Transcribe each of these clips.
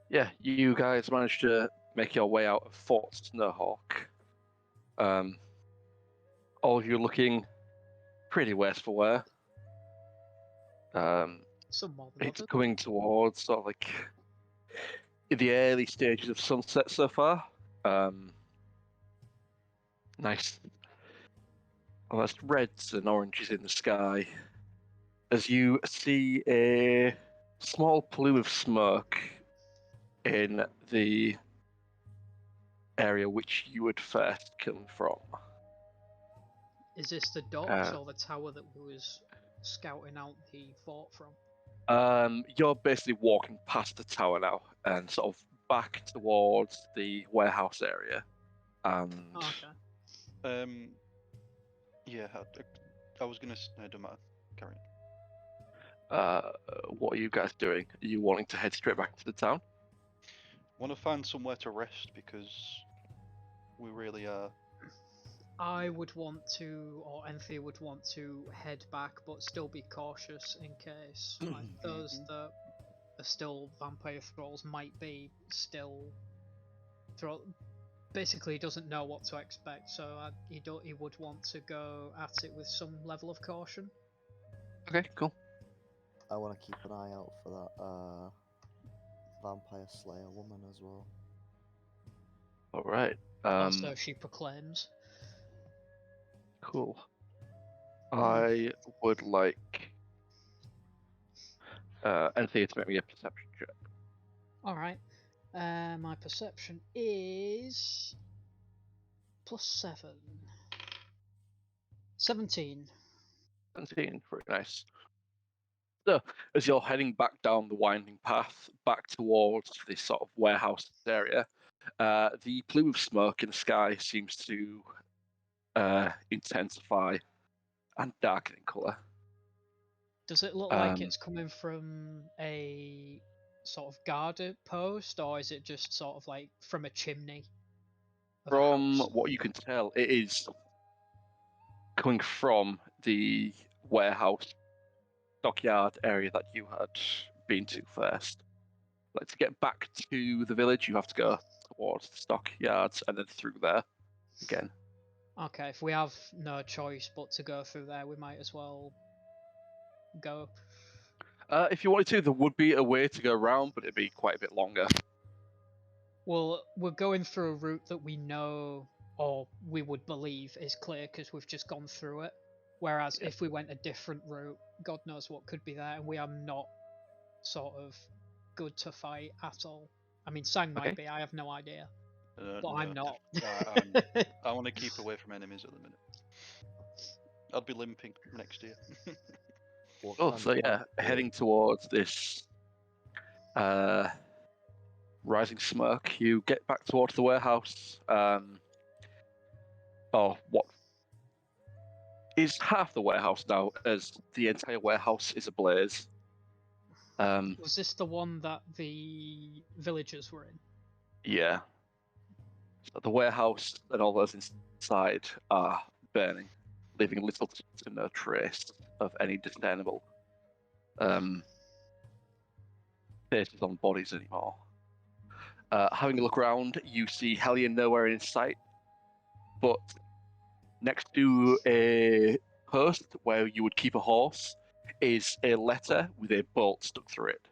Yeah, you guys managed to make your way out of Fort Snowhawk. All of you looking pretty worse for wear. Some more than It's others. coming towards sort of like in the early stages of sunset so far. Nice, almost reds and oranges in the sky. As you see a small plume of smoke in the area which you would first come from. Is this the docks or the tower that we was scouting out the fort from? You're basically walking past the tower now and sort of back towards the warehouse area. And Okay. Yeah, I was gonna. No, it don't matter. Carry on. what are you guys doing? Are you wanting to head straight back to the town? Want to find somewhere to rest because we really are. I would want to, or Enthir would want to head back, but still be cautious in case like those that are still vampire thralls might be still basically he doesn't know what to expect, so he would want to go at it with some level of caution. Okay, cool. I want to keep an eye out for that vampire slayer woman as well. All right. Also, she proclaims. Cool. I would like Enthir to make me a perception check. Alright. My perception is +7. 17. 17, very nice. So, as you're heading back down the winding path, back towards this sort of warehouse area, the plume of smoke in the sky seems to intensify and darken in colour. Does it look like it's coming from a sort of guard post, or is it just sort of like from a chimney? From what you can tell, it is coming from the warehouse stockyard area that you had been to first. Like, to get back to the village, you have to go towards the stockyards and then through there again. Okay, if we have no choice but to go through there, we might as well go. If you wanted to, there would be a way to go around, but it'd be quite a bit longer. Well, we're going through a route that we know, or we would believe, is clear because we've just gone through it. Whereas if we went a different route, God knows what could be there, and we are not sort of good to fight at all. I mean, Sang might be, I have no idea. But no. I'm not. I want to keep away from enemies at the minute. I'd be limping next year. So yeah, heading towards this rising smoke, you get back towards the warehouse. Or what is half the warehouse now, as the entire warehouse is ablaze. Was this the one that the villagers were in? Yeah. So the warehouse and all those inside are burning, leaving little to no trace of any discernible faces on bodies anymore. Having a look around, you see Hellion nowhere in sight, but next to a post where you would keep a horse is a letter with a bolt stuck through it.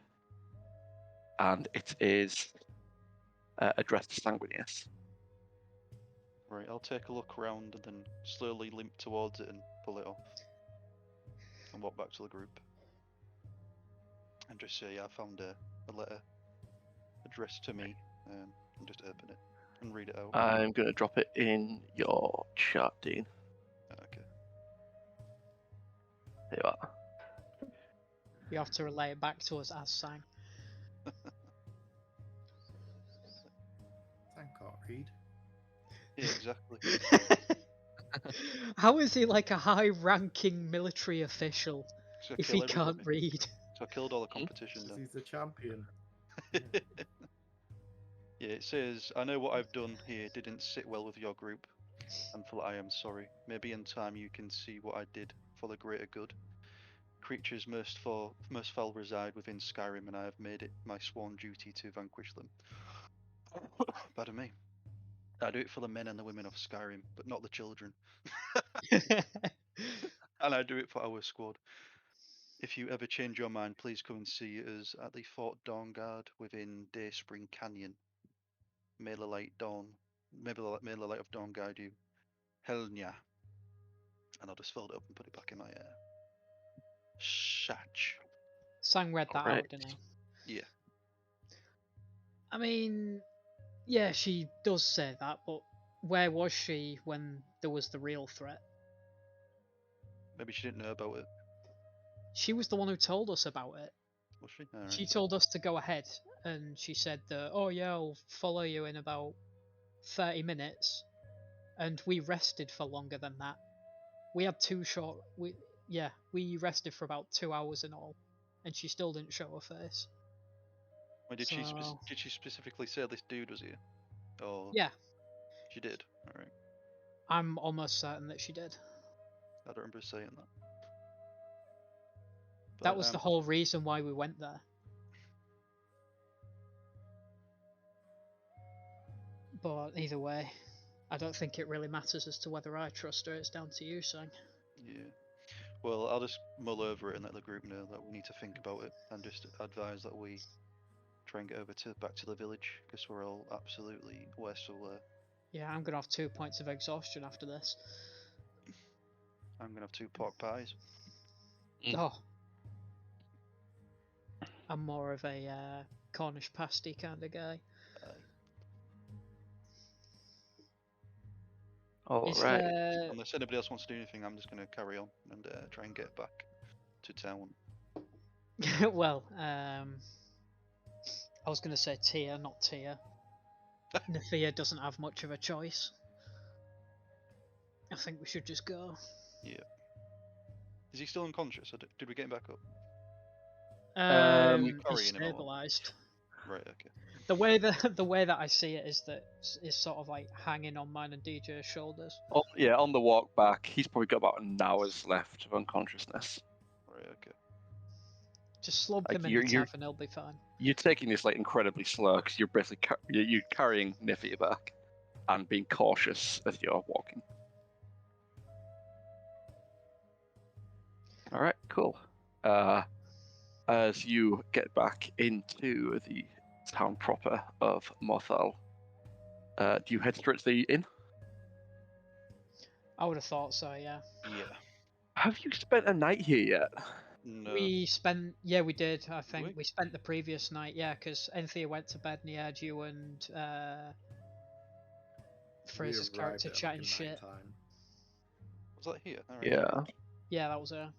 And it is addressed to Sanguinius. Right, I'll take a look around and then slowly limp towards it and pull it off. And walk back to the group. And just say, I found a letter addressed to me, and just open it and read it out. I'm going to drop it in your chat, Dean. Okay. There you are. You have to relay it back to us as Sang. Sang can't read. Yeah, exactly. How is he like a high-ranking military official So if he can't read? So I killed all the competition then. He's the champion. Yeah, it says, I know what I've done here didn't sit well with your group, and for that I am sorry. Maybe in time you can see what I did for the greater good. creatures merciful reside within Skyrim, and I have made it my sworn duty to vanquish them. Pardon me. I do it for the men and the women of Skyrim, but not the children. And I do it for our squad. If you ever change your mind, please come and see us at the Fort Dawnguard within Dayspring Canyon. May the light of dawn guide you. Helnya. And I'll just fold it up and put it back in my satch. Sang read that Alright. out, didn't he? Yeah. I mean, yeah, she does say that, but where was she when there was the real threat? Maybe she didn't know about it. She was the one who told us about it. Was she? Alright. She told us to go ahead, and she said that, oh yeah, I'll follow you in about 30 minutes. And we rested for longer than that. We had we rested for about 2 hours in all, and she still didn't show her face. Wait, did she So- did she specifically say this dude was here? Or Yeah, she did. Alright. I'm almost certain that she did. I don't remember saying that. That was the whole reason why we went there. But either way, I don't think it really matters as to whether I trust her. It's down to you, Sang. Yeah. Well, I'll just mull over it and let the group know that we need to think about it, and just advise that we try and get back to the village, because we're all absolutely worse for wear. Yeah, I'm gonna have 2 points of exhaustion after this. I'm gonna have 2 pork pies. Oh. I'm more of a Cornish pasty kind of guy. Is Alright. there... Unless anybody else wants to do anything, I'm just gonna carry on and try and get back to town. well, I was gonna say Tia, not Tia. Naefir doesn't have much of a choice. I think we should just go. Yeah. Is he still unconscious, or did we get him back up? He's carrying him or what? stabilized. Right. Okay. The way that I see it is that is sort of like hanging on mine and DJ's shoulders. Oh, yeah, on the walk back, he's probably got about an hour's left of unconsciousness. Right. Okay. Just slump Like, him in you're- the you're- tavern, he'll be fine. You're taking this like incredibly slow because you're basically you're carrying Naefir back and being cautious as you're walking. All right, cool. As you get back into the town proper of Morthal, do you head straight to the inn? I would have thought so, yeah. Yeah. Have you spent a night here yet? No. We did. I we? think we spent the previous night, yeah, because Enthir went to bed and he had you and Fraser's character chatting shit. Was that here? Alright. Yeah. Yeah, that was her.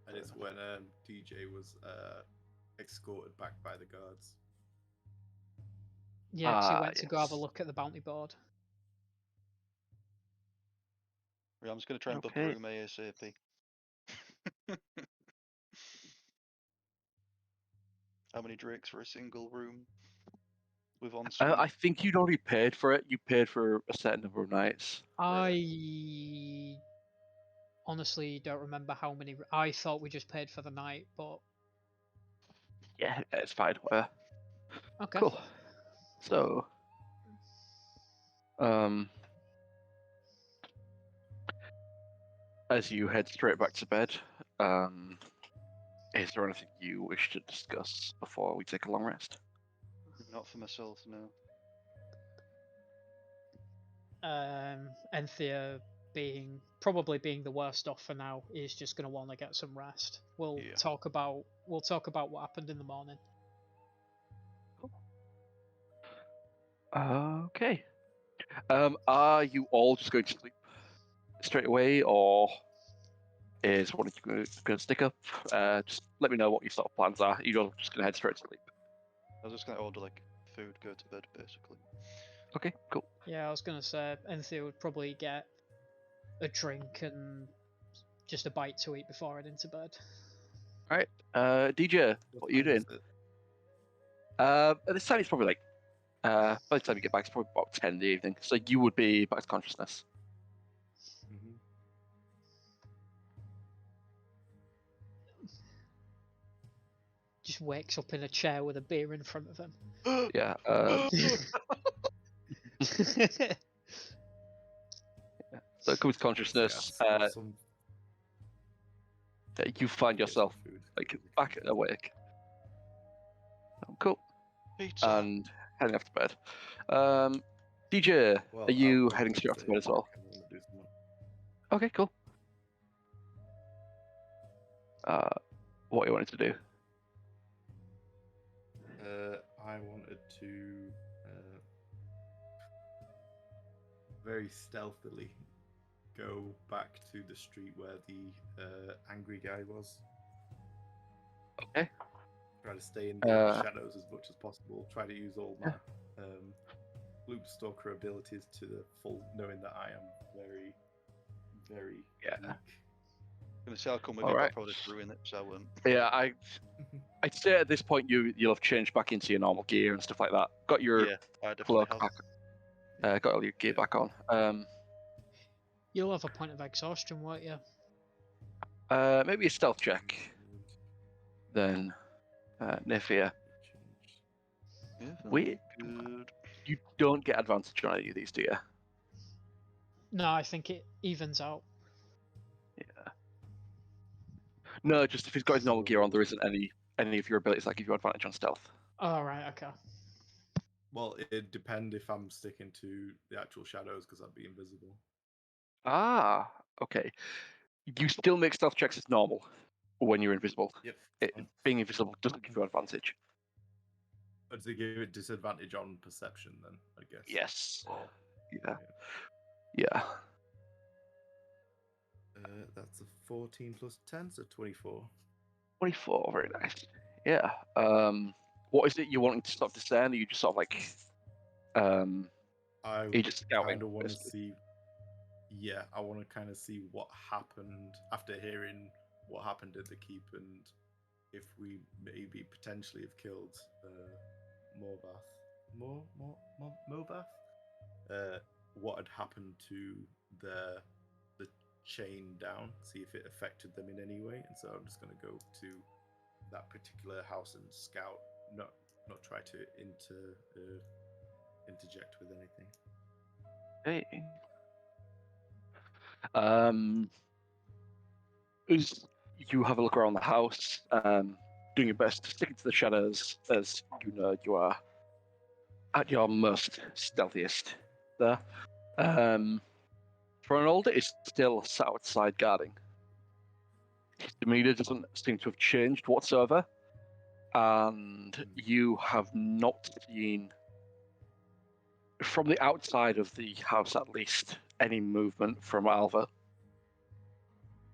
And it's when DJ was escorted back by the guards. Yeah, 'cause he Ah, went to go have a yes. look at the bounty board. Right, I'm just gonna try and book a Okay. room ASAP. How many drakes for a single room? With ensuite? I think you'd already paid for it. You paid for a certain number of nights. I honestly don't remember how many. I thought we just paid for the night, but Yeah, it's fine. okay. Cool. So, as you head straight back to bed, is there anything you wish to discuss before we take a long rest? Not for myself, no. Enthir probably being the worst off for now is just gonna want to get some rest. We'll Yeah. talk about what happened in the morning. Okay. Are you all just going to sleep straight away, or is one of you going to stick up? Just let me know what your sort of plans are. You're just going to head straight to sleep. I was just gonna order like food, go to bed, basically. Okay, cool. Yeah, I was gonna say Enthir would probably get a drink and just a bite to eat before heading to bed. All right. DJ, what are you doing? At this time, it's probably like, by the time you get back, it's probably about 10 in the evening. So you would be back to consciousness. just wakes up in a chair with a beer in front of him. Yeah. So it comes to consciousness. You find yourself like back awake. Cool. Pizza. And heading off to bed. DJ, are you heading straight off to bed as well? Okay, cool. What you wanted to do? I wanted to very stealthily go back to the street where the angry guy was. Okay. Try to stay in the shadows as much as possible. Try to use all my loop stalker abilities to the full, knowing that I am very, very weak. I'm gonna say I'll come with you, but I'll probably just ruin it, so I won't. Yeah, I'd say at this point you'll have changed back into your normal gear and stuff like that. Got your cloak back. Got all your gear back on. You'll have a point of exhaustion, won't you? Maybe a stealth check. Then, Naefir. Wait, you don't get advantage on any of these, do you? No, I think it evens out. Yeah. No, just if he's got his normal gear on, there isn't any of your abilities that give you advantage on stealth. Oh, right, okay. Well, it'd depend if I'm sticking to the actual shadows, because I'd be invisible. Ah, okay. You still make stealth checks as normal when you're invisible. Yep. Being invisible doesn't give you advantage. But does it give it disadvantage on perception then, I guess? Yes. Yeah. That's a 14 plus 10, so 24. 24, very nice. Yeah. What is it you're wanting to sort of discern? Are you just sort of like I just scouting? kind of want to see. Yeah, I want to kind of see what happened after hearing what happened at the keep, and if we maybe potentially have killed Morvath. What had happened to the chain down? See if it affected them in any way. And so I'm just going to go to that particular house and scout, not try to interject with anything. Hey. As you have a look around the house, doing your best to stick into the shadows, as you know you are at your most stealthiest there. Ronald is still sat outside guarding. His demeanor doesn't seem to have changed whatsoever, and you have not seen, from the outside of the house at least, any movement from Alva.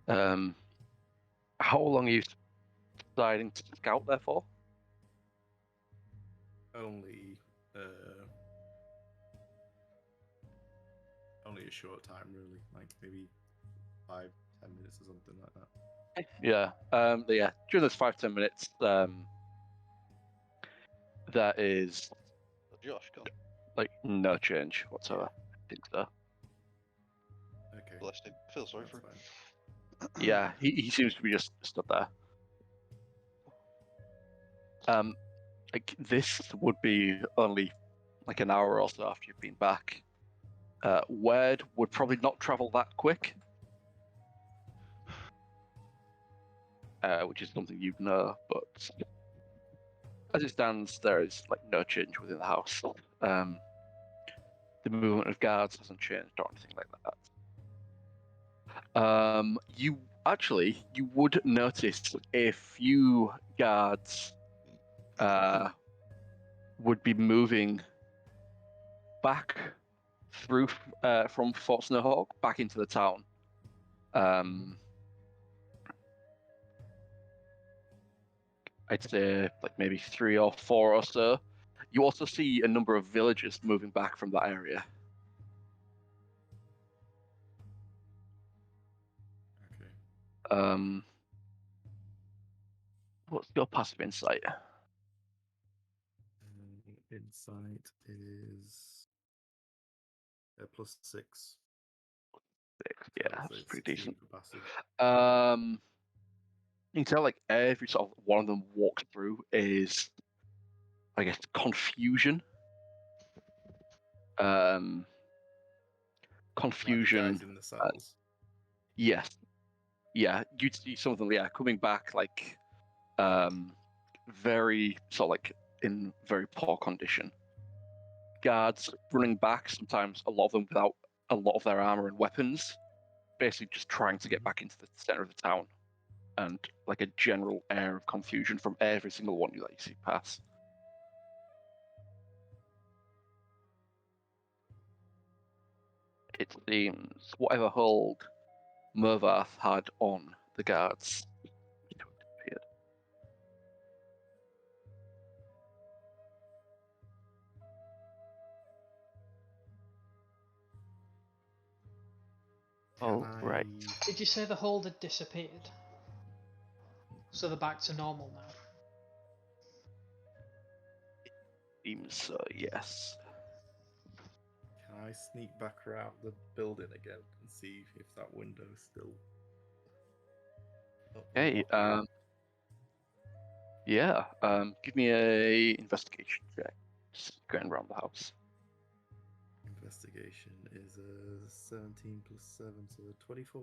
How long are you deciding to scout there for? Only a short time, really, like maybe 5-10 minutes or something like that. Yeah. During those 5-10 minutes, there is Josh, come. like no change whatsoever. I think so. Okay. Bless him. I feel sorry for him. Yeah, he seems to be just stood there. Like this would be only like an hour or so after you've been back. Word would probably not travel that quick, which is something you'd know. But as it stands, there is like no change within the house. The movement of guards hasn't changed or anything like that. You would notice a few guards would be moving back through from Fort Snowhawk back into the town. I'd say like maybe 3 or 4 or so. You also see a number of villagers moving back from that area. Okay. What's your passive insight? Insight is +6. 6. Yeah, that's pretty decent. For passive. You can tell like every sort of one of them walks through is, I guess, confusion. Like the Confusion. guys in the cells. Yes. Yeah, you'd see some of them, yeah, coming back like very sort of like in very poor condition. Guards running back, sometimes a lot of them without a lot of their armor and weapons, basically just trying to get back into the center of the town, and like a general air of confusion from every single one that you see pass. It seems whatever hold Mervath had on the guards disappeared. Oh, right. Did you say the hold had disappeared? So they're back to normal now? Seems so, yes. Can I sneak back around the building again and see if that window's still up? Okay, yeah, give me a investigation check. Just going around the house. Investigation is a 17 plus 7, so 24.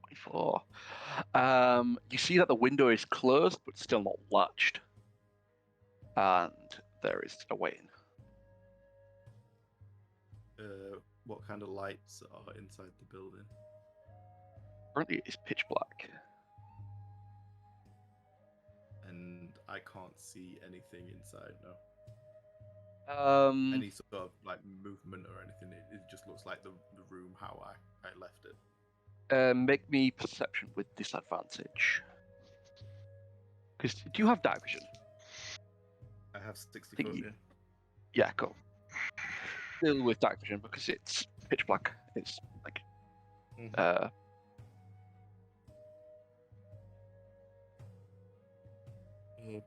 24. You see that the window is closed, but still not latched. And there is a way in. What kind of lights are inside the building? Currently, it's pitch black. And I can't see anything inside, no. Um, Any sort of like movement or anything. It just looks like the room how I left it. make me perception with disadvantage. Because do you have dark vision? I have 60 Think foot, you- yeah. Yeah, cool. Still with dark vision because it's pitch black. It's like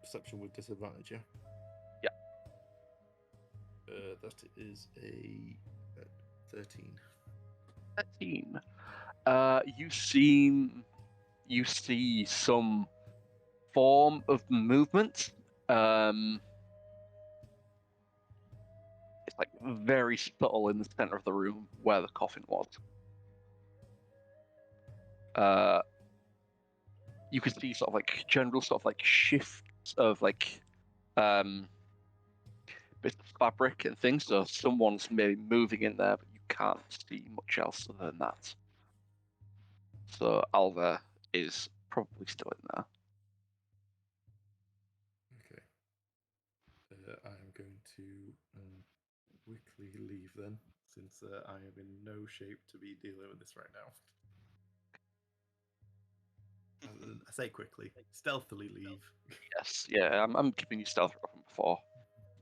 Perception with disadvantage, yeah? Yeah. That is a 13. 13. You see some form of movement. It's like very subtle in the center of the room where the coffin was. You can see sort of like general sort of like shifts of like bits of fabric and things. So someone's maybe moving in there, but you can't see much else other than that. So Alva is probably still in there. Okay. I am going to quickly leave then, since I am in no shape to be dealing with this right now. I say quickly, stealthily leave. Yes, yeah, I'm keeping you stealth from before.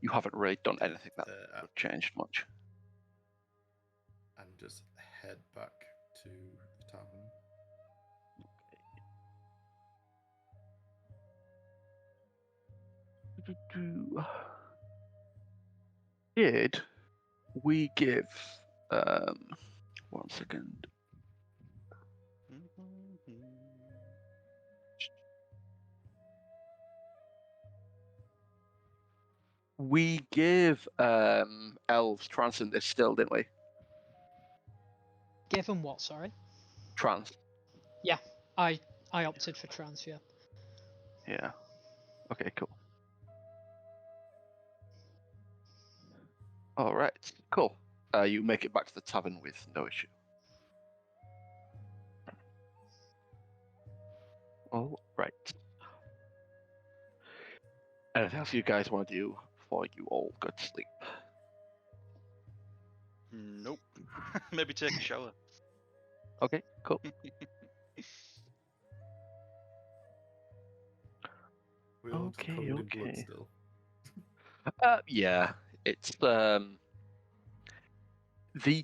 You haven't really done anything that would have changed much. And just head back to the tavern. Did we give 1 second? We give elves trance in this still, didn't we? Give them what, sorry? Trance. Yeah, I opted for trans, yeah. Yeah. Okay, cool. All right, cool. You make it back to the tavern with no issue. All right. Anything else you guys want to do before you all go to sleep? Nope. Maybe take a shower. Okay, cool. We're all just covered in blood Okay. still. Yeah, it's the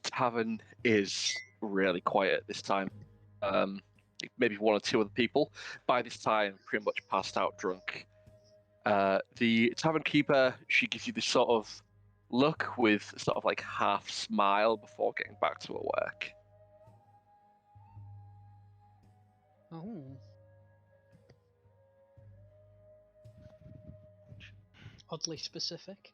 tavern is really quiet this time. Maybe one or two other people. By this time, pretty much passed out drunk. The tavern keeper, she gives you this sort of look with sort of like half smile before getting back to her work. Oh. oddly specific.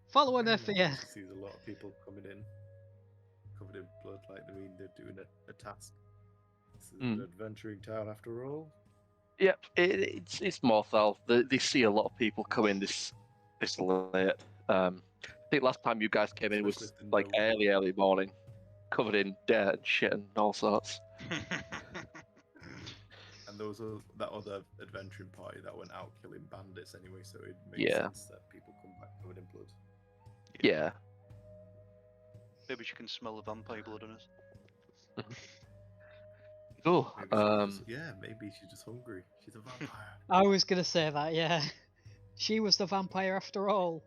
Follow an Enthir. She sees a lot of people coming in, covered in blood, like I mean they're doing a task. This is an adventuring town after all. Yep, it's Morthal. They see a lot of people come in this late. I think last time you guys came in was Especially if they like know early morning, covered in dirt and shit and all sorts. And there was that other adventuring party that went out killing bandits anyway, so it makes Yeah. sense that people come back covered in blood. Yeah. Maybe she can smell the vampire blood on us. Cool. Maybe she's just hungry. She's a vampire. I was gonna say that, yeah. She was the vampire after all.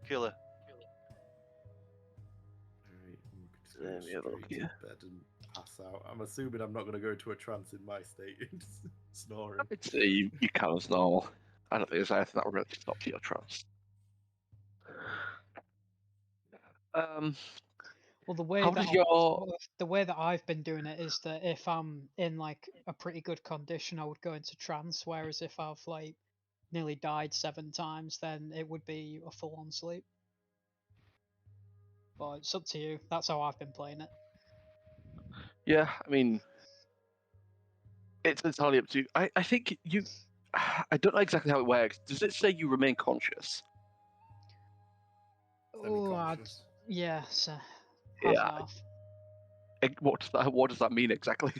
Kill her. Alright, we could just Let go me have a look straight to bed and pass out. I'm assuming I'm not going to go into a trance in my state and just snoring. I'd say you can as normal. I don't think there's anything that will really stop your trust. Well, the way How that does your the way that I've been doing it is that if I'm in like a pretty good condition, I would go into trance. Whereas if I've like nearly died 7 times, then it would be a full-on sleep. But it's up to you. That's how I've been playing it. Yeah, I mean, it's entirely up to you. I think you. I don't know exactly how it works. Does it say you remain conscious? Oh, Semi-conscious. yeah, so Yeah. half. What does that mean exactly?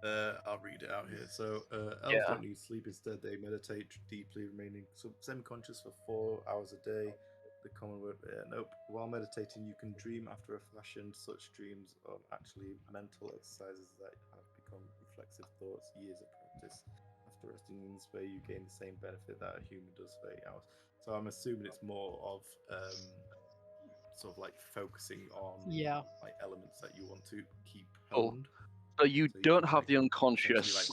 I'll read it out here. So, elves Yeah. don't need sleep. Instead, they meditate deeply, remaining semi-conscious for 4 hours a day. The common word, nope. While meditating, you can dream after a fashion. Such dreams are actually mental exercises that have become reflexive thoughts. Years of practice. After resting in this way, you gain the same benefit that a human does for 8 hours. So I'm assuming it's more of sort of like focusing on Yeah. like elements that you want to keep Cool. honed. So you So you don't can, have like, the unconscious.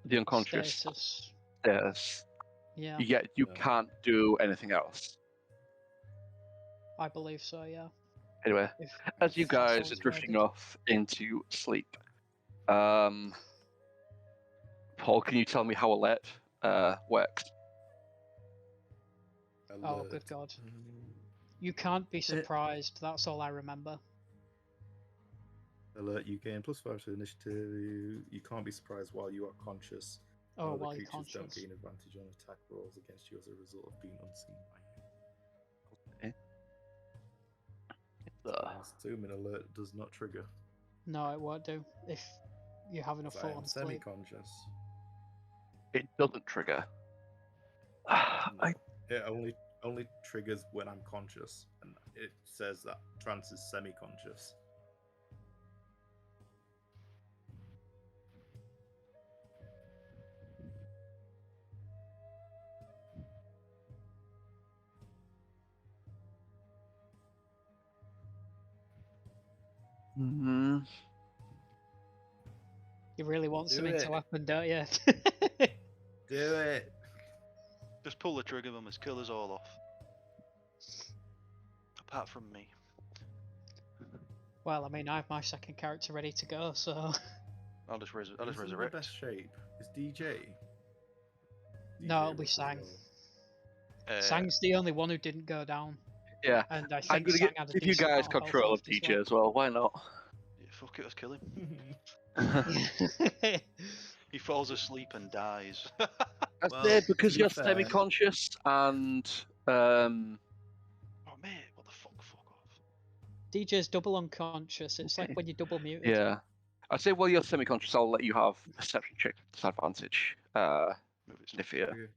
The unconscious Status. status. Yeah, Yet you No. can't do anything else. I believe so. Yeah. Anyway, If as you that's all guys are it's drifting worded. off into sleep, Paul, can you tell me how alert works? Oh, good Alert. God. You can't be surprised. That's all I remember. Alert, you gain +5 to initiative. You can't be surprised while you are conscious. Oh, Other while you're creatures don't conscious. gain advantage on attack rolls against you as a result of being unseen by you. So I'm assuming alert does not trigger. No, it won't do if you're having a 'Cause I am full-on sleep. semi-conscious. It doesn't trigger. No. It only triggers when I'm conscious, and it says that trance is semi-conscious. Mm-hmm. You really want Do something it. to happen, don't you? Do it. Just pull the trigger, Mummies. Kill us all off. Apart from me. Well, I mean, I have my second character ready to go, so I'll just Who's in the resurrect. best shape? Is DJ? No, it'll be was as Sang. well. Sang's the only one who didn't go down, Yeah, and I I'm think gonna Sang had a give you decent guys amount of health control of left as DJ as well. Why not? Yeah, fuck it, let's kill him. well. He falls asleep and dies. I Well, say to because be you're fair- semi-conscious and Oh mate, what the fuck? Fuck off. DJ's double unconscious. It's like when you're double muted. yeah, I'd say while you're semi-conscious, I'll let you have perception check disadvantage. Move it. Naefir. Okay.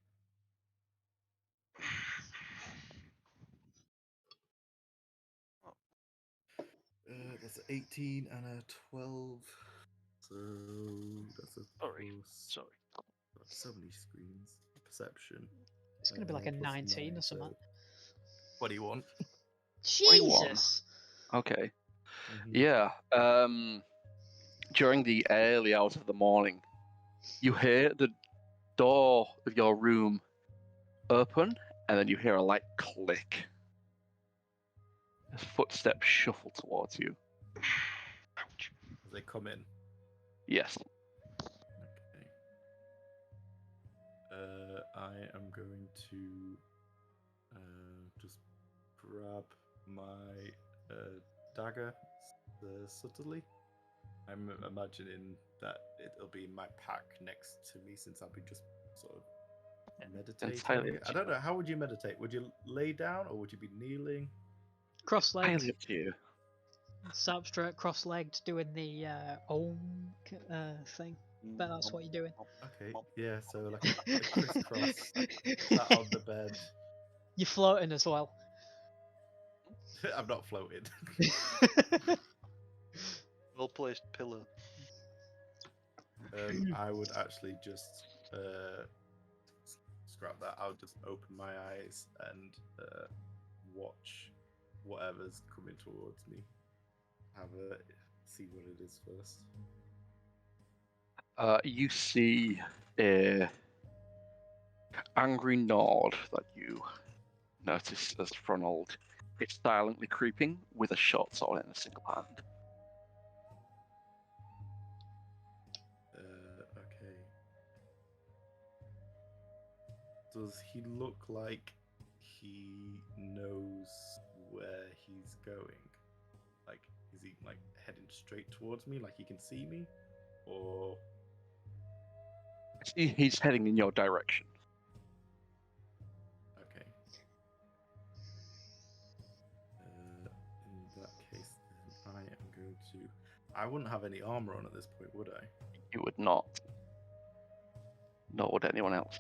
That's an 18 and a 12. So that's a Sorry. plus- Sorry. got so many screens. Perception. It's gonna be like a plus 19 9, or something. so 21. Jesus. Okay. Mhm. Yeah. During the early hours of the morning, you hear the door of your room open, and then you hear a light click. As footsteps shuffle towards you. Ouch. As they come in. Yes. Okay. I am going to just grab my dagger subtly. I'm imagining that it'll be in my pack next to me since I'll be just sort of meditating. Entirely up I to don't you. know. How would you meditate? Would you lay down or would you be kneeling? Cross-legged. Entirely up to you. Sat up straight, cross-legged, doing the Om thing. Bet that's what you're doing. Okay, yeah. So like a crisscross, sat on the bed. You're floating as well. I'm not floating. Well placed pillar. I would actually just scrap that. I'll just open my eyes and watch whatever's coming towards me. See what it is first. You see a angry nod that you notice as Fronald is silently creeping with a short sword in a single hand. Okay. Does he look like he knows where he's going? Like, is he like heading straight towards me, like he can see me, or? He's heading in your direction. Okay. In that case, then I am going to. I wouldn't have any armor on at this point, would I? You would not. Nor would anyone else.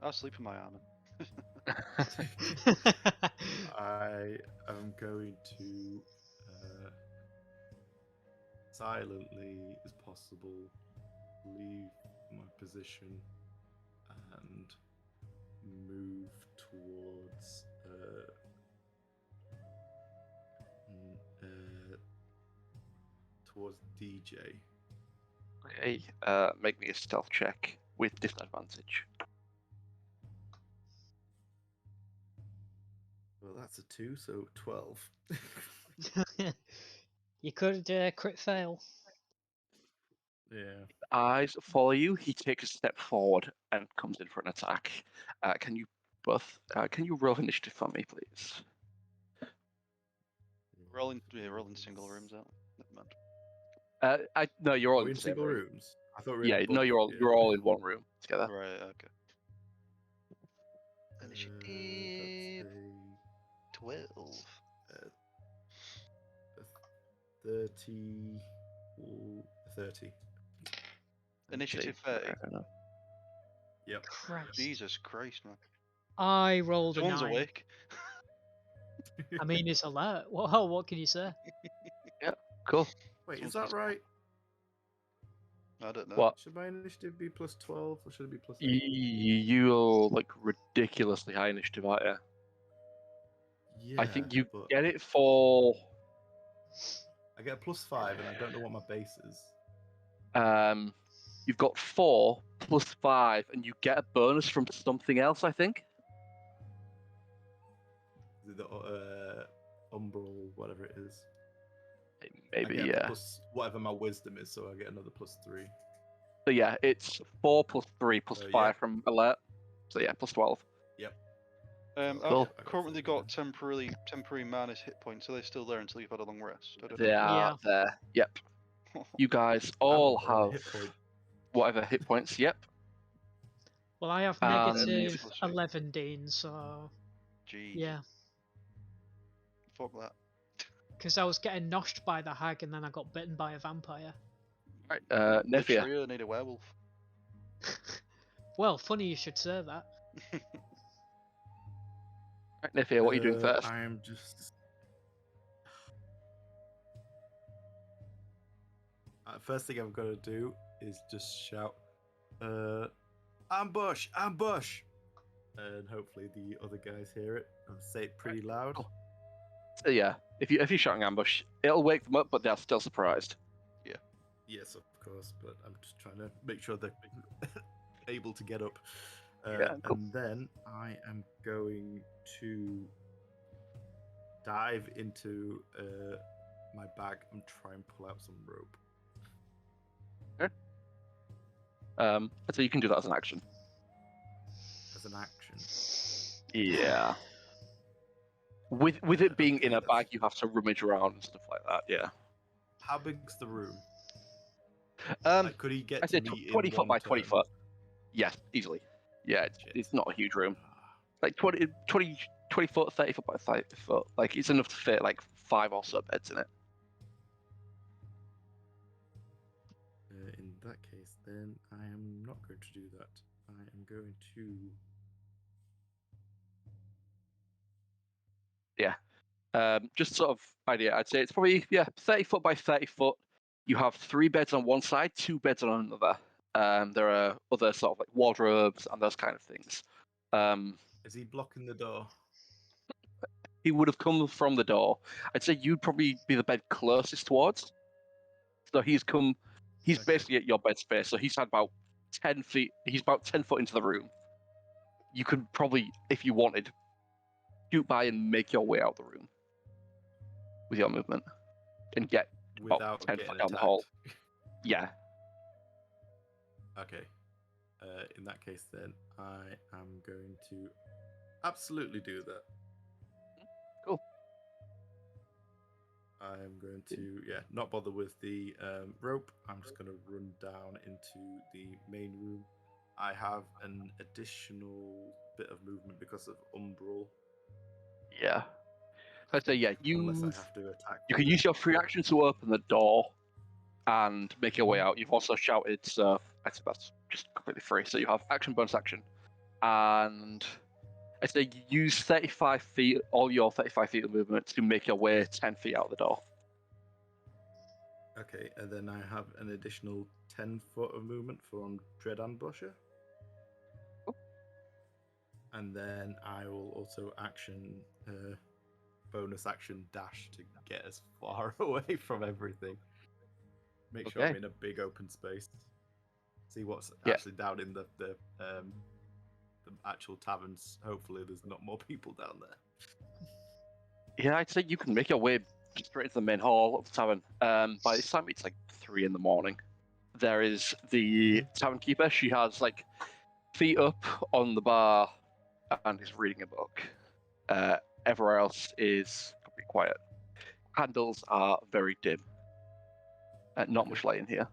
I'll sleep in my armor. I am going to silently as possible leave my position and move towards towards DJ. Okay, make me a stealth check with disadvantage. Well, that's a 2, so 12. You could crit fail. Yeah. Eyes follow you. He takes a step forward and comes in for an attack. Can you roll initiative for me, please? Rolling single rooms out. Never mind. No, you're all Are we in in the same single room. rooms? I thought we were Yeah, in no, bunk- you're all in one room together. Right, okay. That's Initiative 12. a 30. 30. Initiative Okay, 30. fair enough. Yep. Christ. Jesus Christ, man. I rolled a Someone's 9. awake. I mean, it's alert. What can you say? Cool. Wait, is Someone's that right? I don't know. What? Should my initiative be plus 12 or should it be plus 8? You're like ridiculously high initiative, aren't you? Yeah, I think you but get it for I get a plus 5 and I don't know what my base is. you've got 4 plus 5, and you get a bonus from something else. I think. Is it the umbral, whatever it is? Maybe, I get yeah. plus whatever my wisdom is, so I get another plus 3. So yeah, it's 4 plus 3 plus 5 yeah. from alert. So yeah, plus 12. Cool. I've currently got temporary minus hit points. Are they still there until you've had a long rest? I don't They know. are there. Yep. You guys I haven't all got one have hit point. whatever hit points. Yep. Well, I have And- negative Plus eight. 11, Dean, so Jeez. yeah. Fuck that. Because I was getting noshed by the hag and then I got bitten by a vampire. Right. The Naefir. trio need a werewolf. Well, funny you should say that. Right, Naefir, what are you doing first? I am just. First thing I've got to do is just shout, ambush, ambush! And hopefully the other guys hear it and say it pretty loud. Cool. So yeah, if you're shouting ambush, it'll wake them up, but they're still surprised. Yes, of course, but I'm just trying to make sure they're able to get up. Yeah, cool. And then I am going to dive into my bag and try and pull out some rope. So you can do that as an action. As an action. Yeah. With it being Okay, in a that's- bag, you have to rummage around and stuff like that. Yeah. How big's the room? Um, Like, could he get I to say me 20 in foot one by 20 turn? foot. Yes, easily. Yeah, Shit. it's not a huge room. Like 20 foot, 30 foot by 30 foot. Like, it's enough to fit like 5 or so beds in it. In that case, then I am not going to do that. I am going to. Just sort of idea. I'd say it's probably 30 foot by 30 foot. You have 3 beds on one side, 2 beds on another. There are other sort of like wardrobes and those kind of things. Is he blocking the door? He would have come from the door. I'd say you'd probably be the bed closest towards. So he's Okay. basically at your bed space. So he's had about 10 feet. He's about 10 foot into the room. You could probably, if you wanted, shoot by and make your way out the room with your movement and get about Without 10 getting foot down attacked. the hall. Yeah. Okay. In that case, then I am going to absolutely do that. Cool. I'm going to not bother with the rope. I'm just going to run down into the main room. I have an additional bit of movement because of umbral. Yeah. I'd say Unless I have to attack. you can use your free action to open the door and make your way Mm-hmm. out. You've also shouted, so I think that's just completely free. So you have action, bonus action, and I say you use 35 feet, all your 35 feet of movement to make your way 10 feet out the door. Okay, and then I have an additional 10 foot of movement from Dread Ambusher. Cool. And then I will also action, bonus action dash to get as far away from everything. Make sure I'm Okay. in a big open space. See what's Yeah. actually down in the actual taverns. Hopefully there's not more people down there. Yeah, I'd say you can make your way straight into the main hall of the tavern. By this time, it's like 3 in the morning. There is the tavern keeper. She has like feet up on the bar and is reading a book. Everywhere else is completely quiet. Candles are very dim. Not much light in here.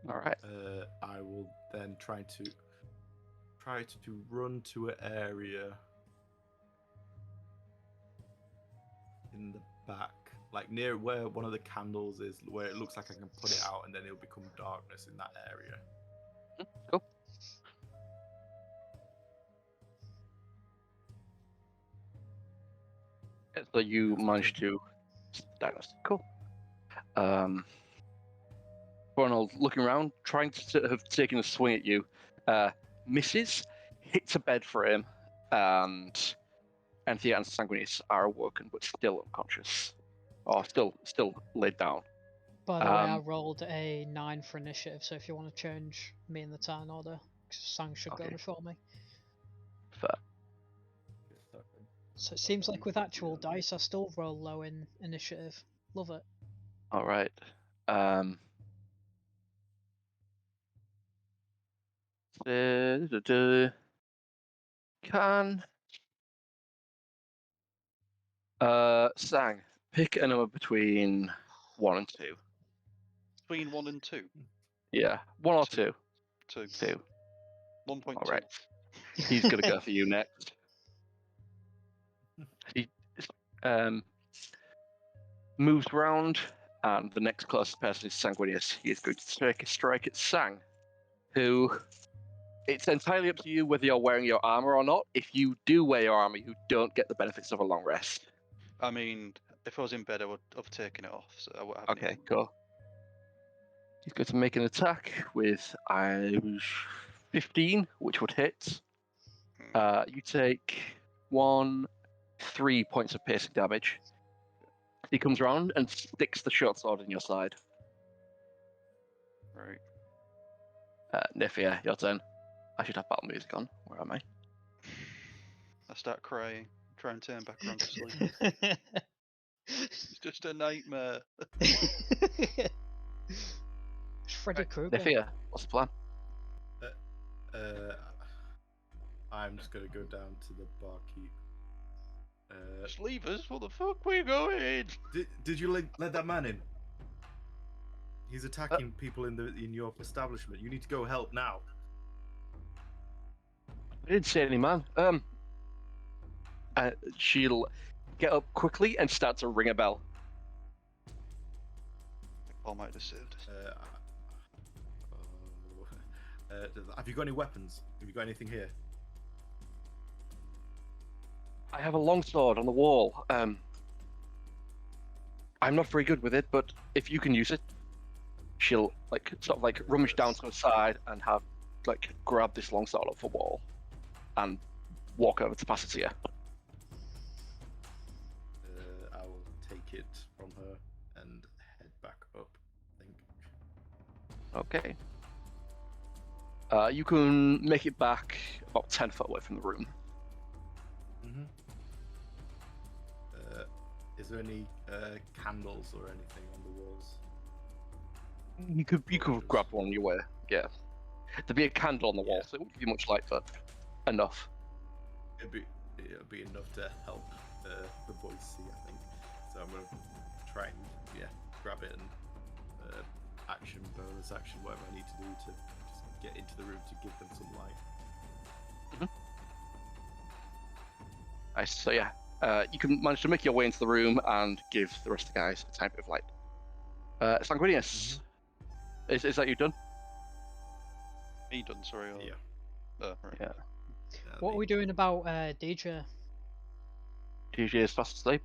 All right. I will then try to run to an area in the back, like near where one of the candles is, where it looks like I can put it out and then it'll become darkness in that area. Cool. So you managed to diagnose. Cool. Ronald looking around, trying to have taken a swing at you, misses, hits a bed frame, and Enthir and Sanguinius are awoken but still unconscious, or still laid down. By the way, I rolled a 9 for initiative, so if you want to change me in the turn order, Sang should go Okay. before me. Fair. So it seems like with actual dice, I still roll low in initiative. Love it. All right. Can Sang pick a number between 1 and 2? Between 1 and 2? Yeah, 1 or 2. 2. 2. 1.2. All right. He's gonna go for you next. He moves around, and the next closest person is Sanguinius. He is going to take a strike at Sang, who. It's entirely up to you whether you're wearing your armor or not. If you do wear your armor, you don't get the benefits of a long rest. I mean, if I was in bed, I would have taken it off, so I wouldn't have Okay, cool. He's going to make an attack with 15, which would hit. You take 3 points of piercing damage. He comes around and sticks the short sword in your side. Right. Naefir, your turn. I should have battle music on. Where am I? I start crying. Try and turn back around to sleep. It's just a nightmare. It's Freddy Right. Krueger. Naefir, what's the plan? I'm just gonna go down to the barkeep. Just leave us. What the fuck? Where you going? Did you let that man in? He's attacking people in your establishment. You need to go help now. I didn't see any man. She'll get up quickly and start to ring a bell. Paul might have saved us. Have you got any weapons? Have you got anything here? I have a longsword on the wall. I'm not very good with it, but if you can use it, she'll sort of rummage down to the side and grab this longsword off the wall and walk over to pass it to you. I will take it from her and head back up, I think. Okay. You can make it back about 10 foot away from the room. Mm-hmm. Is there any candles or anything on the walls? You could grab one on your way. Yeah. There'd be a candle on the wall, Yeah. so it wouldn't give you much light, but enough. It'll be enough to help the boys see, I think. So I'm gonna try and grab it and bonus action, whatever I need to do to just get into the room to give them some light. Nice. So yeah, you can manage to make your way into the room and give the rest of the guys a tiny bit of light. Sanguinius, is that you done? Me done, sorry. Or... Yeah. Right. Yeah. What are we doing about DJ? DJ is fast asleep.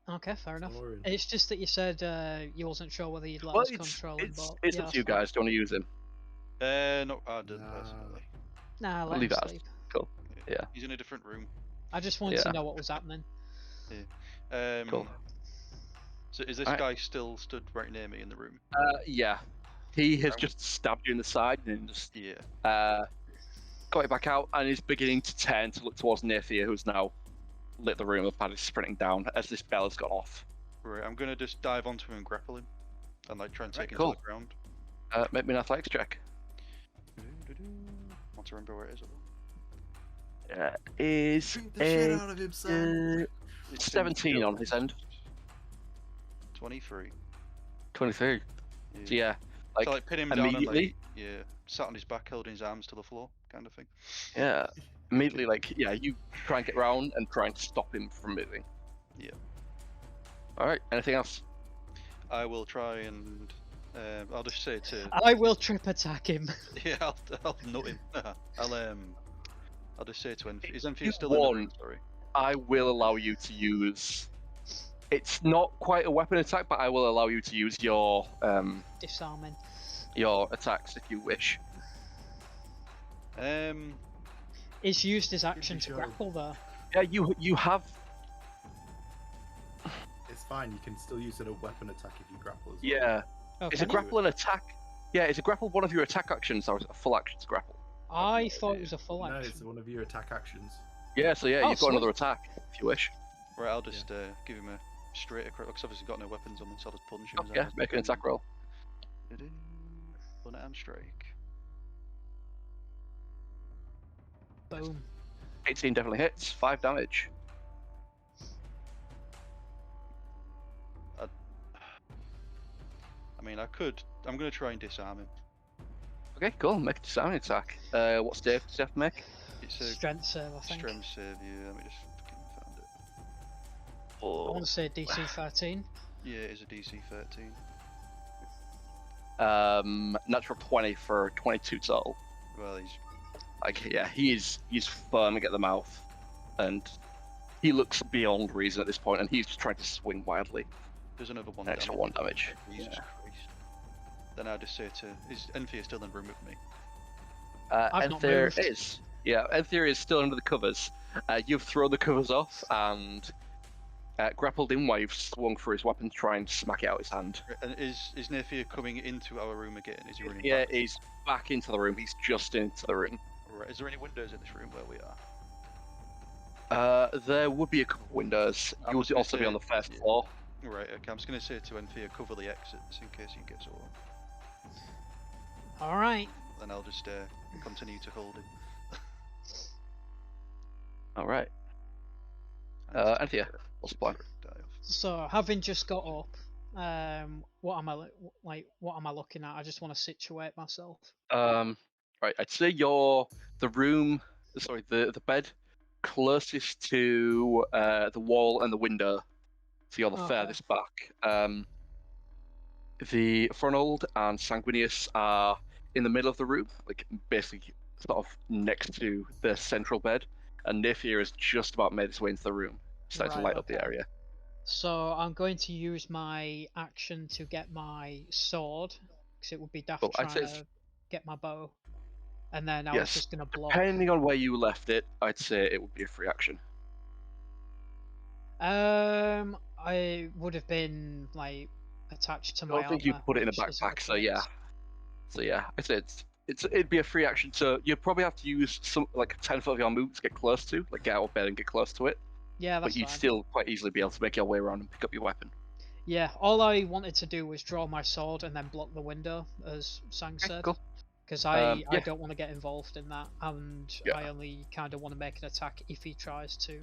Okay, fair enough. Lauren. It's just that you said you wasn't sure whether you'd let Well, us it's control him, but up yeah, to you that's fine. guys. Do you want to use him? No, I didn't Nah. personally. Nah, I'll let him leave it as. sleep. Yeah. He's in a different room. I just wanted Yeah. to know what was happening. Cool. So is this Alright. guy still stood right near me in the room? Yeah. He has Um, just stabbed you in the side and just Yeah. got it back out and is beginning to turn to look towards Naefir, who's now lit the room up and is sprinting down as this bell has gone off. Right, I'm gonna just dive onto him and grapple him. And try and take him cool. to the ground. Make me an athletics check. Want to remember where it is? Is Beat the shit out of him, son. 17 on his end. 23. 23. Yeah. So yeah, So pin him down and immediately, sat on his back, holding his arms to the floor, kind of thing. yeah, immediately, you try and get round and try and stop him from moving. Yeah. All right. Anything else? I will try and I'll just say to I will trip attack him. yeah, I'll nut him. I'll just say to Enthir. Is You Enthir still in the room? won. Sorry. I will allow you to use. It's not quite a weapon attack, but I will allow you to use your Disarming. attacks if you wish. It's used his action me to show. grapple though. Yeah, you have. It's fine. You can still use it a weapon attack if you grapple as well. Yeah, Okay. it's a grapple and attack. Yeah, it's a grapple. One of your attack actions, or a full action to grapple. I thought it was a full No, action. it's one of your attack actions. Yeah, so yeah, Oh, you've got another sweet. attack if you wish. Right, I'll just give him a straight across. Because obviously got no weapons on me, so I'll just punch him. Oh, yeah, make an attack roll. Unarmed strike. Boom. 18 definitely hits. 5 damage. I mean, I could. I'm gonna try and disarm him. Okay, cool. Make a disarming attack. What save does he have to make? It's a Strength save, I think. strength save. Yeah, let me just fucking find it. I want to say DC 13. Yeah, it is a DC 13. Natural 20 for 22 total. Well, he's He's foaming at the mouth, and he looks beyond reason at this point, and he's just trying to swing wildly. there's another one. An extra damage. 1 damage. Jesus Yeah. Christ. Then I just say is Enthir still in the room with me? I've not Enthir moved. is. Yeah, Enthir is still under the covers. You've thrown the covers off, and grappled in while you've swung for his weapon to try and smack it out his hand. And is Naefir coming into our room again? Is he running Yeah, back? he's back into the room. He's just into the room. Right. Is there any windows in this room where we are? There would be a couple of windows. I You was would gonna also be say, on the first yeah. floor. Right. Okay. I'm just gonna say to Enthir, cover the exits in case he gets over. All right. Then I'll just continue to hold him. All right. And Enthir, what's the plan? die off. So having just got up, what am I What am I looking at? I just want to situate myself. Right. I'd say you're the bed closest to the wall and the window. So you're the Okay. furthest back. The Fronald and Sanguinius are in the middle of the room, like basically sort of next to the central bed, and Naefir has just about made his way into the room, starting to Right, light up the okay. area. So I'm going to use my action to get my sword, because it would be daft Well, I'd trying say to get my bow. And then I was yes. just going to block. Depending on where you left it, I'd say it would be a free action. I would have been like attached to I my don't think you armor, put it in a which isn't the backpack, so yeah. case. So yeah, I'd say it'd be a free action. So you'd probably have to use some like 10 foot of your move to get close to, like get out of bed and get close to it. Yeah, that's But you'd fine. still quite easily be able to make your way around and pick up your weapon. Yeah, all I wanted to do was draw my sword and then block the window, as Sang said. Cool. Because I yeah. don't want to get involved in that, and Yeah. I only kind of want to make an attack if he tries to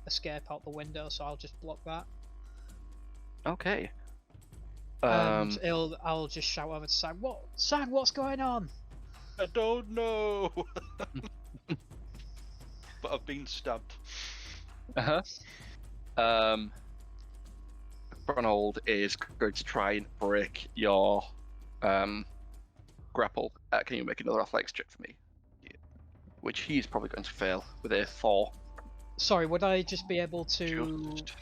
escape out the window, so I'll just block that. Okay. And I'll just shout over to Sang, Sang, what's going on? I don't know. But I've been stabbed. Ronald is going to try and break your grapple. Can you make another athletics check for me? Yeah. Which he's probably going to fail with a 4. Sorry, would I just be able to... Just.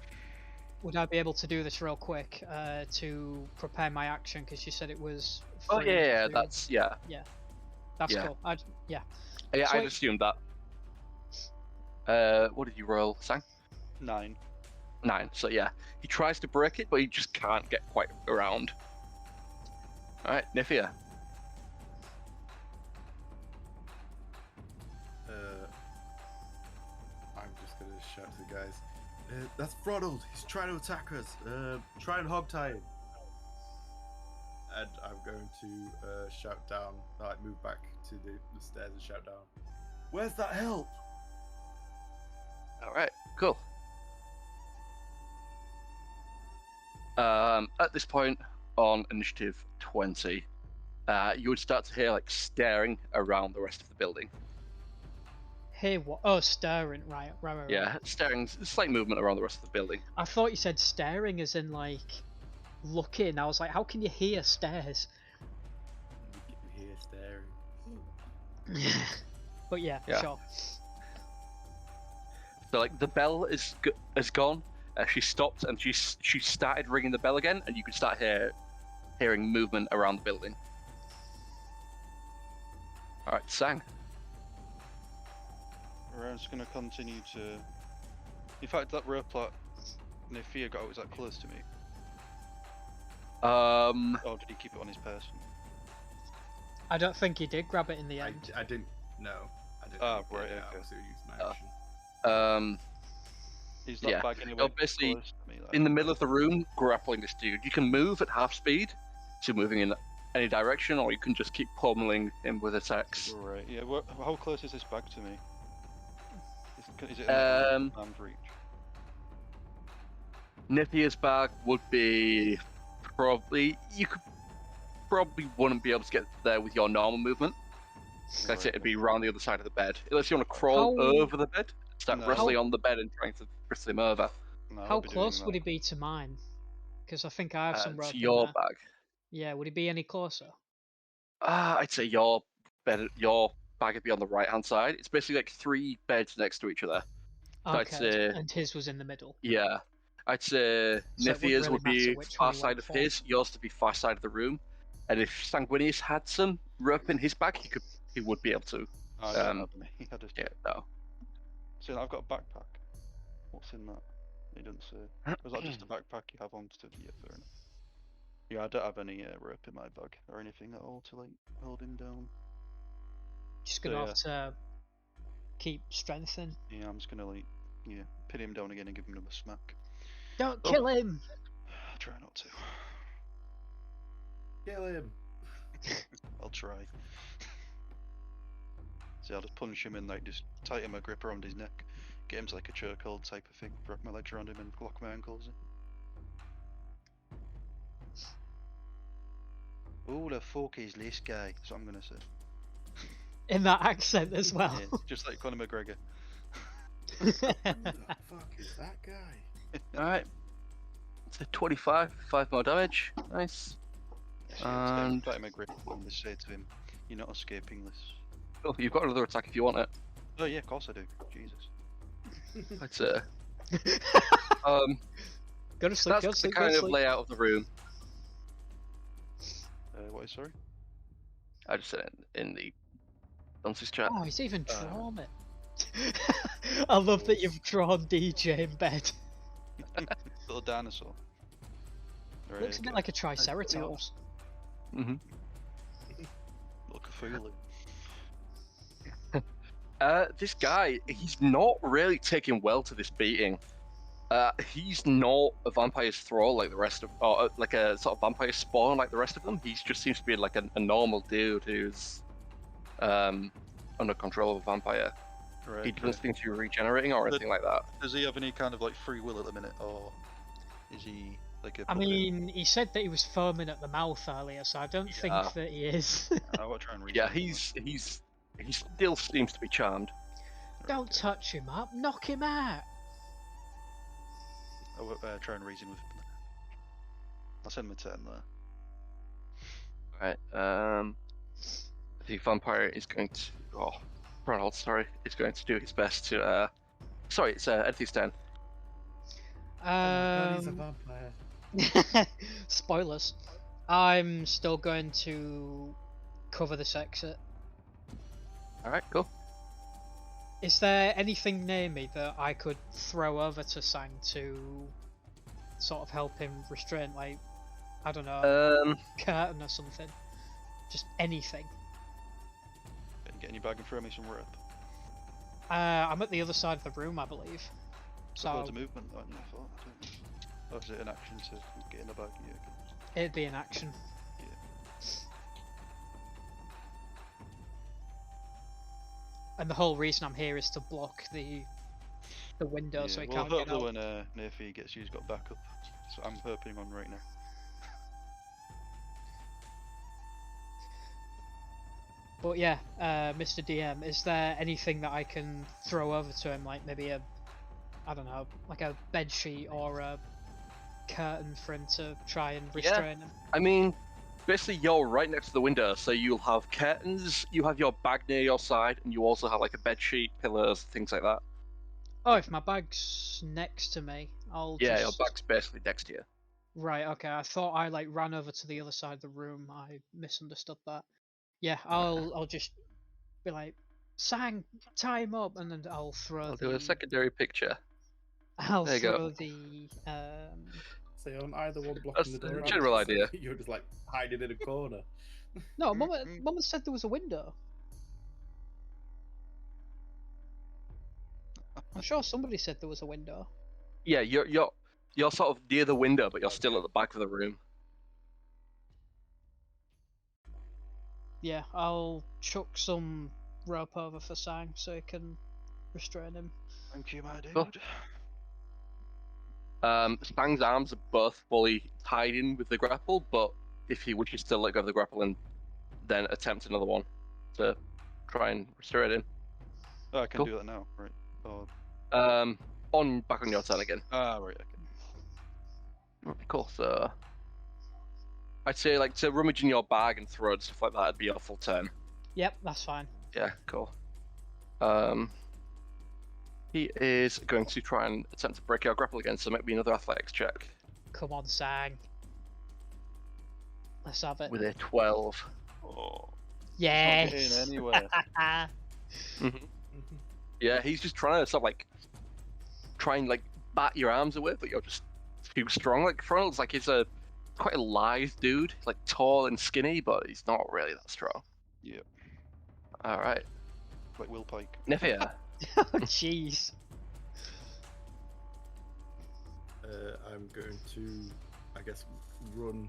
Would I be able to do this real quick to prepare my action? Because you said it was. Oh free yeah, to- that's That's yeah. cool. Yeah. Yeah, So I'd assumed that. What did you roll, Sang? 9. 9. So yeah, he tries to break it, but he just can't get quite around. All right, Naefir. I'm just gonna shout to the guys. That's Ronald. He's trying to attack us. Try and hog tie him. And I'm going to shout down. Like move back to the stairs and shout down. Where's that help? All right, cool. At this point on initiative 20, you would start to hear like staring around the rest of the building. Hey, what? Oh, staring. Right. Yeah, staring, slight movement around the rest of the building. I thought you said staring as in like looking. I was like, how can you hear stairs? You can hear staring. But yeah, Yeah. sure. So like the bell is gone. She stopped and she started ringing the bell again, and you could start hearing movement around the building. All right, Sang. I'm just gonna continue to. In fact, that rope that Naefir got was that close to me? Or did he keep it on his person? I don't think he did grab it in the I end. didn't. No. I didn't. Ah, get right, it out, okay. So use my action. Is that Yeah, bag anywhere you're basically close to me? Like? in the middle of the room, grappling this dude. You can move at half speed, so moving in any direction, or you can just keep pummeling him with attacks. Right. Yeah. How close is this bag to me? Is it Um, arm's reach? Naefir's bag would be probably wouldn't be able to get there with your normal movement. I'd say it'd be around the other side of the bed. Unless you want to crawl How- over the bed, start No. wrestling on the bed and trying to wrestle him over. No, I How won't be doing close would that. he be to mine? Because I think I have some rope To in your there. bag. Yeah, would he be any closer? I'd say your bag would be on the right hand side. It's basically like 3 beds next to each other. So I'd Okay, say, and his was in the middle. yeah. I'd say So it wouldn't Naefir's really would be matter which far one he side went of for. his, yours to be far side of the room. And if Sanguinius had some rope in his bag, he would be able to. I don't have any. I just. Yeah, no. So I've got a backpack. What's in that? He doesn't say. Was that just a backpack you have on to? Yeah, fair enough. Yeah, I don't have any rope in my bag or anything at all to like hold him down. Just So, gonna yeah. have to keep strengthening. Yeah, I'm just gonna like, pin him down again and give him another smack. Don't Oh. kill him! I'll try not to. Kill him. I'll try. See, I'll just punch him and like just tighten my grip around his neck, get him to like a chokehold type of thing, wrap my legs around him and lock my ankles in. Who the fuck is this guy? That's what I'm gonna say. In that accent as well. Yeah, just like Conor McGregor. Who the fuck is that guy? Alright. It's a 25, 5 more damage. Nice. And tighten my grip and just say to him, "You're not escaping this." Oh, you've got another attack if you want it. Oh yeah, of course I do. Jesus. It's Go to sleep, that's go to the sleep, go kind to of sleep. layout of the room. What is sorry? I just said it in the Dunces chat. Oh, he's even drawn it. I love that you've drawn DJ in bed. Little dinosaur. Right, Looks a bit like a triceratops. Mm-hmm. Little Cthulhu. This guy, he's not really taking well to this beating. He's not a vampire's thrall like the rest of, or like a sort of vampire spawn like the rest of them. He just seems to be like a normal dude who's under control of a vampire. Right. He doesn't seem to be regenerating or anything like that. Does he have any kind of like free will at the minute, or is he like a? I puppet? mean, he said that he was foaming at the mouth earlier, so I don't think Yeah. that he is. I want to try and read. Yeah, he still seems to be charmed. Don't touch him up, knock him out. I will try and reason with him. I'll send him a 10 there. Right. The vampire is going to. Oh, Ronald, sorry, is going to do his best to. Sorry, it's Enthir's turn. Oh my God, he's a vampire. Spoilers. I'm still going to cover this exit. All right, cool. Is there anything near me that I could throw over to Sang to sort of help him restrain, like, I don't know, curtain or something? Just anything. Get in your bag and throw me some rope. I'm at the other side of the room, I believe. So So loads of movement, aren't you? I thought. I don't know. Or is it an action to get in the bag? Yeah. Okay. it'd be an action. And the whole reason I'm here is to block the window so he well, can't get hopefully out. when Naefir gets you, he's got backup. So I'm herping on right now. But yeah, Mr. DM, is there anything that I can throw over to him, like maybe I don't know, like a bed sheet or a curtain for him to try and restrain him? I mean, basically, you're right next to the window, so you'll have curtains. You have your bag near your side, and you also have like a bed sheet, pillows, things like that. Oh, if my bag's next to me, I'll Yeah, just... your bag's basically next to you. Right, okay, I thought I like ran over to the other side of the room. I misunderstood that. Yeah, I'll just be like, Sang, tie him up, and then I'll throw I'll do a secondary picture. I'll There you go. throw the So you're on either one blocking That's the the door. general so idea. You're just like hiding in a corner. No, Mama said there was a window. I'm sure somebody said there was a window. Yeah, you're sort of near the window, but you're still at the back of the room. Yeah, I'll chuck some rope over for Sang so he can restrain him. Thank you, my dude. Cool. Stang's arms are both fully tied in with the grapple, but if he wishes to let go of the grapple and then attempt another one to try and restore it in. Oh, I can Cool. do that now, right? Oh, Back on your turn again. right, okay. Right, cool. So I'd say like to rummage in your bag and throw it, stuff like that would be your full turn. Yep, that's fine. Yeah, cool. He is going to try and attempt to break your grapple again, so make me another athletics check Come on, Sang. Let's have it. with a 12. Oh, Yes! it's not getting anywhere. Yeah, he's just trying to sort of like try and like bat your arms away, but you're just too strong. Like Frontal looks like he's quite a lithe dude, like tall and skinny, but he's not really that strong. Yeah. All right, Like Will Pike. Naefir. Oh, jeez. I'm going to, I guess, run,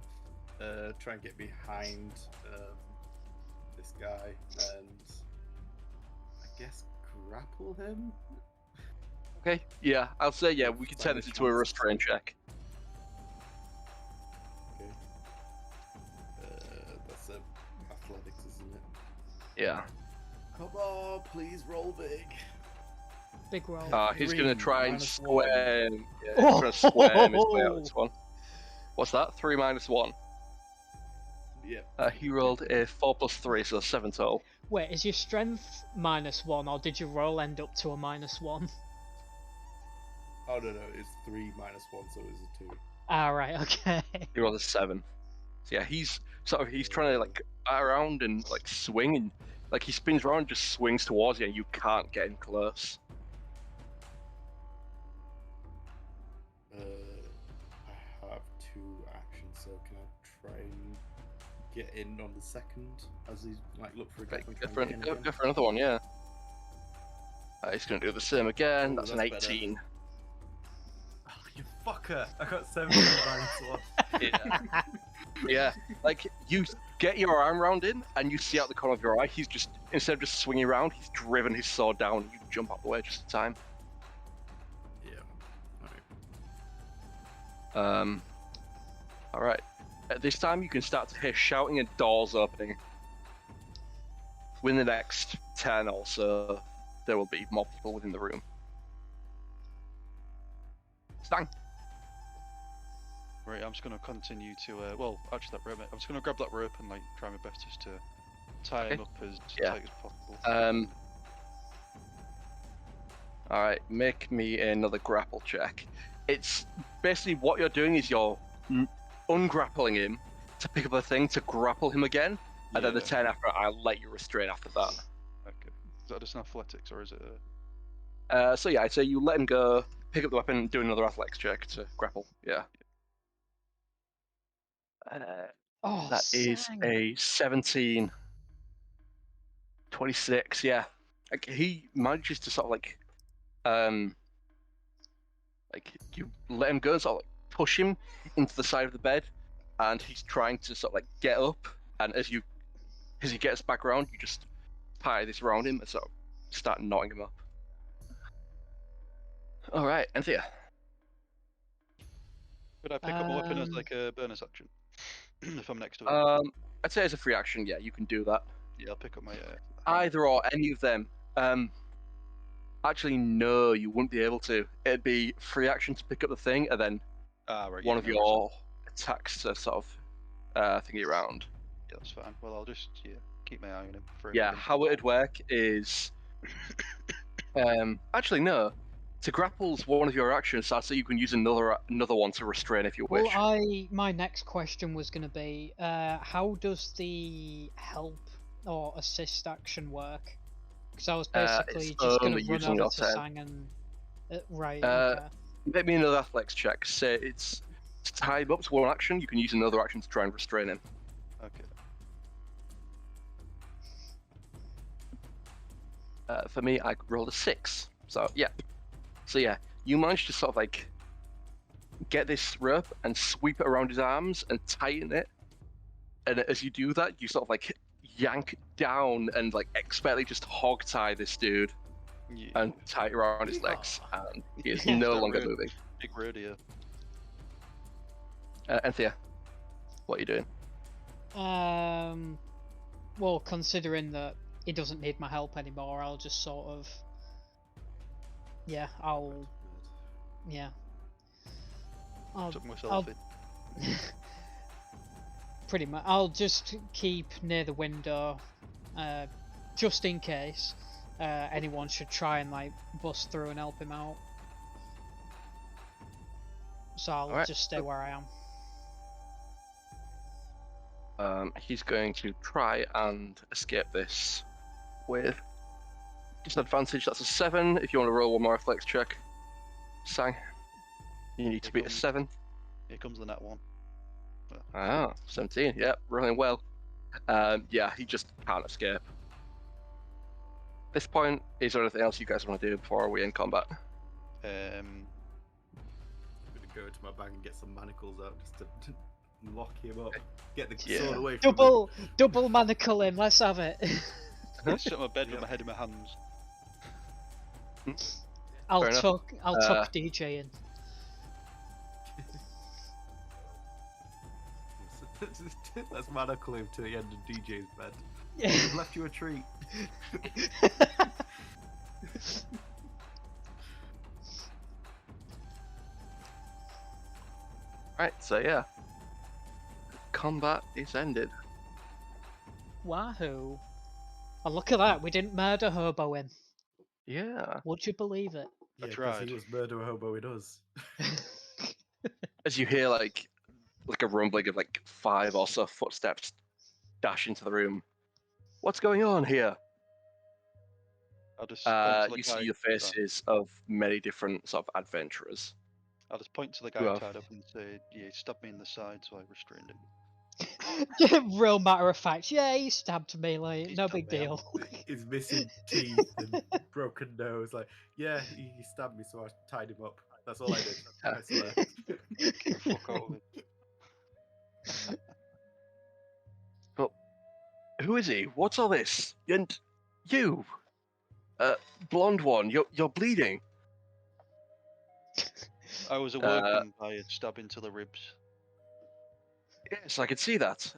try and get behind this guy, and I guess grapple him. Okay, yeah, I'll say yeah. We can turn this into a restraint check. Okay. That's athletics, isn't it? Yeah. Come on, please roll big. Big roll. He's 3 gonna try and minus square. one. Yeah, he's trying to square his way out of this one. What's that? 3 minus 1. Yeah. He rolled a 4 plus 3, so 7 total. Wait, is your strength -1, or did your roll end up to a -1? Oh no, it's 3 minus 1, so it's a 2. Ah, right, okay. He rolled a 7. So yeah, he's trying to like bat around and like swing, and like he spins around and just swings towards you, and you can't get him close. I have 2 actions, so can I try and get in on the second as he's like look for a gap and try and get in Go for another one, yeah. He's gonna do the same again. Ooh, that's an that's better. 18. Oh, you fucker! I got 17 minus 1. Yeah. Yeah, like you get your arm around him, and you see out the corner of your eye, he's just instead of just swinging around, he's driven his sword down. And you jump out the way just in time. Yeah. Alright. All right. At this time, you can start to hear shouting and doors opening. Within the next 10 or so, there will be more people within the room. Stang. Right, I'm just gonna continue to. Well, actually, that rope. I'm just gonna grab that rope and like try my best just to tie him up as tight as possible. All right, make me another grapple check. It's basically what you're doing is you're ungrappling him to pick up a thing to grapple him again, and then the Yeah. 10 after I'll let you restrain after that. Okay. Is that just an athletics or is it? A... So yeah, I'd say you let him go, pick up the weapon, do another athletics check to grapple. Yeah. Oh, That is sang. a 17. 26, yeah. Like he manages to sort of like you let him go and sort of like push him into the side of the bed, and he's trying to sort of like get up, and as he gets back around, you just tie this around him and sort of start knotting him up. Alright, Enthir. Could I pick up a weapon as like a bonus action if I'm next to it? I'd say as a free action, yeah, you can do that. Yeah, I'll pick up my. Either or, any of them. Actually, no, you wouldn't be able to. It'd be free action to pick up the thing, and then Right, one yeah, of no your attacks to sort of thingy around. Yeah, that's fine. Well, I'll just keep my eye on him. For Yeah, anything. how it'd work is, actually no. To grapple's one of your actions, so you can use another one to restrain if you wish. Well, my next question was going to be, how does the help or assist action work? Because I was basically it's just going only to run using over your to turn. Sang and... right, Uh, okay. Make me another athletics check. Say it's to tie him up to one action, you can use another action to try and restrain him. Okay. For me, I rolled a 6. So yeah. So yeah, you managed to sort of like get this rope and sweep it around his arms and tighten it. And as you do that, you sort of like yank down and like expertly just hog tie this dude Yeah. and tie it around his legs, and he is Yeah. no That longer rope. moving. Big rodeo. Enthir, what are you doing? Well, considering that he doesn't need my help anymore, I'll just sort of... Yeah, I'll... Yeah. Took myself in. Pretty much. I'll just keep near the window, just in case anyone should try and like bust through and help him out. So I'll Alright. just stay where I am. He's going to try and escape this with disadvantage. That's a 7. If you want to roll one more reflex check, Sang. You need to Here beat a comes- 7. Here comes the nat 1. Ah, 17. Yep, rolling well. Yeah, he just can't escape. At this point, is there anything else you guys want to do before we end combat? Um, I'm gonna go into my bag and get some manacles out just to lock him up. Get the Yeah. sword away from Double manacle him. Let's have it. I sit on my bed with Yep. my head in my hands. I'll Fair enough. tuck DJ in. him. Let's manacle him to the end of DJ's bed. Yeah. We've left you a treat. Right, so yeah. Combat is ended. Wahoo! Oh, look at that. We didn't murder Hobo him. Yeah. Would you believe it? Yeah, 'cause tried. he was murder hobo in us. As you hear like a rumbling of like 5 or so footsteps dash into the room. What's going on here? I'll just point to the You guy. see the faces of many different sort of adventurers. I'll just point to the Who guy have- tied up and say, "Yeah, he stabbed me in the side, so I restrained him." Real matter of fact. Yeah, he stabbed me. Like, He no stabbed big me, deal. His missing teeth and broken nose. Like, yeah, he stabbed me, so I tied him up. That's all I did. I swear. Get the fuck out of it. Who is he? What's all this? And you, blonde one, you're bleeding. I was awoken by a stab into the ribs, Yes, I can see that.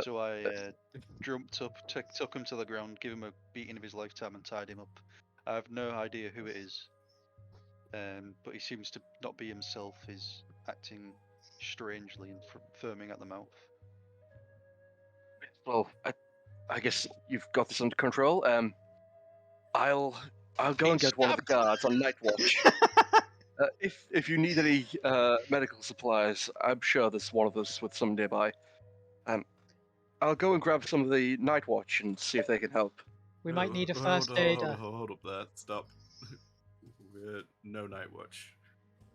so I jumped up, took him to the ground, gave him a beating of his lifetime, and tied him up. I have no idea who it is, but he seems to not be himself. He's acting strangely and foaming at the mouth. Well, I guess you've got this under control. I'll go and get one of the guards on night watch. If you need any medical supplies, I'm sure there's one of us with some nearby. I'll go and grab some of the night watch and see if they can help. We might need a Hold first on, aider. Hold up there. Stop. We're no night watch.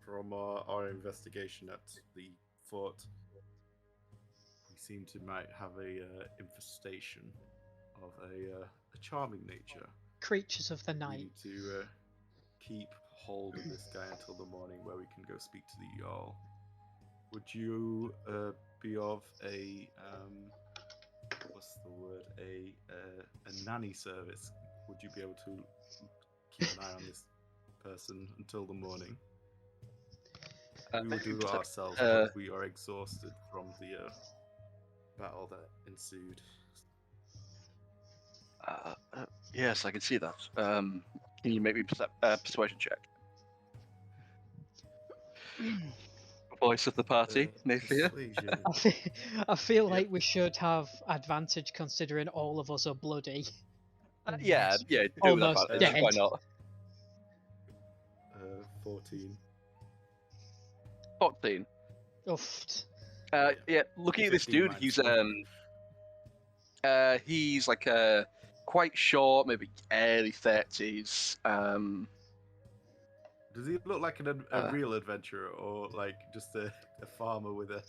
From our investigation at the fort, we seem to might have a infestation of a charming nature. Creatures of the We night. need to keep hold of this guy until the morning, where we can go speak to the Jarl. Would you be of a what's the word? A nanny service? Would you be able to keep an eye on this person until the morning? We will do it ourselves because we are exhausted from the battle that ensued. Yes, I can see that. Can you make me persuasion check? Voice of the party, Naefir. Persuasion. I feel Yeah. like we should have advantage considering all of us are bloody. Yeah, do Almost that. dead. Why not? 14. 14. Oof. Yeah, looking at this 15 dude, minus he's like quite short, maybe early 30s. Does he look like a real adventurer, or like just a farmer with a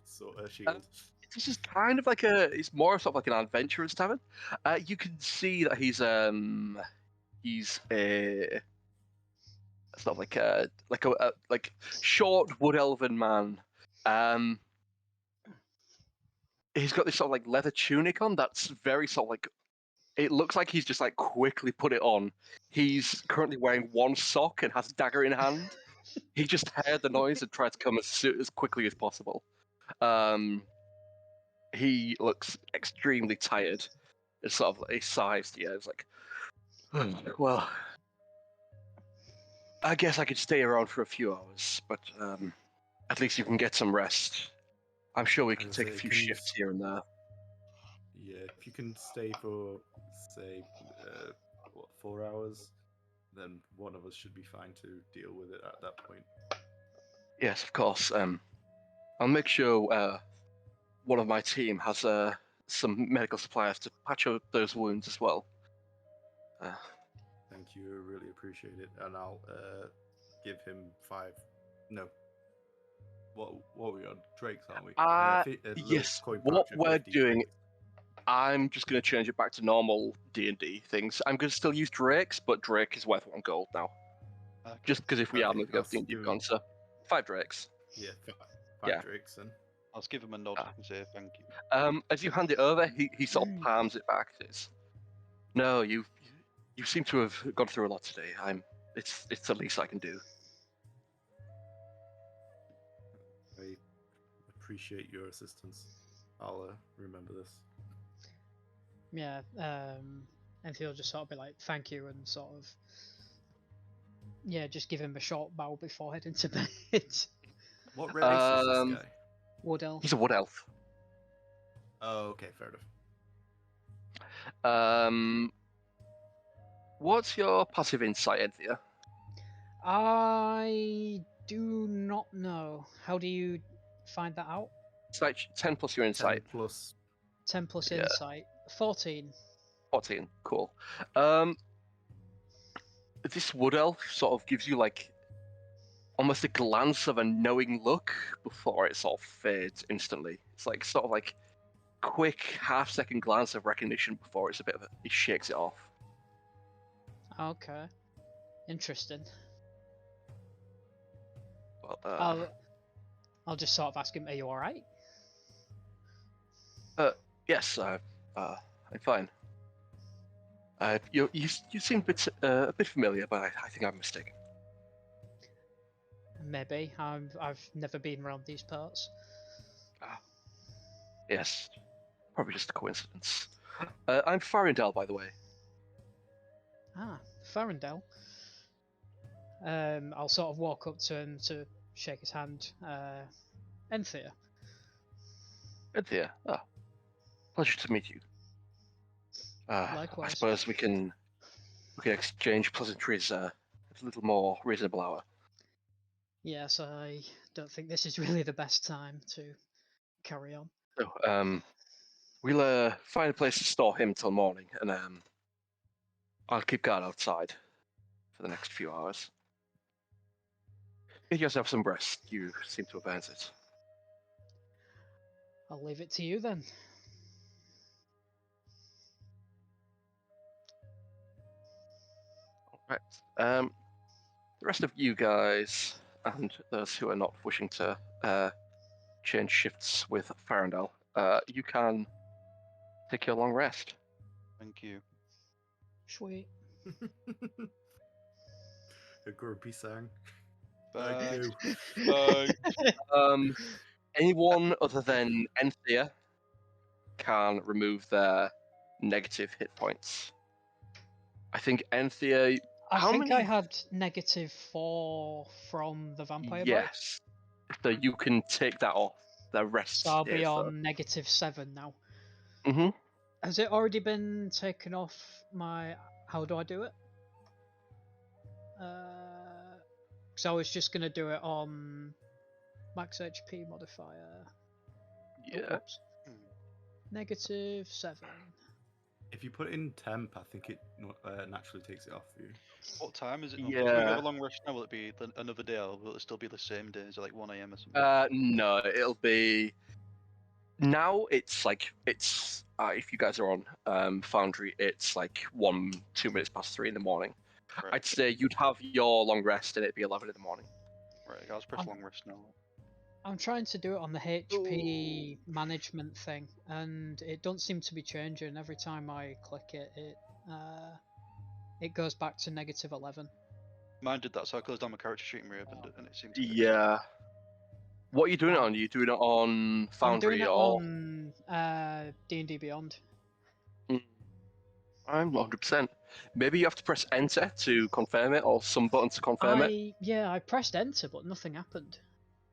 sort of shield? This is kind of like it's more sort of like an adventurer's tavern. You can see that he's a sort of like short wood elven man. He's got this sort of like leather tunic on that's very sort of like, it looks like he's just like quickly put it on. He's currently wearing one sock and has a dagger in hand. He just heard the noise and tried to come as quickly as possible. He looks extremely tired. It's sort of he sighs. Yeah, it's like, well, I guess I could stay around for a few hours, but at least you can get some rest. I'm sure we can As I take a say, few can you shifts here and there. Yeah, if you can stay for, say, 4 hours, then one of us should be fine to deal with it at that point. Yes, of course. I'll make sure one of my team has some medical supplies to patch up those wounds as well. Thank you, I really appreciate it. And I'll give him 5. No. What are we on? Drakes, aren't we? Little Yes. coin What pouch of we're 50 doing, drakes. I'm just going to change it back to normal D&D things. I'm going to still use Drakes, but Drake is worth 1 gold now. Okay. Just because if we are Okay, moving up I'll D&D do- Beyond, so 5 Drakes. Yeah, 5 Yeah. drakes then. I'll just give him a nod Ah. and say thank you. As you hand it over, he sort of palms it back. No, you seem to have gone through a lot today. It's the least I can do. I appreciate your assistance. I'll remember this. Yeah, and he'll just sort of be like, thank you, and sort of, yeah, just give him a short bow before heading to bed. What race is this Um, guy? Wood elf. He's a wood elf. Oh, okay, fair enough. What's your passive insight, Enthir? I do not know. How do you find that out? It's like 10 plus your 10 insight. plus. 10 plus Yeah. insight. 14. 14. Cool. This wood elf sort of gives you like almost a glance of a knowing look before it sort of fades instantly. It's like sort of like quick half-second glance of recognition before it's a bit of it shakes it off. Okay. Interesting. But, I'll just sort of ask him, are you alright? yes, I'm fine. You seem a bit familiar, but I think I'm mistaken. Maybe. I've never been around these parts. Yes, probably just a coincidence. I'm Farindel, by the way. Ah, Farindel. I'll sort of walk up to him to shake his hand. Enthir. Enthir. Pleasure to meet you. I Likewise. suppose we can exchange pleasantries at a little more reasonable hour. Yes, I don't think this is really the best time to carry on. So, we'll find a place to store him till morning, and I'll keep guard outside for the next few hours. Get yourself some rest. You seem to have earned it. I'll leave it to you then. Right. The rest of you guys and those who are not wishing to change shifts with Farindel, you can take your long rest. Thank you. Sweet. A grumpy sang. Bye. Thank you. Bye. Anyone other than Enthir can remove their negative hit points. I think Enthir. I think I many- had -4 from the vampire bite, Yes. So you can take that off. The rest. so I'll be is, on -7 now. Mhm. Has it already been taken off my... How do I do it? So I was just going to do it on max HP modifier. Yeah. Oops. -7. If you put it in temp, I think it naturally takes it off for you. What time is it? Yeah. If you have a long rest now, will it be another day, or will it still be the same day? Is it like 1 AM or something? No, it'll be. Now it's like if you guys are on Foundry, it's like 2 minutes past 3 in the morning. Right. I'd say you'd have your long rest and it'd be 11 in the morning. Right, I'll just press long rest now. I'm trying to do it on the HP management thing, and it don't seem to be changing. Every time I click it, it goes back to -11. Mine did that, so I closed down my character sheet and reopened it, and it seemed to fix it. Yeah. What are you doing it on? Are you doing it on I'm Foundry doing it or? on D&D Beyond. I'm 100%. Maybe you have to press enter to confirm it, or some button to confirm it, Yeah, I pressed enter, but nothing happened.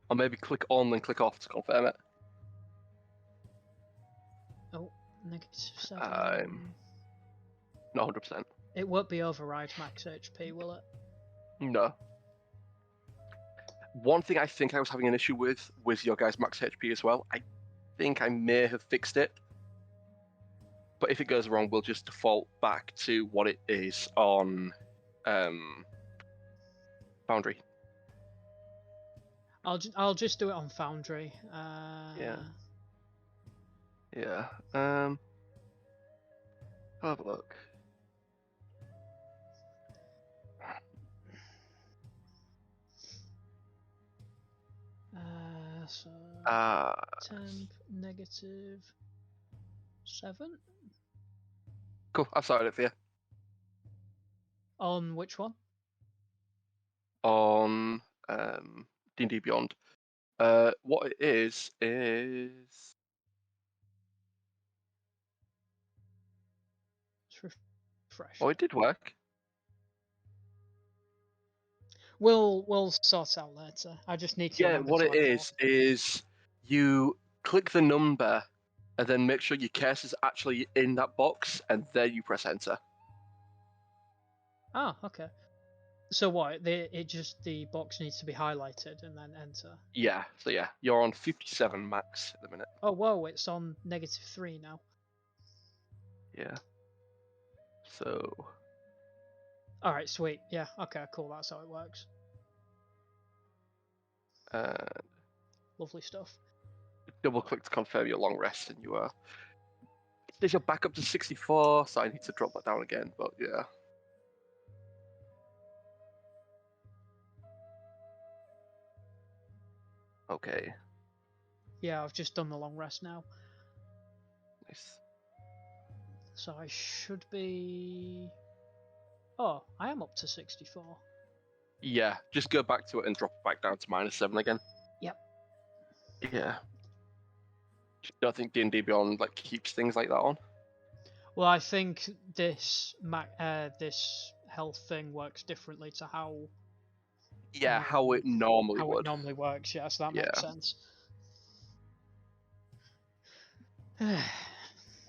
or maybe click on and click off to confirm it. Oh, -7. Not 100%. It won't be override max HP, will it? No. One thing I think I was having an issue with your guys' max HP as well. I think I may have fixed it. But if it goes wrong, we'll just default back to what it is on Foundry. I'll just do it on Foundry. Yeah. I'll have a look. So Ah, temp -7. cool. I've started it for you. On which one? On D&D Beyond. What it is Let's refresh. oh, it did work. We'll sort out later. I just need to Yeah, remember what to it add more. is you click the number and then make sure your curse is actually in that box, and then you press enter. Ah, okay. So what? The box needs to be highlighted and then enter. Yeah, so yeah, you're on 57 max at the minute. Oh whoa! It's on -3 now. Yeah. So All right, sweet. Yeah. Okay. Cool. That's how it works. Lovely stuff. double click to confirm your long rest, and you are. There's your back up to 64, so I need to drop that down again, but yeah. Okay, Yeah, I've just done the long rest now, nice. so I should be. Oh, I am up to 64. Yeah, just go back to it and drop it back down to -7 again. Yep. Yeah. Don't think D&D Beyond like keeps things like that on. Well, I think this this health thing works differently to how Yeah, how it normally how would. it normally works. Yeah, so that makes Yeah. sense.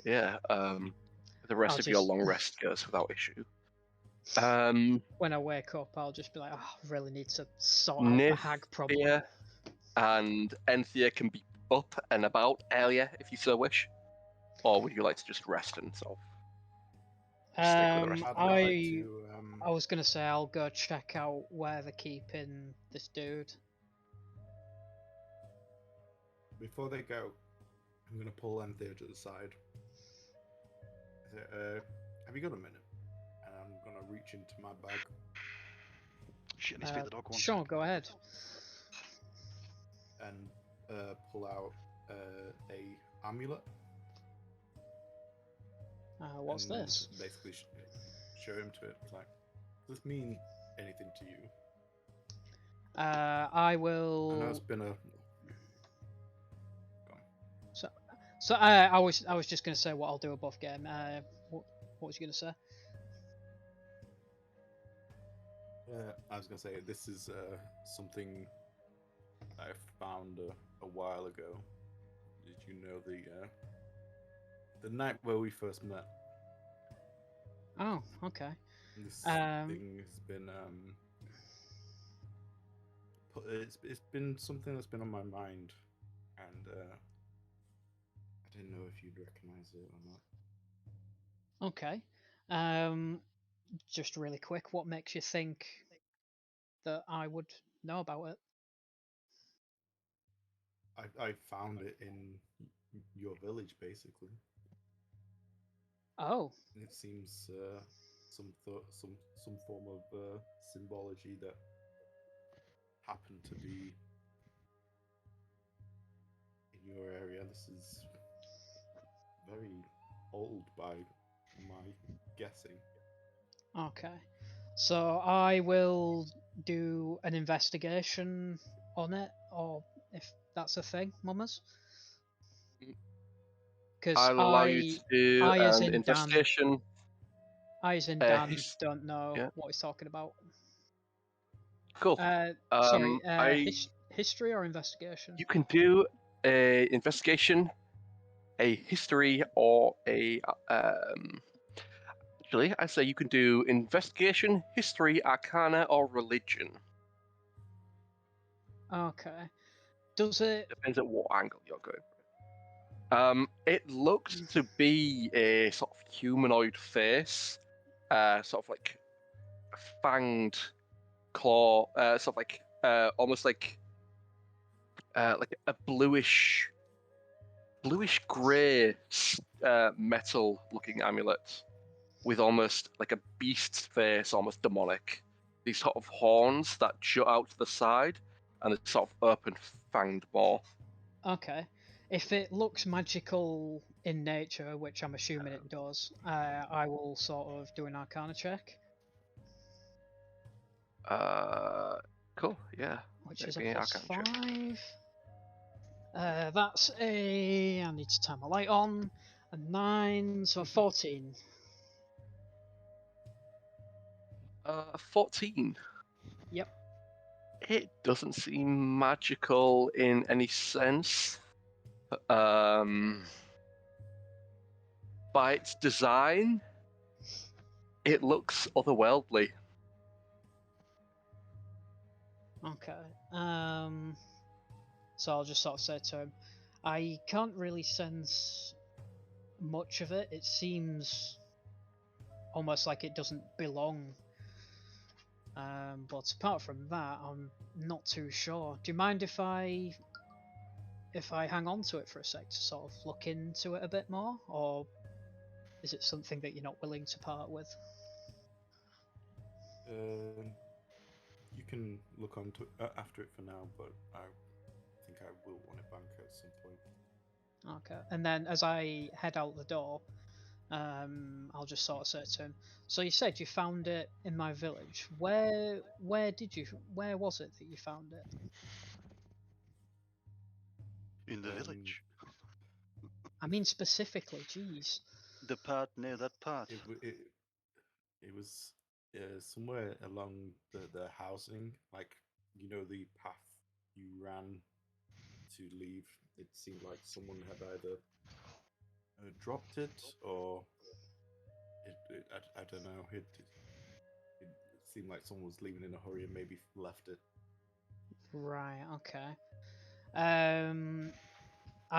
Yeah. The rest I'll of your just- long rest goes without issue. When I wake up, I'll just be like, oh, I really need to sort out the hag problem. Naefir and Enthir can be up and about earlier if you so wish, or would you like to just rest and sort of stick with the rest? I'd like to, I was gonna say I'll go check out where they're keeping this dude. before they go, I'm gonna pull Enthir to the side. Have you got a minute? And I'm gonna reach into my bag. Shit, needs to be the dog one. Sure, go ahead. And pull out a amulet. What's and this? Basically, show him to it. It's like, does this mean anything to you? I I know will. it's been a. So I was just gonna say what I'll do above game. What was you gonna say? I was gonna say this is something I found a while ago. Did you know the night where we first met? Oh, okay. This thing has been it's been something that's been on my mind, and I didn't know if you'd recognize it or not. Okay. Just really quick, what makes you think that I would know about it? I found it in your village, basically. Oh, It seems some form of symbology that happened to be in your area. This is very old by my guessing. okay. So I will do an investigation on it, or if that's a thing, Mummers. Because I'll allow you to do I as in Dan. investigation. I as in Dan his- don't know yeah. what he's talking about. Cool. Sorry, I history or investigation? you can do a investigation, a history, or a Actually, I say you can do investigation, history, arcana, or religion. Okay. Does it? Depends at what angle you're going. It looks to be a sort of humanoid face, sort of like fanged claw, sort of like almost like like a bluish grey metal looking amulet with almost like a beast's face, almost demonic. These sort of horns that jut out to the side and a sort of open fanged maw. Okay. If it looks magical in nature, which I'm assuming it does, I will sort of do an Arcana check, Cool, yeah. which Make is a me an plus Arcana check. 5. That's a. I need to turn my light on. A 9, so a 14. 14. Yep. It doesn't seem magical in any sense. By its design, it looks otherworldly. Okay. So I'll just sort of say to him, I can't really sense much of it. It seems almost like it doesn't belong. But apart from that, I'm not too sure. Do you mind if I hang on to it for a sec to sort of look into it a bit more, or is it something that you're not willing to part with? You can look onto it after it for now, but I think I will want it back at some point. Okay. And then as I head out the door, I'll just sort of say to him, so you said you found it in my village. Where was it that you found it? In the village. I mean specifically, jeez. The part near that path. It was somewhere along the housing, like, you know, the path you ran to leave. It seemed like someone had either dropped it or I don't know. It seemed like someone was leaving in a hurry and maybe left it. Right, okay. I'm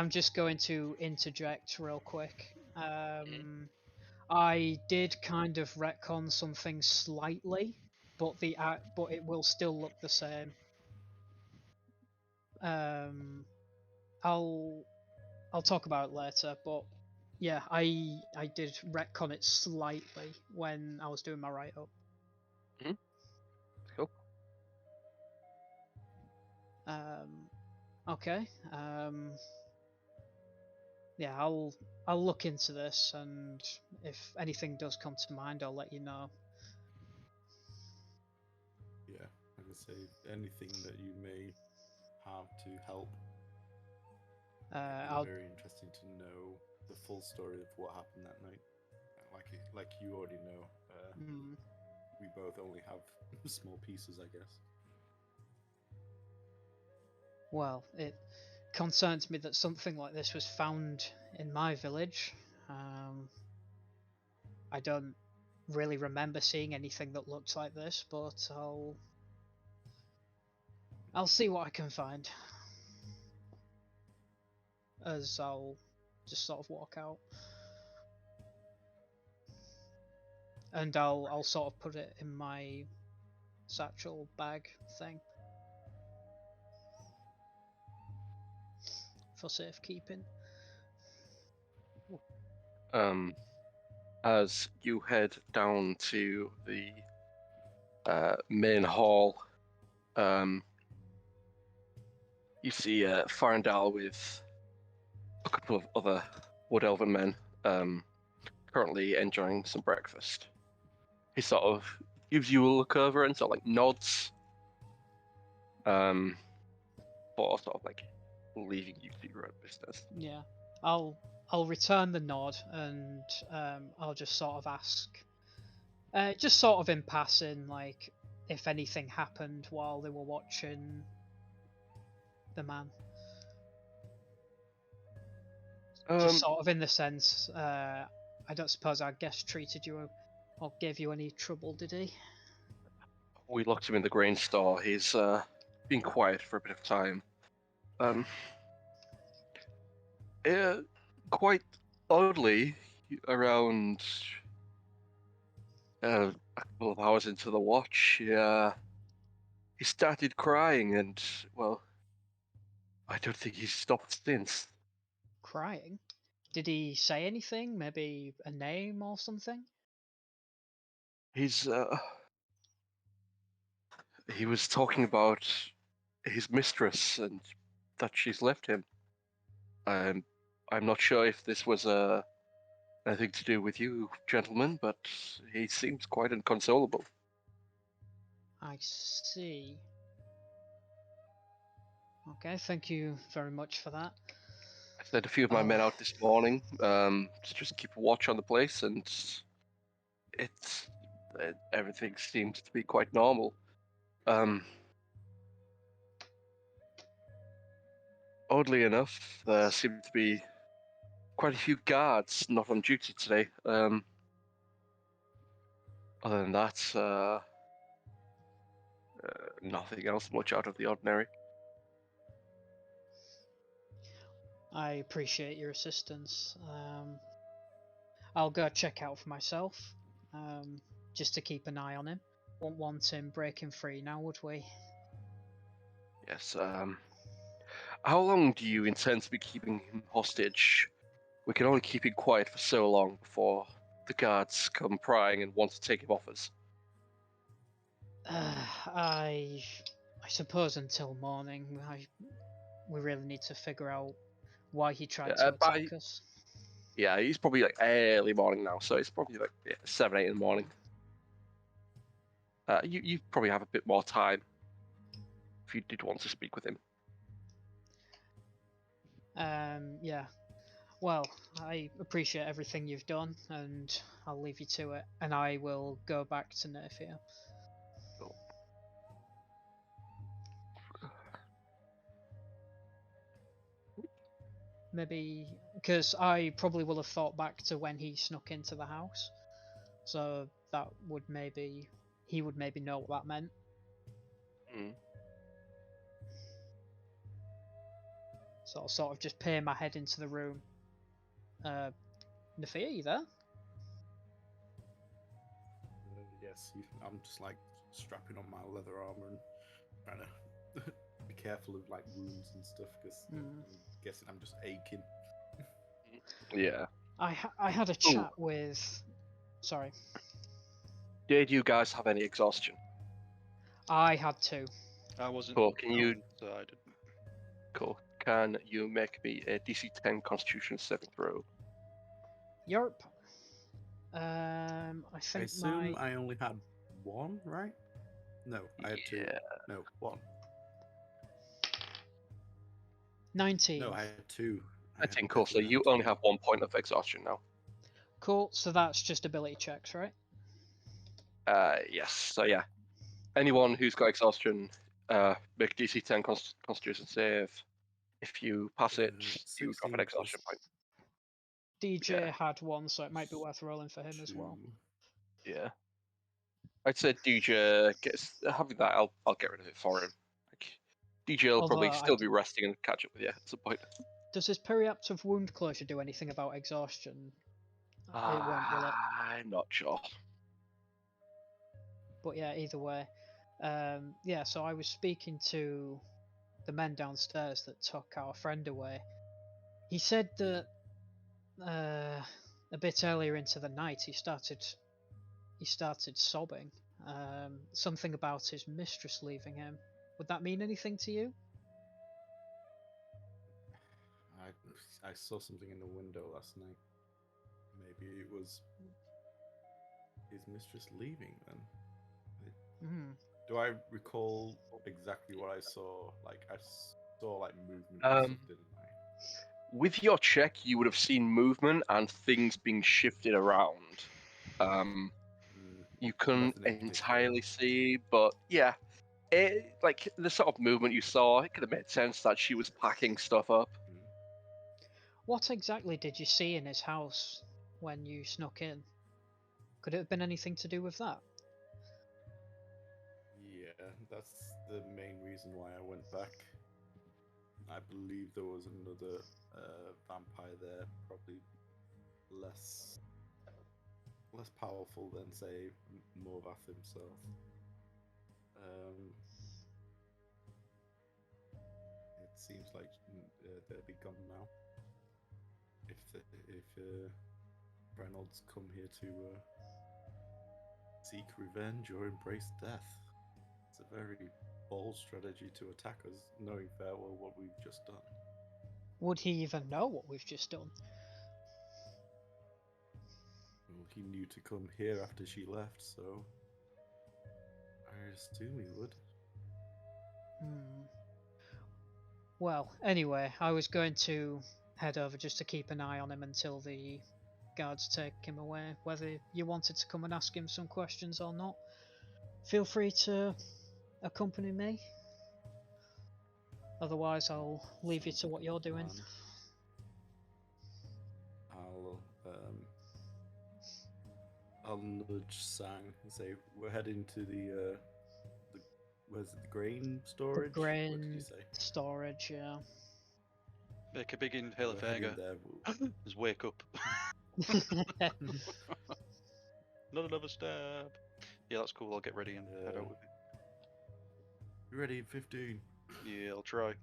just going to interject real quick. I did kind of retcon something slightly, but it will still look the same. I'll talk about it later, but yeah, I did retcon it slightly when I was doing my write up. Cool. Okay. Yeah, I'll look into this, and if anything does come to mind, I'll let you know. Yeah, like I say, anything that you may have to help. It'd be very interesting to know the full story of what happened that night. Like you already know, we both only have small pieces, I guess. Well, it concerns me that something like this was found in my village. I don't really remember seeing anything that looks like this, but I'll see what I can find. As I'll just sort of walk out. And I'll sort of put it in my satchel bag thing. For safekeeping. As you head down to the main hall, you see Farandal with a couple of other Wood Elven men currently enjoying some breakfast. He sort of gives you a look over and sort of like nods, for sort of like leaving you to your own business. Yeah, I'll return the nod, and I'll just sort of ask, just sort of in passing, like if anything happened while they were watching the man. Just sort of in the sense, I don't suppose our guest treated you or gave you any trouble, did he? We locked him in the grain store. He's been quiet for a bit of time. Quite oddly, around a couple of hours into the watch, he started crying, and well, I don't think he's stopped since. Crying? Did he say anything? Maybe a name or something? He's he was talking about his mistress and that she's left him. I'm not sure if this was anything to do with you, gentlemen, but he seems quite inconsolable. I see. Okay, thank you very much for that. I sent a few of my men out this morning to just keep a watch on the place, and everything seems to be quite normal. Oddly enough, there seem to be quite a few guards not on duty today. Other than that, nothing else much out of the ordinary. I appreciate your assistance. I'll go check out for myself, just to keep an eye on him. Won't want him breaking free now, would we? Yes. How long do you intend to be keeping him hostage? We can only keep him quiet for so long before the guards come prying and want to take him off us. I suppose until morning. We really need to figure out why he tried to attack us. Yeah, he's probably like early morning now, so it's probably like 7, 8 in the morning. You probably have a bit more time if you did want to speak with him. Yeah. Well, I appreciate everything you've done, and I'll leave you to it. And I will go back to Naefir. Cool. Maybe because I probably will have thought back to when he snuck into the house, so that would maybe he would maybe know what that meant. So I'll sort of just peer my head into the room. Naefir, you there? Yes, I'm just like strapping on my leather armor and trying to be careful of like wounds and stuff because I'm guessing I'm just aching. Yeah. I had a chat with. Sorry. Did you guys have any exhaustion? I had to. I wasn't. Cool. Can you? So I didn't. Cool. Can you make me a DC 10 Constitution saving throw? Yerp. I I think assume I only had one, right? No, I had two. No, one. 19. No, I had two. I think cool. So you only have 1 point of exhaustion now. Cool. So that's just ability checks, right? Yes. So yeah, anyone who's got exhaustion, make DC 10 Constitution save. If you pass it, you drop an exhaustion point. DJ had one, so it might be worth rolling for him as well. Yeah. I'd say DJ gets having that. I'll get rid of it for him. Like, DJ will probably still be resting and catch up with you at some point. Does his periaptive wound closure do anything about exhaustion? It won't, will it? I'm not sure. But yeah, either way. Yeah, so I was speaking to the men downstairs that took our friend away. He said that a bit earlier into the night he started sobbing. Something about his mistress leaving him. Would that mean anything to you? I saw something in the window last night. Maybe it was his mistress leaving then. Do I recall exactly what I saw? Like I saw like movement and stuff, didn't I? With your check, you would have seen movement and things being shifted around. You couldn't entirely see, but yeah, like the sort of movement you saw, it could have made sense that she was packing stuff up. What exactly did you see in his house when you snuck in? Could it have been anything to do with that? Yeah, that's the main reason why I went back. I believe there was another vampire there, probably less powerful than, say, Morvath himself. It seems like they'll be gone now. If Reynolds come here to seek revenge or embrace death, it's a very bold strategy to attack us, knowing fair well what we've just done. Would he even know what we've just done? Well, he knew to come here after she left, so I assume he would. Well, anyway, I was going to head over just to keep an eye on him until the guards take him away. Whether you wanted to come and ask him some questions or not, feel free to accompany me. Otherwise, I'll leave you to what you're doing. I'll nudge Sang and say we're heading to the where's it, the grain storage? The What did you grain say? storage, yeah. Make a big inhale of We're heading air. there. Just wake up. Not another stab. Yeah, that's cool. I'll get ready and head out with You ready in 15? you. Yeah, I'll try.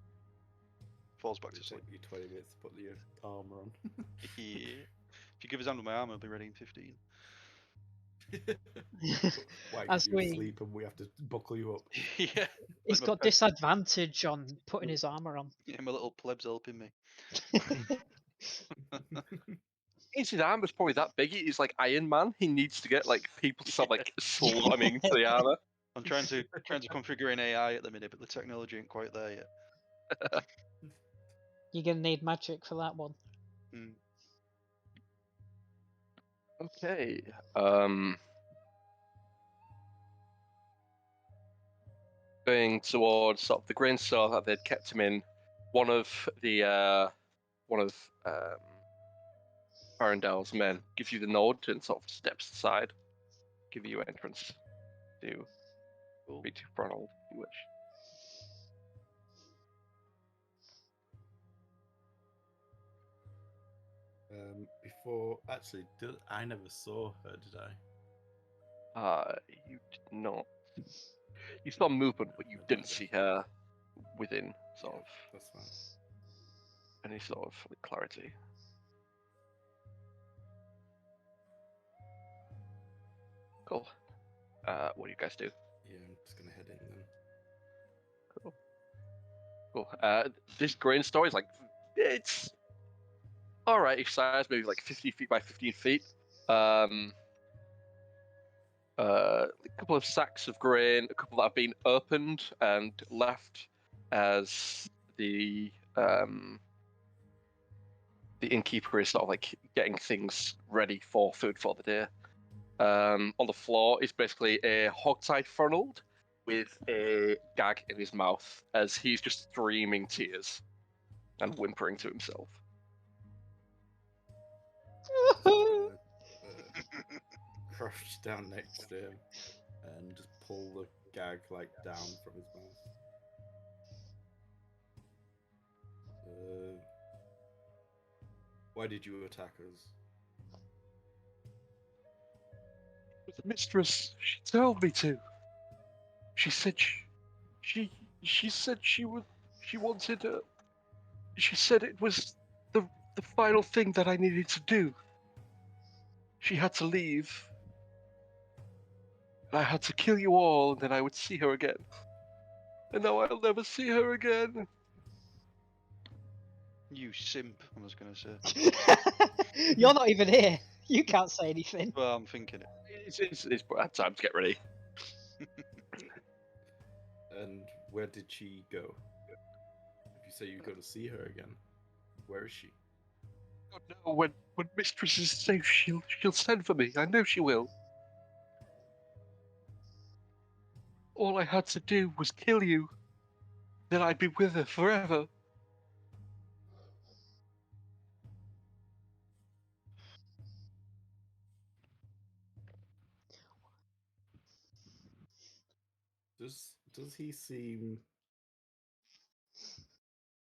Falls back to It'll sleep. take you 20 minutes to put your armor on. Yeah. If you give us hand with my arm, I'll be ready in 15. Why? As Because you're we- asleep and we have to buckle you up. Yeah. He's my got pet- disadvantage on putting his armor on. Yeah, my little pleb's helping me. His armor's probably that big. He's like Iron Man. He needs to get like people to start like slamming into the armor. I'm trying to configure an AI at the minute, but the technology ain't quite there yet. You're gonna need magic for that one. Okay. Going towards sort of the grain store that they'd kept him in. One of Arundel's men gives you the nod and sort of steps aside, give you entrance to meet Ronald, if you wish. Before, actually, I never saw her, did I? You did not. You saw movement, but you didn't see her within sort of That's fine. any sort of clarity. Cool. What do you guys do? Yeah, I'm just gonna head in then. Cool. This grain store is like, it's alright size, maybe like 50 feet by 15 feet. A couple of sacks of grain, a couple that have been opened and left as the innkeeper is sort of like getting things ready for food for the day. On the floor is basically a hog-tied funneled with a gag in his mouth as he's just streaming tears and whimpering to himself. Crouch down next to him and just pull the gag like down from his mouth. Why did you attack us? The mistress, she told me to. She said she said she wanted she said it was the final thing that I needed to do. She had to leave. I had to kill you all, and then I would see her again. And now I'll never see her again. You simp, I was going to say. You're not even here. You can't say anything. Well, I'm thinking it. It's time to get ready. And where did she go? If you say you're going to see her again, where is she? I don't know, when Mistress is safe, she'll send for me. I know she will. All I had to do was kill you. Then I'd be with her forever. Does he seem...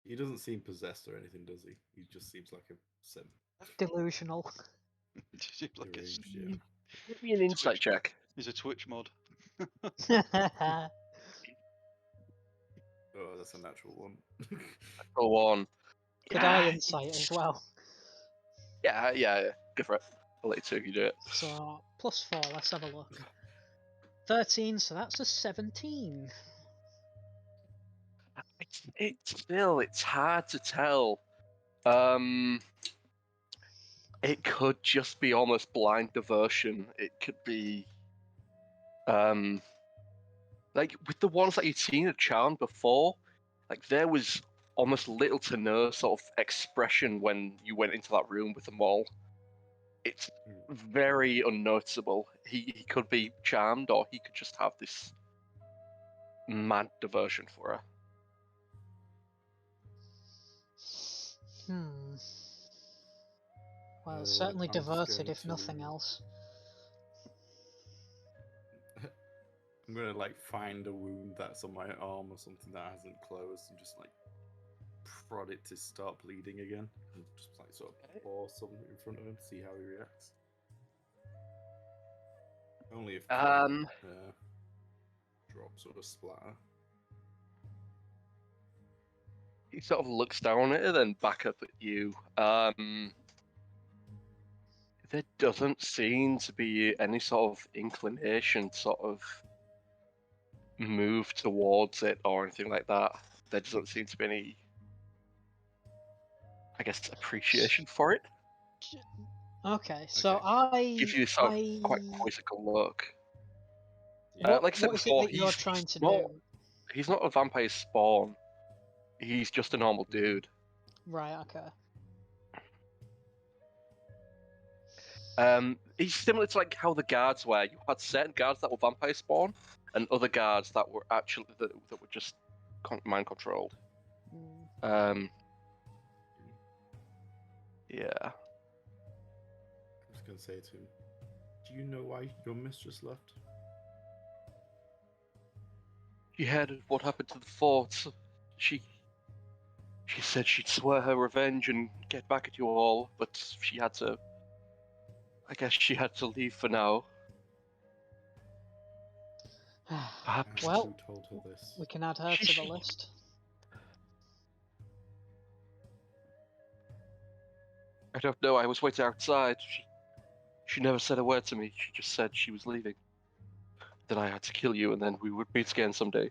He doesn't seem possessed or anything, does he? He just seems like a simp. Delusional. Seems like it's, Deranged, yeah. Give me an insight check. He's a Twitch mod. Oh, that's a natural one. Go on. Could I insight as well? Yeah. Go for it. I'll let you two if you do it. So +4. Let's have a look. 13. So that's a 17. It's hard to tell. It could just be almost blind diversion. It could be, like with the ones that you'd seen at Charm before, like there was almost little to no sort of expression when you went into that room with them all. It's very unnoticeable. He could be charmed, or he could just have this mad diversion for her. Well, certainly I'm just diverted, going if nothing to- else. I'm gonna like find a wound that's on my arm or something that hasn't closed and just like prod it to start bleeding again, and just like sort of pour something in front of him, see how he reacts. Only if drops or a splatter. He sort of looks down at it, then back up at you. There doesn't seem to be any sort of inclination, sort of move towards it or anything like that. There doesn't seem to be any, I guess, appreciation for it. Okay, so Okay. Gives you this sort of quite quizzical look. What, Like I said what is it before, that you're trying to not, do? he's not a vampire spawn. He's just a normal dude. Right, okay. He's similar to like how the guards were. You had certain guards that were vampire spawn, and other guards that were actually that were just mind controlled. Yeah. I'm just gonna say to him, do you know why your mistress left? She heard what happened to the fort. She said she'd swear her revenge and get back at you all, but she had to. I guess she had to leave for now. Perhaps. And Well, who told her this? we can add her to the list. I don't know. I was waiting outside. She never said a word to me. She just said she was leaving. That I had to kill you, and then we would meet again someday.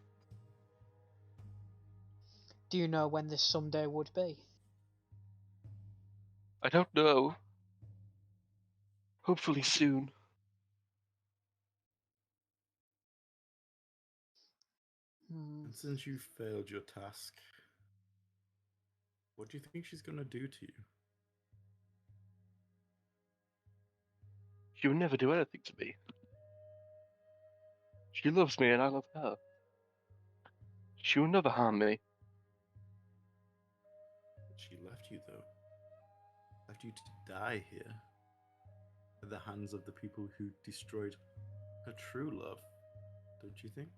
Do you know when this someday would be? I don't know. Hopefully soon. And since you failed your task, what do you think she's gonna do to you? She would never do anything to me. She loves me, and I love her. She will never harm me. She left you though. Left you to die here. At the hands of the people who destroyed her true love, don't you think?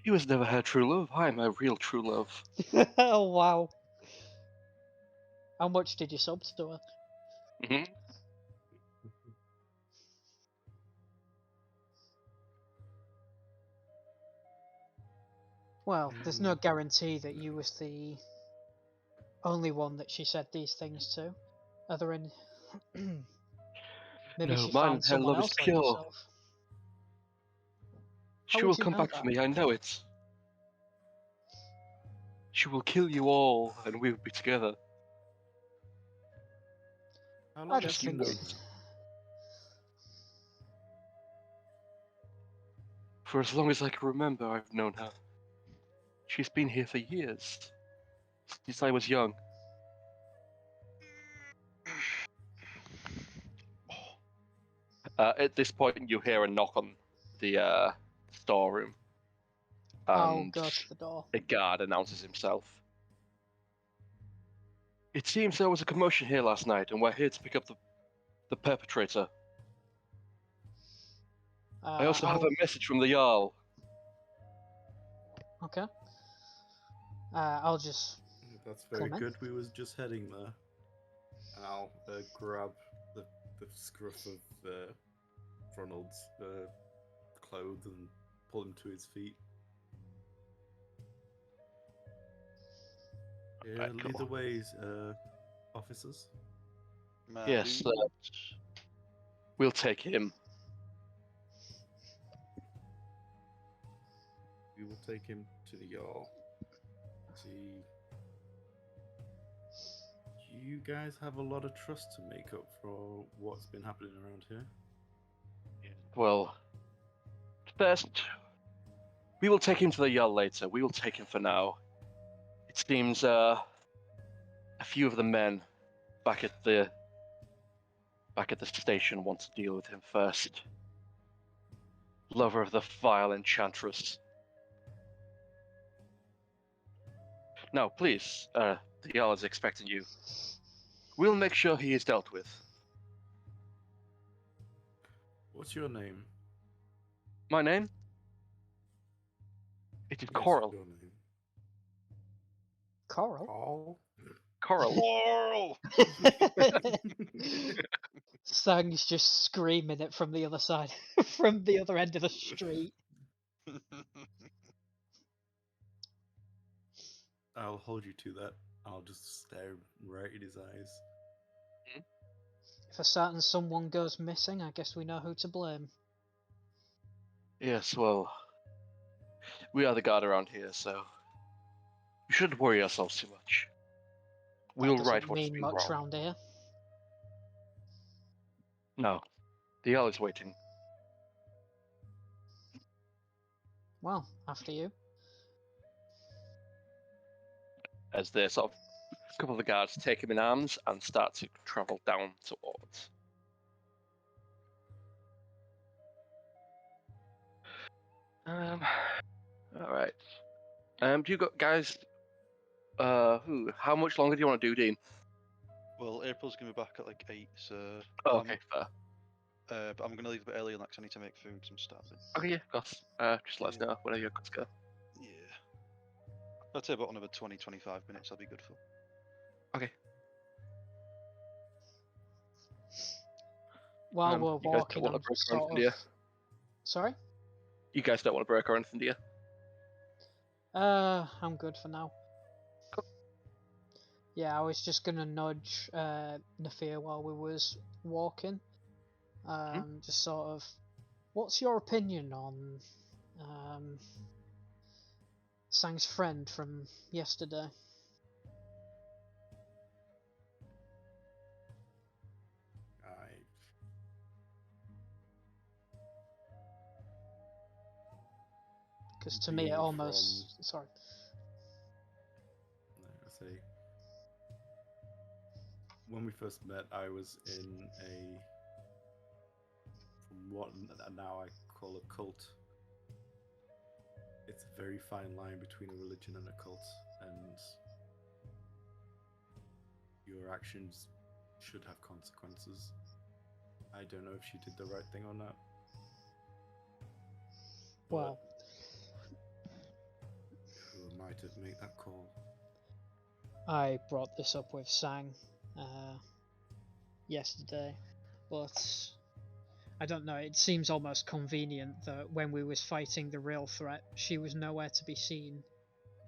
He was never her true love. I am her real true love. Oh, wow. How much did you sub to her? Mm-hmm. Well, there's no guarantee that you was the only one that she said these things to. Are there any... Maybe No, she mine found and her someone love is else like pure. yourself. How She would will you come know back that? for me, I know it. She will kill you all, and we will be together. How I long just have you think... known her? For as long as I can remember, I've known her. She's been here for years. Since I was young. At this point, you hear a knock on the storeroom. I'll And go to the door. a guard announces himself. It seems there was a commotion here last night, and we're here to pick up the perpetrator. I also have a message from the Jarl. Okay. I'll just... That's very Come in. good. We was just heading there. And I'll grab the scruff of Ronald's clothes and pull him to his feet. Yeah, Right, lead cool. the ways, officers. My Yes, dudes. we'll take him. We will take him to the Jarl. See, you guys have a lot of trust to make up for what's been happening around here. Well, first, we will take him to the Jarl later. We will take him for now. It seems a few of the men back at the station want to deal with him first. Lover of the vile enchantress. Now, please, the Jarl is expecting you. We'll make sure he is dealt with. What's your name? My name? It is Yes, Coral. your name. Coral? Carl? Coral. Laurel! Sang's just screaming it from the other side, from the other end of the street. I'll hold you to that. I'll just stare right in his eyes. If a certain someone goes missing, I guess we know who to blame. Yes, well, we are the guard around here, so you shouldn't worry ourselves too much. We'll That doesn't right what's mean been much wrong. round here. No, the Jarl is waiting. Well, after you. As the sort of a couple of the guards take him in arms and start to travel down towards. All right. Do you got guys? How much longer do you want to do, Dean? Well, April's gonna be back at like 8, so. Oh, okay, fair. But I'm gonna leave a bit earlier because I need to make food because I'm starving. Okay, yeah, of course. Just let us know whenever you're good to go. Yeah. I'd say about another 20-25 minutes I'll be good for. Okay. While we're You guys don't walking, want I'm to break or sort anything, do you? of... Sorry? You guys don't want to break or anything, do you? I'm good for now. Yeah, I was just gonna nudge Naefir while we was walking. Just sort of, what's your opinion on Sang's friend from yesterday? Because to me it Being almost... Sorry. I say, when we first met, I was in from what now I call a cult. It's a very fine line between a religion and a cult, and your actions should have consequences. I don't know if she did the right thing or not. Well, who am I to make that call? I brought this up with Sang yesterday, but I don't know, it seems almost convenient that when we was fighting the real threat, she was nowhere to be seen.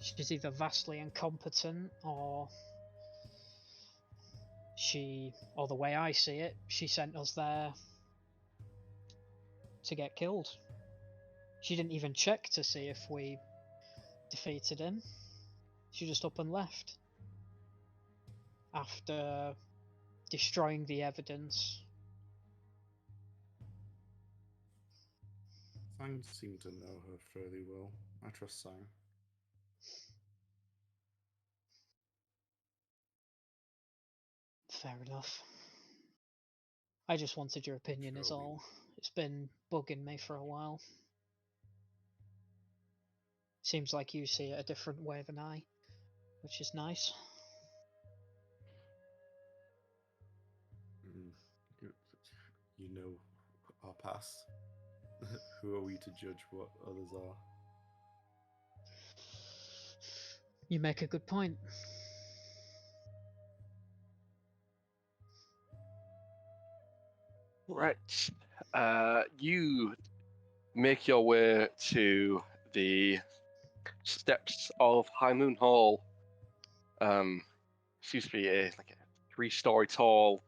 She's either vastly incompetent, or the way I see it, she sent us there to get killed. She didn't even check to see if we defeated him. She just up and left. After destroying the evidence. Sang seemed to know her fairly well. I trust Sang. Fair enough. I just wanted your opinion is all. It's been bugging me for a while. Seems like you see it a different way than I, which is nice. You know our past. Who are we to judge what others are? You make a good point. Right. You make your way to the steps of High Moon Hall. Seems to be like a 3-story tall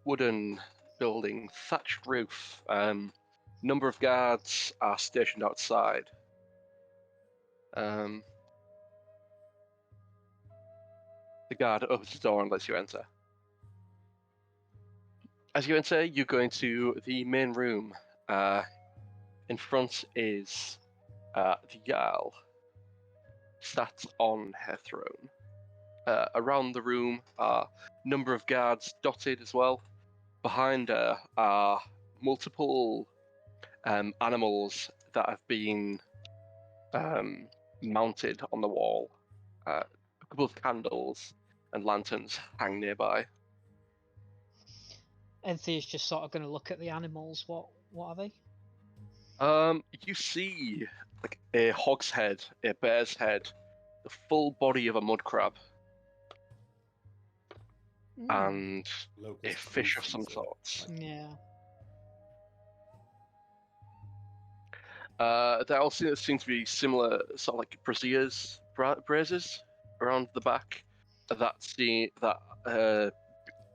wooden building, thatched roof. Number of guards are stationed outside. The guard opens the door and lets you enter. As you enter, you go into the main room. In front is the Jarl, sat on her throne. Around the room are a number of guards dotted as well. Behind her are multiple animals that have been mounted on the wall. A couple of candles and lanterns hang nearby. Enthir's just sort of going to look at the animals. What are they? You see like a hog's head, a bear's head, the full body of a mud crab, and a Locust fish of some species, sort. Yeah. There also seem to be similar sort of like braziers around the back that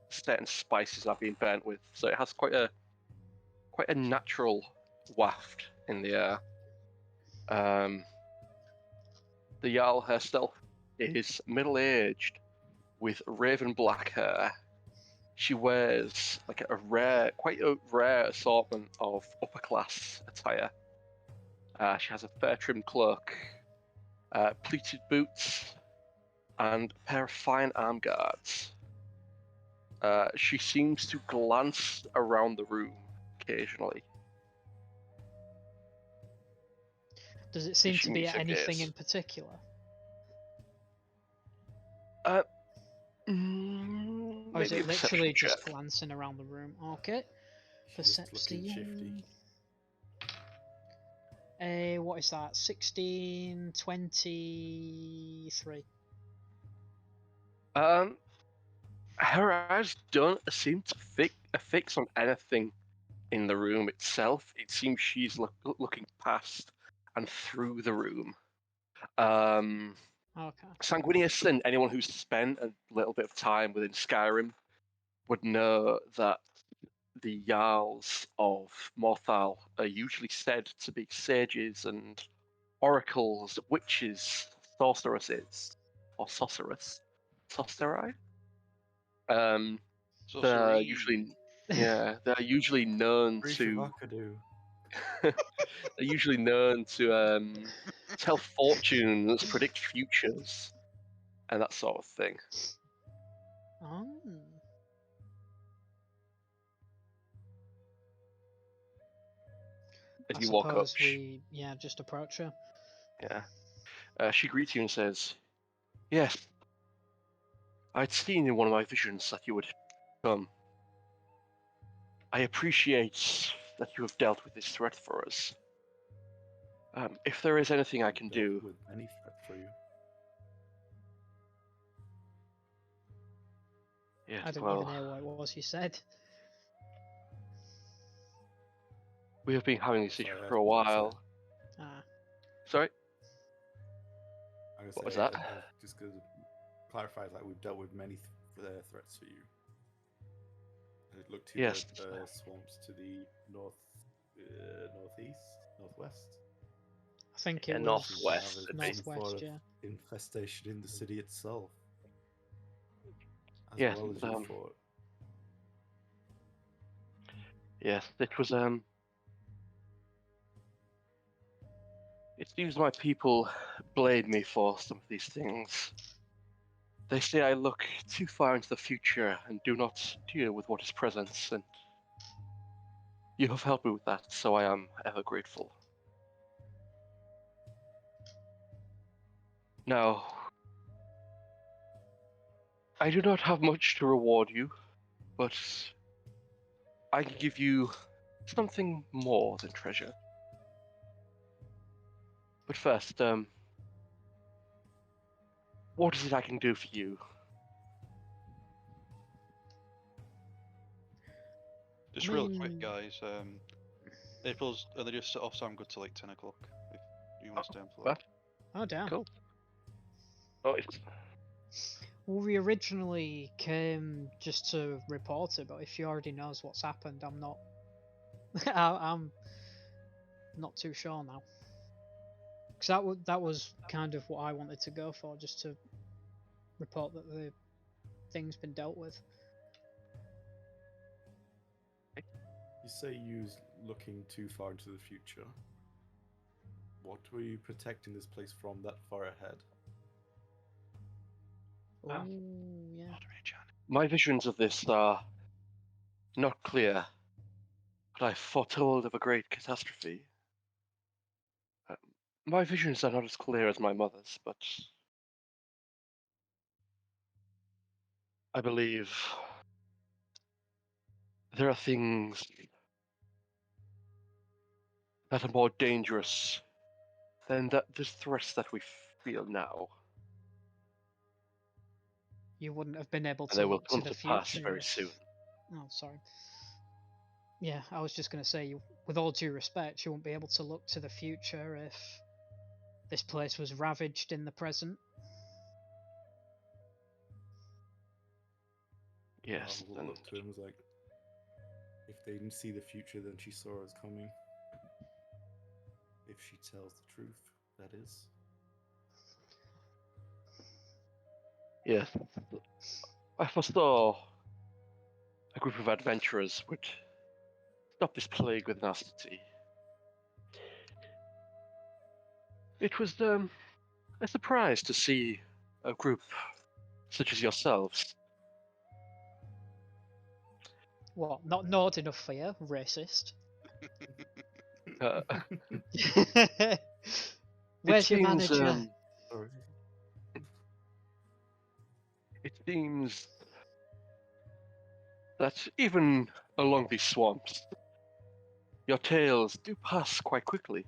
certain spices are being burnt with, so it has quite a natural waft in the air. The Jarl herself is middle-aged with raven black hair. She wears like quite a rare assortment of upper-class attire. She has a fair-trimmed cloak, pleated boots, and a pair of fine arm guards. She seems to glance around the room occasionally. Does it seem She to be meets her anything gaze. in particular? Or Or is it literally just glancing around the room? Okay. She's just looking shifty. What is that? 16, 23. Her eyes don't seem to fix on anything in the room itself. It seems she's looking past and through the room. Okay. Sanguinius and anyone who's spent a little bit of time within Skyrim would know that the Jarls of Morthal are usually said to be sages and oracles, witches, sorceresses, or sorcerai. They're Sorcery. usually known to they're usually known to tell fortunes, predict futures, and that sort of thing. Oh. As I you walk up, suppose we just approach her. she greets you and says, "Yes, I'd seen in one of my visions that you would come. I appreciate that you have dealt with this threat for us. If there is anything I can do..." With any threat for you. Yes, I didn't well, even hear what it was you said. we have been having this issue Sorry, for a while. Sorry? What was that? Just because clarifies, like, we've dealt with many threats for you. And it looked to Yes. the swamps to the northeast, northwest. I think Yeah, it was northwest, I think. northwest, yeah. Infestation in the city itself. As Yes, well as your fort. Yes, it was, it seems my people blame me for some of these things. They say I look too far into the future and do not deal with what is present, and you have helped me with that, so I am ever grateful. Now, I do not have much to reward you, but I can give you something more than treasure. But first, what is it I can do for you? Just real quick, guys. April's, and they just set off, so I'm good till like 10 o'clock. If you want to stay on for well, that. Oh damn. Cool. Oh, it's Well, we originally came just to report it, but if she already knows what's happened, I'm not. I'm not too sure now. Because that was kind of what I wanted to go for, just to report that the thing's been dealt with. You say you was looking too far into the future. What were you protecting this place from that far ahead? Oh yeah. my visions of this are not clear, but I foretold of a great catastrophe. My visions are not as clear as my mother's, but I believe there are things that are more dangerous than the threats that we feel now, You wouldn't have been able and to they will look to come the to pass future. very if- soon. Oh, sorry. Yeah, I was just going to say, with all due respect, you won't be able to look to the future if this place was ravaged in the present. Yes, I'll and look to him as like, if they didn't see the future, then she saw us coming. If she tells the truth, that is. yes, I foresaw a group of adventurers would stop this plague with nasty. It was a surprise to see a group such as yourselves. What? Not nord enough for you, racist. Uh, Where's your seems, manager? Sorry. it seems that even along these swamps, your tales do pass quite quickly.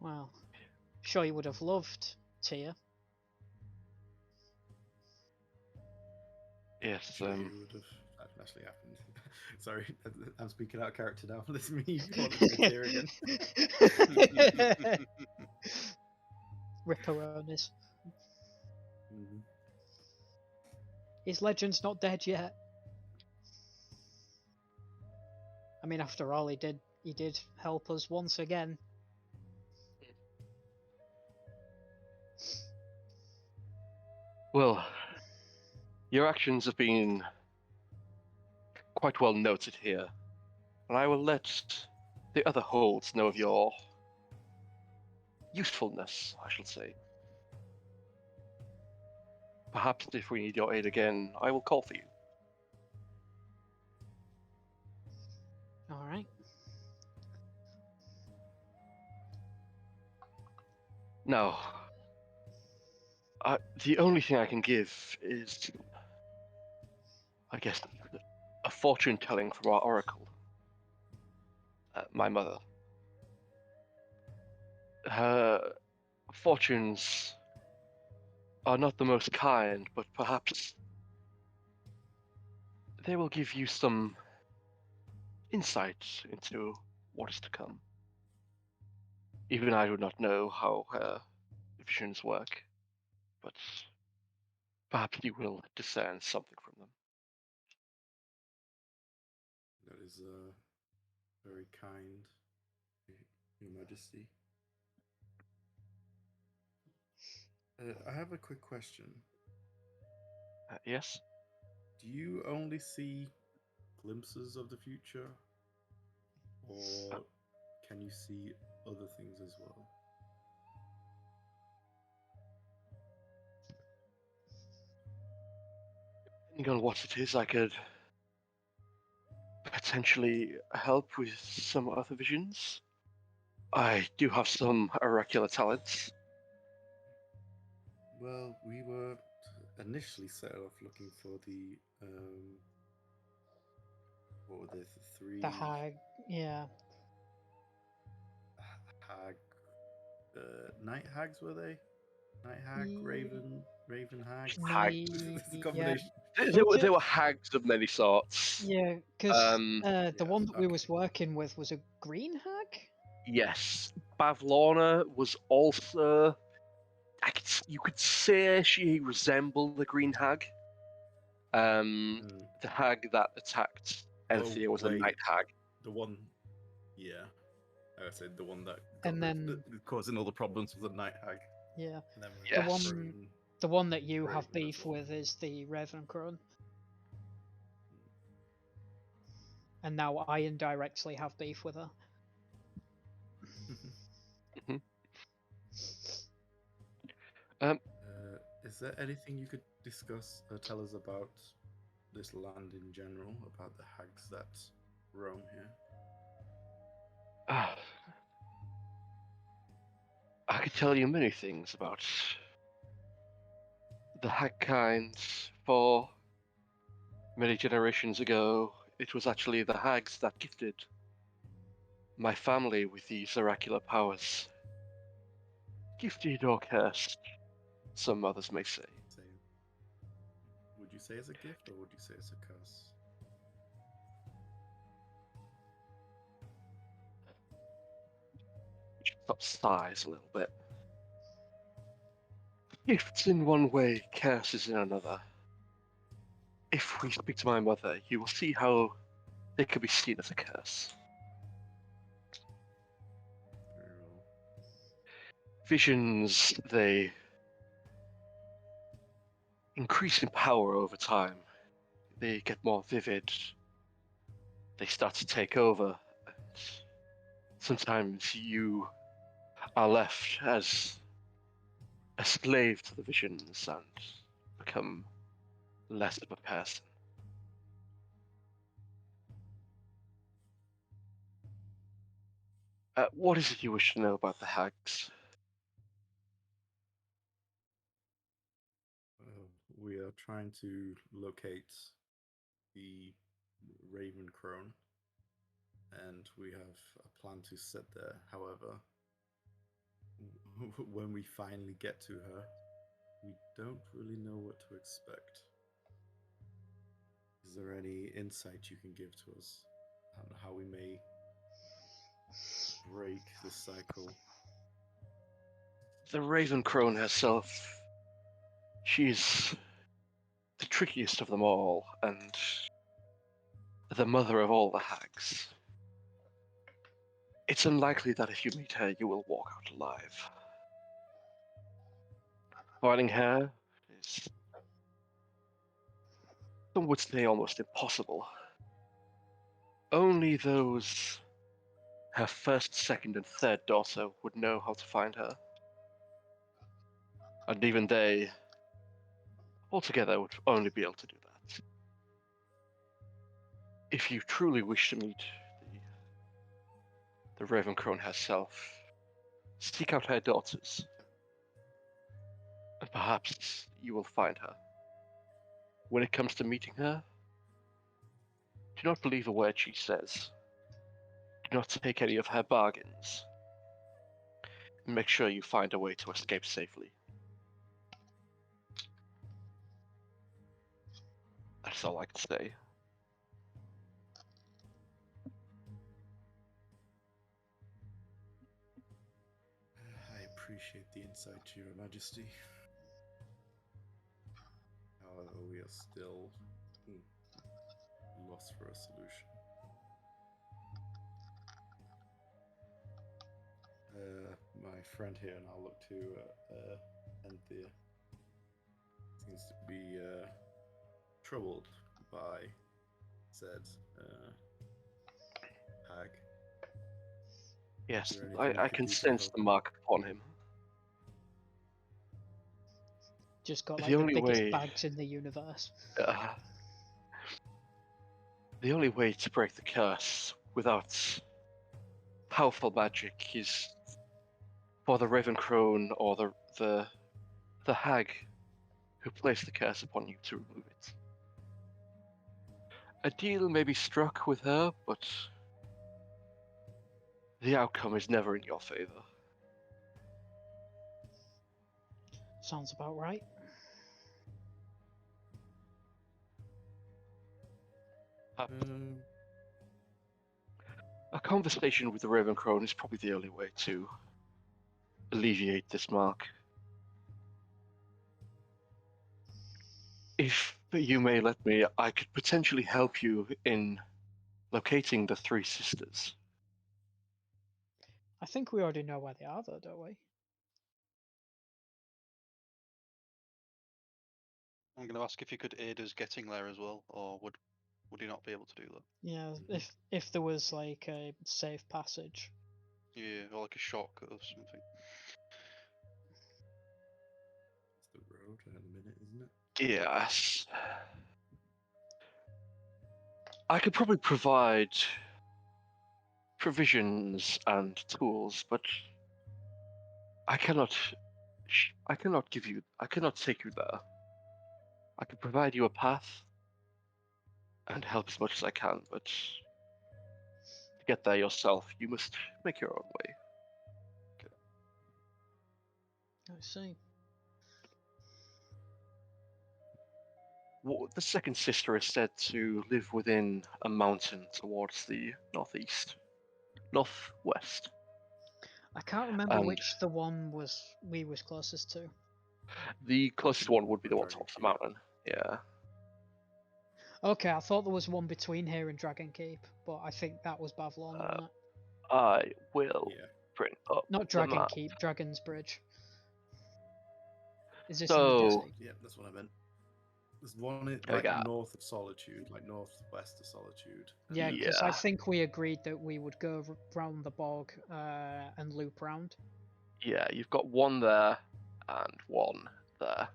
Well, sure you would have loved Tia. Yes, Sure you would have. That actually happened. Sorry, I'm speaking out of character now. That's me. Here again. Ripperonis. Mhm. His legend's not dead yet. I mean, after all, he did help us once again. well, your actions have been quite well noted here, and I will let the other holds know of your usefulness, I shall say. Perhaps if we need your aid again, I will call for you. Alright. Now, the only thing I can give is, I guess, a fortune telling from our oracle, my mother. Her fortunes are not the most kind, but perhaps they will give you some insight into what is to come. Even I do not know how her visions work, but perhaps you will discern something from them. That is very kind, Your Majesty. I have a quick question. Yes? Do you only see glimpses of the future, or can you see other things as well? Depending on what it is, I could potentially help with some other visions. I do have some oracular talents. Well, we were initially set off looking for the what were they? The three The hag, yeah. hag, night hags were they? Night hag, Ye- raven hag. Hag. It's a Yeah, combination. There were hags of many sorts. Yeah, because the Yeah, one that we okay. was working with was a green hag. Yes, Bavlorna was also. You could say she resembled the green hag. The hag that attacked Enthir was a wait. night hag. The one, yeah. Like I said, the one that And then- that causing all the problems was a night hag. Yeah, And then we Yes. had the Raven. the one that you have Raven as beef well. with is the Ravencrown. And now I indirectly have beef with her. Is there anything you could discuss or tell us about this land in general, about the hags that roam here? I could tell you many things about the hag kind. For many generations ago, it was actually the hags that gifted my family with these oracular powers. Gifted or cursed, some others may say. Would you say it's a gift or would you say it's a curse? Stop sighs a little bit. Gifts in one way, curses in another. If we speak to my mother, you will see how they could be seen as a curse. Very well. Visions, they increase in power over time. They get more vivid. They start to take over. And sometimes you are left as a slave to the visions and become less of a person. What is it you wish to know about the hags? We are trying to locate the Raven Crone, and we have a plan to sit there. However, when we finally get to her, we don't really know what to expect. Is there any insight you can give to us on how we may break the cycle? The Raven Crone herself, she's the trickiest of them all, and the mother of all the hags. It's unlikely that if you meet her, you will walk out alive. Finding her is, some would say, almost impossible. Only those, her first, second, and third daughter, would know how to find her. And even they, altogether, would only be able to do that. If you truly wish to meet the Raven Crone herself, seek out her daughters, and perhaps you will find her. When it comes to meeting her, do not believe a word she says. Do not take any of her bargains. And make sure you find a way to escape safely. That's all I can say. I appreciate the insight, Your Majesty. However, we are still lost for a solution. My friend here, and I'll look to Enthir, seems to be troubled by said hag. Yes, Is there anything we I could can do to sense help the him? mark upon him. Just got The like the only biggest way- bags in the universe. The only way to break the curse without powerful magic is for the Raven Crone or the hag who placed the curse upon you to remove it. A deal may be struck with her, but the outcome is never in your favor. Sounds about right. A conversation with the Raven Crone is probably the only way to alleviate this mark. If you may let me, I could potentially help you in locating the three sisters. I think we already know where they are, though, don't we? I'm going to ask if you could aid us getting there as well, or would you not be able to do that? Yeah, if there was like a safe passage. Yeah, or like a shortcut or something. It's the road in a minute, isn't it? Yes. I could probably provide provisions and tools, but I cannot take you there. I can provide you a path and help as much as I can, but to get there yourself, you must make your own way. I see. The second sister is said to live within a mountain towards the northwest. I can't remember And which the one we was closest to. the closest one would be the one Dragon tops the Keep. mountain. Yeah. Okay, I thought there was one between here and Dragon Keep, but I think that was Bavlon, wasn't it? I will Yeah. bring up Not the Dragon map. Keep, Dragon's Bridge. Is this So- in the desert? Yeah, that's what I meant. There's one Oh, like yeah. north of Solitude, like northwest of Solitude. and Yeah, then- because I Yeah. think we agreed that we would go round the bog and loop round. Yeah, you've got one there and one there.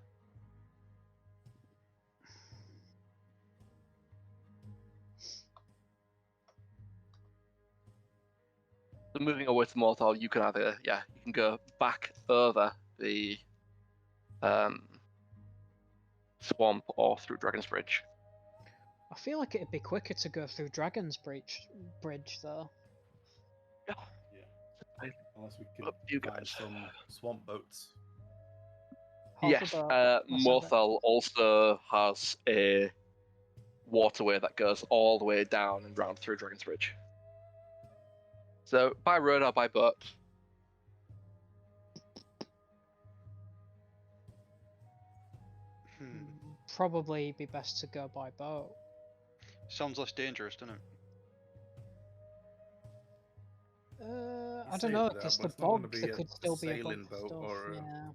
So moving away to Morthal, you can you can go back over the swamp or through Dragon's Bridge. I feel like it'd be quicker to go through Dragon's Bridge though. Yeah. Unless we could Up to you find guys. some swamp boats. Half Yes, about- let's have it. Morthal also has a waterway that goes all the way down and round through Dragon's Bridge. So by road or by boat. Probably be best to go by boat. Sounds less dangerous, doesn't it? I say don't know, that, because but the it's not gonna bog be there a could still be a sailing bunch of boat stuff. or a- Yeah,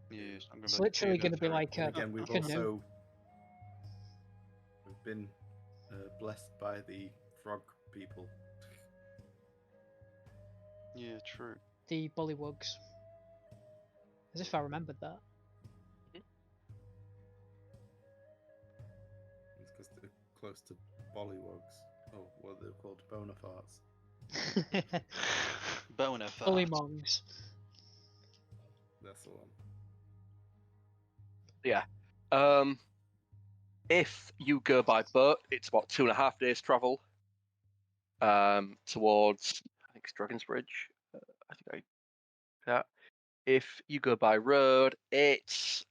Yes, I'm it's literally going to be like And a again, we've canoe. been blessed by the frog people. Yeah, true. The bullywugs. As if I remembered that. It's because they're close to bollywogs. Oh, what they're called, bonafarts. Boner fart. Bullymongs. That's the one. If you go by boat, it's about 2.5 days travel. Towards I think it's Dragon's Bridge. Yeah. If you go by road, it's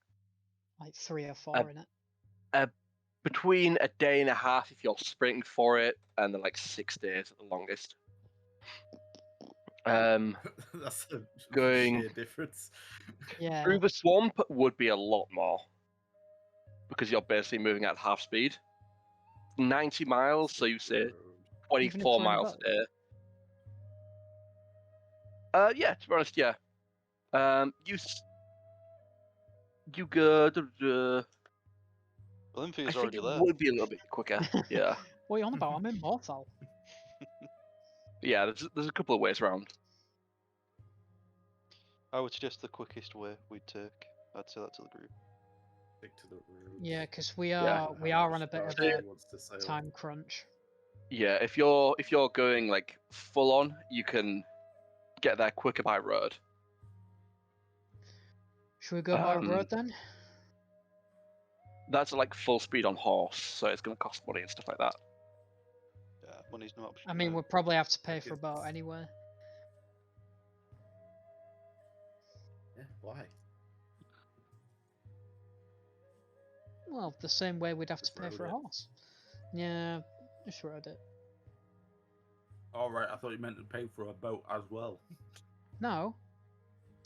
Like 3 or 4 in it. between a day and a half if you're sprinting for it, and then like 6 days at the longest. That's a Going- sheer difference. Yeah. Through the swamp would be a lot more because you're basically moving at half speed. 90 miles, so you say Even if 24 we're in a miles a boat? day. Yeah, to be honest, yeah. You go. Well, I Enthir's think already it there. would be a little bit quicker. Yeah, What are you on about? I'm in Morthal. yeah. There's a couple of ways around. I would suggest the quickest way we'd take. I'd say that to the group. Stick to the roads. Yeah, because we Yeah. are on a bit of a Wants to sail. time crunch. Yeah, if you're going like full on, you can get there quicker by road. Should we go by Um, road then? That's like full speed on horse, so it's going to cost money and stuff like that. Yeah, money's no option. I mean, there. we'll probably have to pay Okay. for a boat anyway. Yeah, why? Well, the same way we'd have to Just pay road for a it. horse. Yeah, Just read it. All right, I thought you meant to pay for a boat as well. No.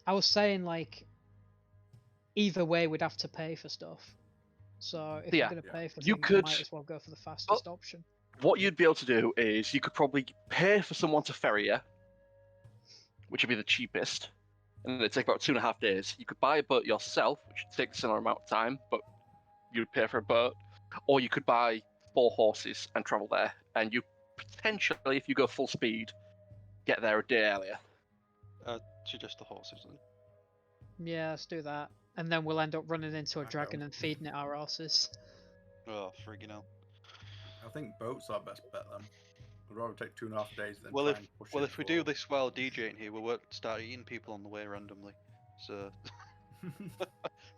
I was saying, like, either way we'd have to pay for stuff. So if Yeah. we're going to pay for You things, could- we might as well go for the fastest option. What you'd be able to do is you could probably pay for someone to ferry you, which would be the cheapest, and it'd take about 2.5 days. You could buy a boat yourself, which would take a similar amount of time, but you'd pay for a boat, or you could buy 4 horses and travel there, and you potentially, if you go full speed, get there a day earlier. Suggest the horses then. Yeah, let's do that. And then we'll end up running into a I dragon know. and feeding it our asses. Oh, friggin' hell. I think boats are best bet then. I'd rather take 2.5 days than Well, try if and push well it if we for... do this while DJing here, we'll start eating people on the way randomly. So, right,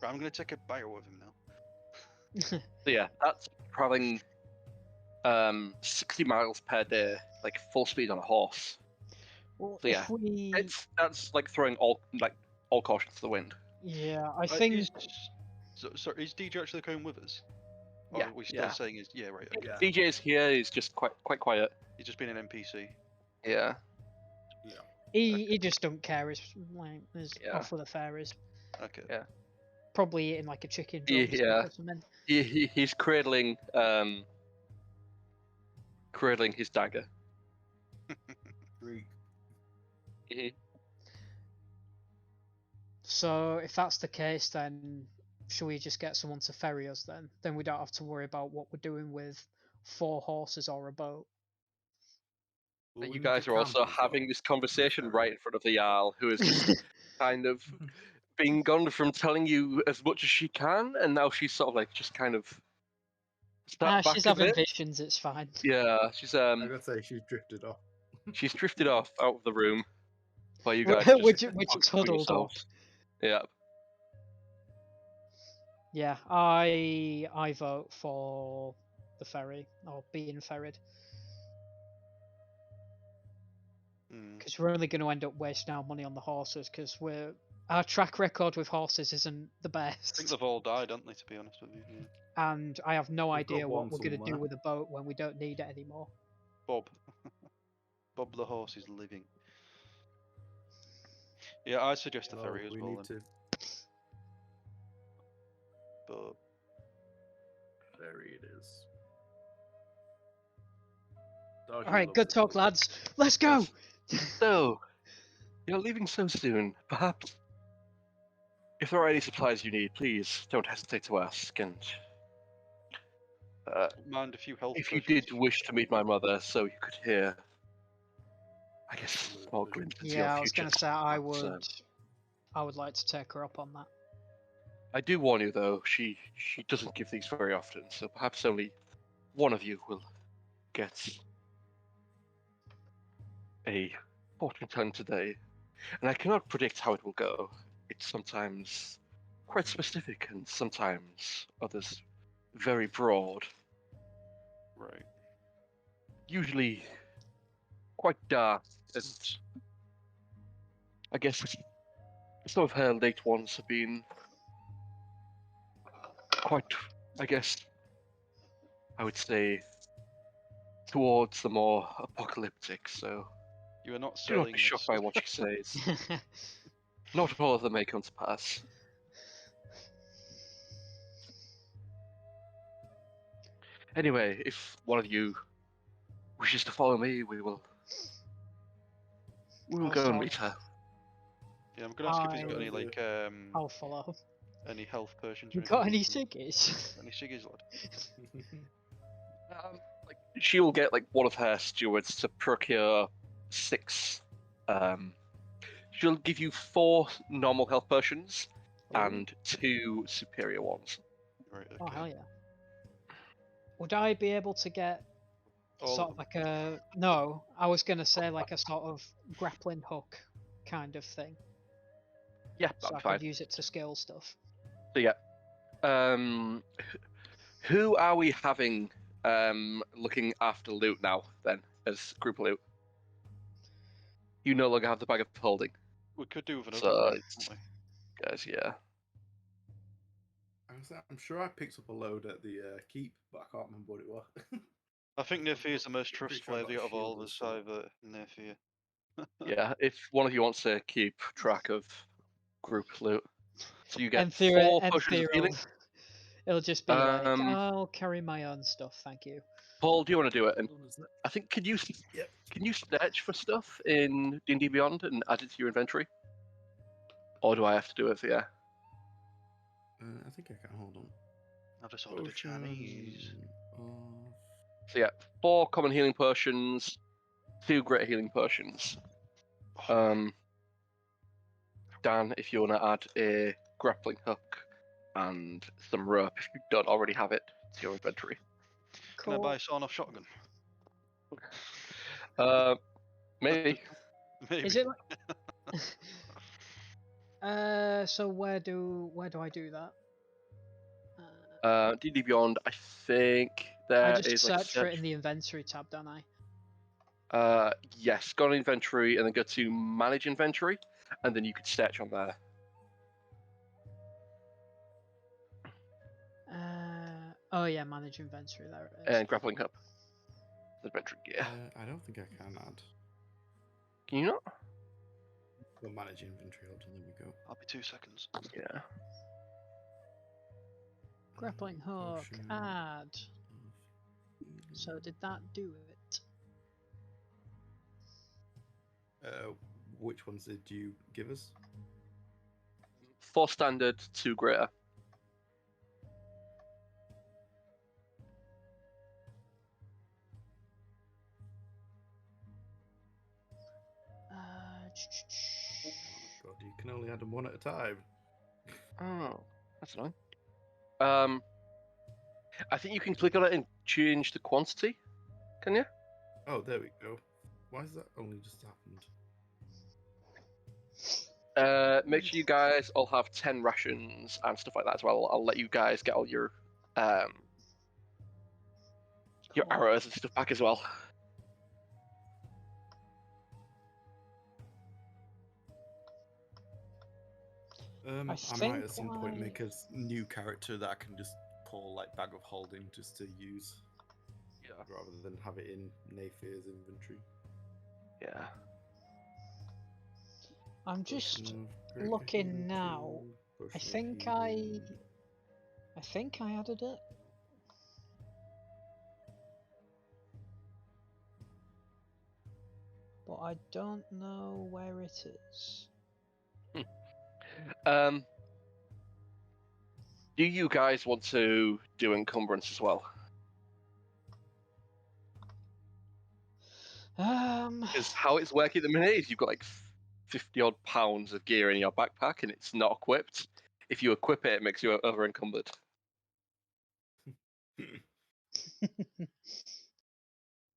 I'm gonna take a bio with him now. So yeah, that's traveling 60 miles per day, like full speed on a horse. Well, So yeah, if we... that's like throwing all caution to the wind. Yeah, I think... So is DJ actually coming with us? Or Yeah, are we still yeah. saying is right? Okay. Yeah. DJ's here is just quite quiet. He's just been an NPC. Yeah. Yeah. He just don't care. He's like, he's Yeah. off with the fairies. Okay. Yeah. Probably eating like a chicken Yeah, drumstick yeah. or something. He's cradling his dagger. Greek. Mhm. So if that's the case, then should we just get someone to ferry us then? Then we don't have to worry about what we're doing with 4 horses or a boat. Well, we You need guys to are also camp as well. having this conversation right in front of the Jarl, who is just kind of being gone from telling you as much as she can, and now she's sort of like just kind of stepped back She's a having bit. visions, it's fine. Yeah, she's I gotta say, she's drifted off. she's drifted off out of the room. While you We're guys we're just we're just focus on huddled up. yourselves. Yeah. Yeah, I vote for the ferry, or being ferried. Hmm. Because we're only going to end up wasting our money on the horses, because our track record with horses isn't the I think best. they've all died, haven't they? To be honest with you. Yeah. And I have no We've got idea what one we're going to do somewhere. with a boat when we don't need it anymore. Bob. Bob the horse is living. Yeah, I suggest the Oh, ferry as we well need then. to But ferry it is. Alright, good talk, lads. Let's go! So, you're leaving so soon. Perhaps, if there are any supplies you need, please don't hesitate to ask. And don't mind a few health. if you potions did wish to meet my mother, so you could hear, I guess, a small glimpse into your Yeah, I was future. going to say perhaps, I would like to take her up on that. I do warn you, though, she doesn't give these very often, so perhaps only one of you will get a fortune telling today. And I cannot predict how it will go. It's sometimes quite specific, and sometimes others very broad. Right. Usually quite dark, and I guess some of her late ones have been quite, I guess, I would say, towards the more apocalyptic, so You are not do not selling be shocked this. by what she says. Not all of them may come to pass. Anyway, if one of you wishes to follow me, we will go and meet her. Yeah, I'm gonna ask if he's got any I- like I'll follow. any health potions. or You got anything any we can- ciggies? Any ciggies, lad? Like, she will get like one of her stewards to procure 6. She'll give you 4 normal health potions and 2 superior ones. Right. Okay. Oh, hell yeah. Would I be able to get All sort of of like a... No, I was going to say like a sort of grappling hook kind of thing. Yeah, So that'd I be fine. could use it to scale stuff. So yeah, who are we having looking after loot now then as group loot? You no longer have the bag of holding, we could do with another So one, it's- couldn't guys. Yeah. I'm sure I picked up a load at the keep, but I can't remember what it was. we? I think Naefir is the most Pretty sure I've got trustworthy a out of all shield of as us, well. either Naefir. Yeah, if one of you wants to keep track of group loot, so you get Enthir, 4 potions of healing. it'll just be like, Um, I'll carry my own stuff, thank you. Paul, do you want to do it? And What was that? I think can you Yep. search for stuff in D&D Beyond and add it to your inventory, or do I have to do it for you? I think I can. Hold on. I just ordered a Chinese. Potion So yeah, 4 common healing potions, 2 greater healing potions. Dan, if you want to add a grappling hook and some rope, if you don't already have it, to your inventory. Can I buy a sawn-off shotgun? Maybe. Maybe. Is it like... so where do I do that? D&D Beyond, I think I there just is like a search for it search. in the inventory tab, don't I? Yes, go on inventory and then go to manage inventory, and then you could search on there. Oh yeah, manage inventory, there it is. And grappling hook. Inventory gear. I don't think I can add. Can you not? We'll manage inventory. Hold on, there we go. I'll be 2 seconds. Yeah. Grappling hook, Potion add. of So did that do it? Which ones did you give us? 4 standard, 2 greater. God, you can only add them one at a time. Oh, that's annoying. I think you can click on it and change the quantity. Can you? Oh, there we go. Why has that only just happened? Make sure you guys all have 10 rations and stuff like that as well. I'll let you guys get all your arrows and stuff back as well. I might think at some point why- make a new character that I can just pull like bag of holding just to use, Yeah. rather than have it in Naefir's inventory. Yeah. I'm just Potion of greater looking healing now. 2, I potion of think healing. I think I added it. But I don't know where it is. Do you guys want to do encumbrance as well? Because how it's working at the minute is you've got like 50 odd pounds of gear in your backpack and it's not equipped. If you equip it, it makes you over encumbered.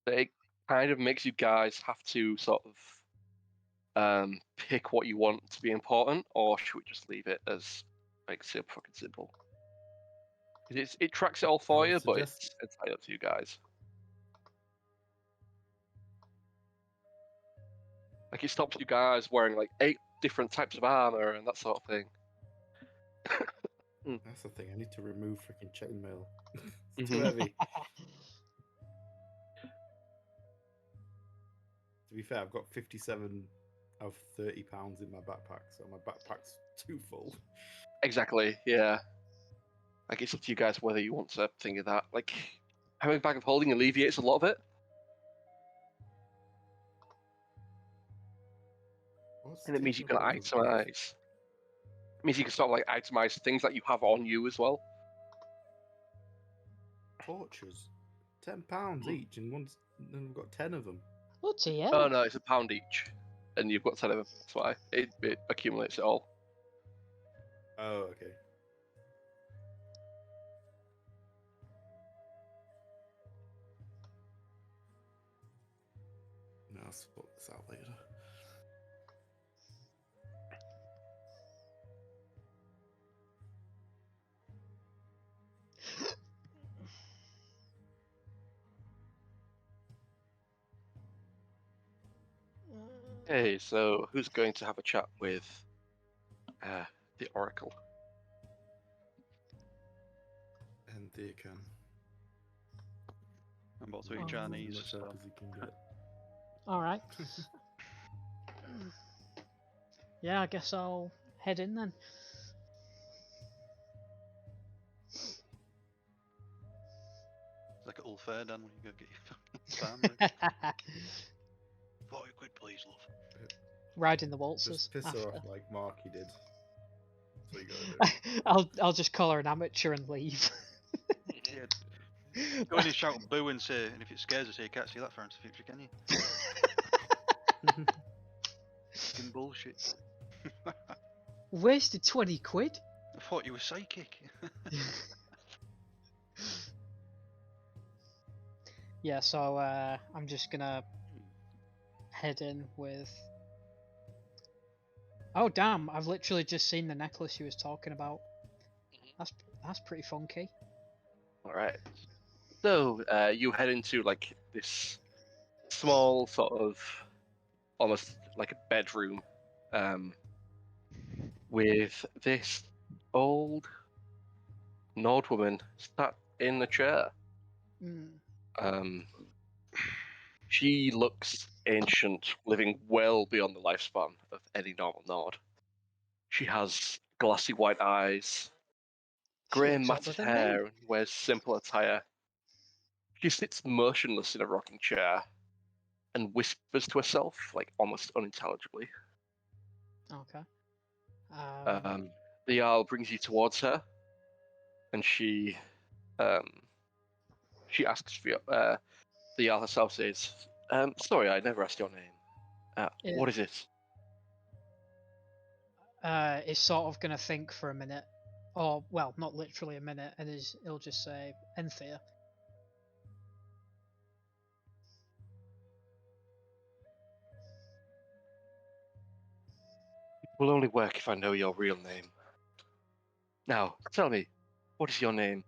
It kind of makes you guys have to sort of pick what you want to be important, or should we just leave it as like super fucking simple? It tracks it all for would you, but suggest- it's entirely up to you guys. Like it stops you guys wearing like 8 different types of armor and that sort of thing. That's the thing. I need to remove freaking chainmail. It's too heavy. To be fair, I've got 57 of 30 pounds in my backpack, so my backpack's too full. Exactly, yeah. Like it's up to you guys whether you want to think of that. Like having a bag of holding alleviates a lot of it. What's And it means you taking can a bit of a breath? itemize. It means you can sort of like itemize things that you have on you as well. Torches, £10 each, and we've got 10 of them. Bloody hell. Oh no, it's £1 each, and you've got 10 of them. That's why it accumulates it all. Oh, okay. No, I'll sort this out later. Okay, so who's going to have a chat with the Oracle? And they can. I'm about 3 Oh. As Chinese, much help so. as you can get. All right. Yeah, I guess I'll head in then. It's like an old fair, Dan, when you go get your family. 40 quid, please, love. Riding the waltzes. Just piss after. her off like Marky did. That's what you gotta do. I'll just call her an amateur and leave. Yeah. Go in and shout boo and say, and if it scares her, say you can't see that far into the future, can you? Fucking bullshit. Wasted 20 quid? I thought you were psychic. Yeah, so I'm just gonna head in with. Oh damn! I've literally just seen the necklace you was talking about. That's pretty funky. All right. So you head into like this small sort of almost like a bedroom with this old Nord woman sat in the chair. Mm. She looks ancient, living well beyond the lifespan of any normal Nord. She has glassy white eyes, She grey looks older matted than me. hair, and wears simple attire. She sits motionless in a rocking chair and whispers to herself, like almost unintelligibly. Okay. The Jarl brings you towards her, and she asks for your. The Jarl herself says, "Sorry, I never asked your name. Yeah. What is it?" Is sort of gonna think for a minute, or well, not literally a minute, and he'll just say Enthir. It will only work if I know your real name. Now, tell me, what is your name?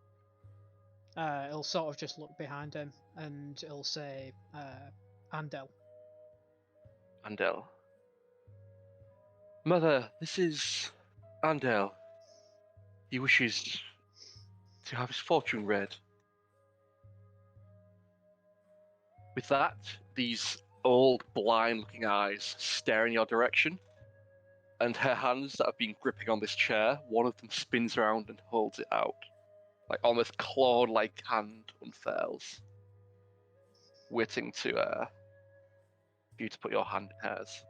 He'll sort of just look behind him, and he'll say Andel. Andel. Mother, this is Andel. He wishes to have his fortune read. With that, these old, blind-looking eyes stare in your direction, and her hands that have been gripping on this chair, one of them spins around and holds it out. Like almost claw-like hand unfurls, waiting to for you to put your hand in hers.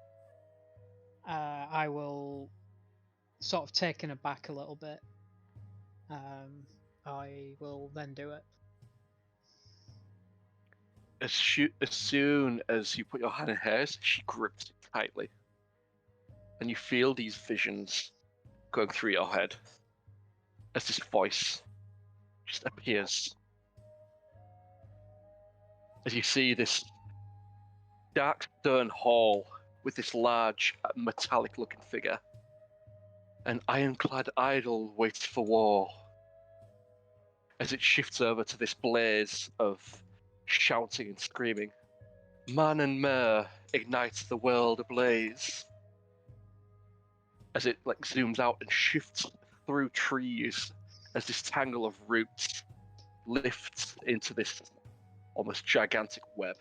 I will, sort of taken aback a little bit. I will then do it. As soon as you put your hand in hers, she grips it tightly. And you feel these visions going through your head as this voice just appears. As you see this dark stone hall with this large metallic looking figure. An ironclad idol waits for war. As it shifts over to this blaze of shouting and screaming. Man and Mer ignites the world ablaze. As it like zooms out and shifts through trees as this tangle of roots lifts into this almost gigantic web.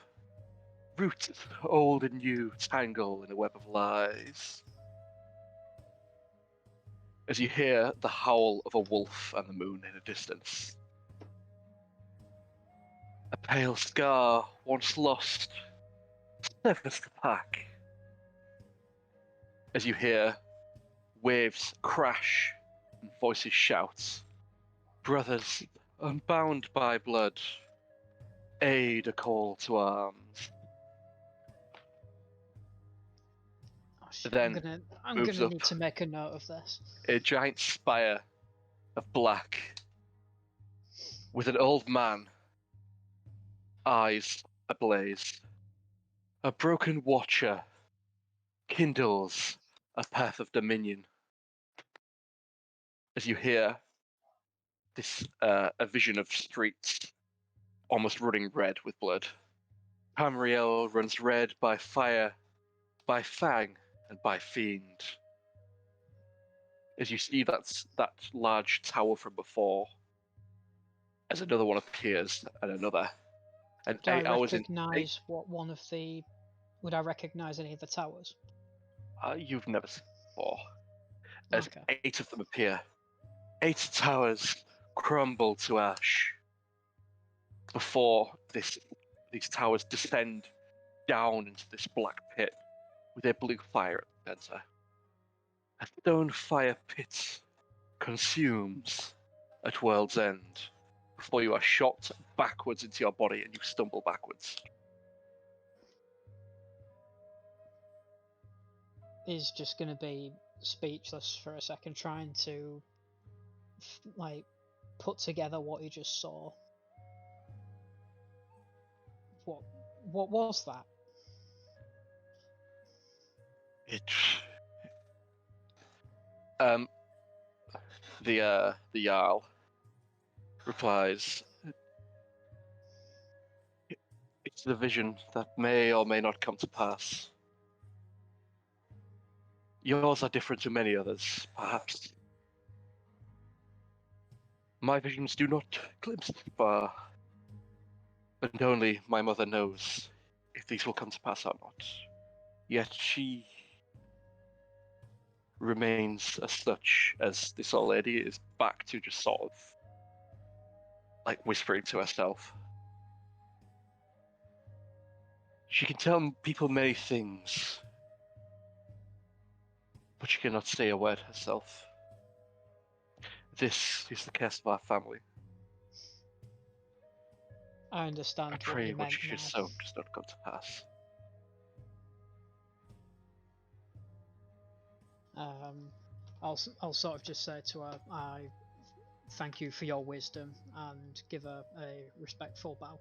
Roots, old and new, tangle in a web of lies. As you hear the howl of a wolf and the moon in a distance. A pale scar, once lost, severs the pack. As you hear waves crash and voices shout. Brothers, unbound by blood, aid a call to arms. Oh, shit, Then I'm moves gonna up. need to make a note of this. A giant spire of black with an old man, eyes ablaze. A broken watcher kindles a path of dominion. As you hear this, a vision of streets almost running red with blood. Tamriel runs red by fire, by fang, and by fiend. As you see that large tower from before, as another one appears, and another, And Do I 8 hours in, recognize what one of the? Would I recognize any of the towers? you've never seen before. As Okay. 8 of them appear, 8 towers crumble to ash before these towers descend down into this black pit with a blue fire at the center. A stone fire pit consumes at world's end before you are shot backwards into your body and you stumble backwards. He's just gonna be speechless for a second, trying to like put together what he just saw. What was that? It the Jarl replies, it's the vision that may or may not come to pass. Yours are different to many others, perhaps. My visions do not glimpse far, and only my mother knows if these will come to pass or not. Yet she remains as such as this old lady is back to just sort of like whispering to herself. She can tell people many things, but she cannot say a word herself. This is the curse of our family. I understand I what pray you what meant she should now. sow does not come to pass. I'll sort of just say to her, I thank you for your wisdom, and give her a respectful bow.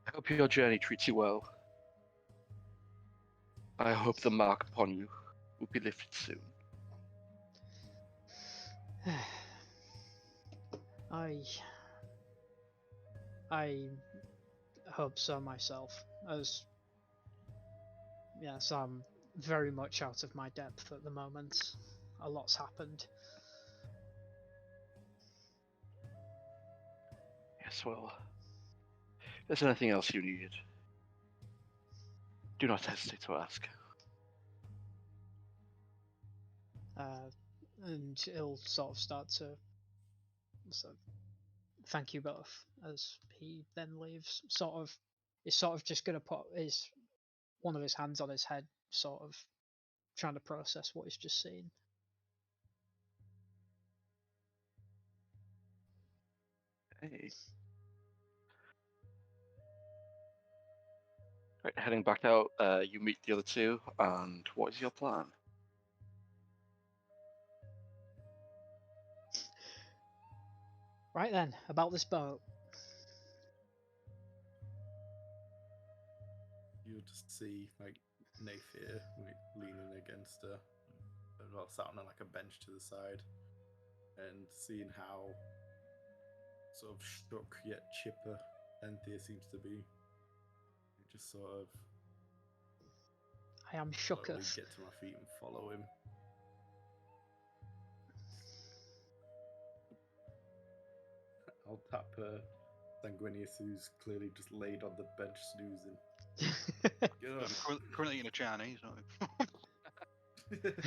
I hope your journey treats you well. I hope the mark upon you will be lifted soon. I hope so myself, as yes, I'm very much out of my depth at the moment. A lot's happened. Yes, well, if there's anything else you need, do not hesitate to ask. And he'll sort of start to thank you both as he then leaves. He's sort of just gonna put one of his hands on his head, sort of trying to process what he's just seen. Hey. Right, heading back out, you meet the other two, and what is your plan? Right then, about this boat. You'll just see like Naefir leaning against her, well, sat on like a bench to the side, and seeing how sort of shook yet chipper Enthir seems to be. You just sort of I am slowly shooketh. get to my feet and follow him. I'll tap Sanguinius, who's clearly just laid on the bench snoozing. Get up. Currently in a Chinese, aren't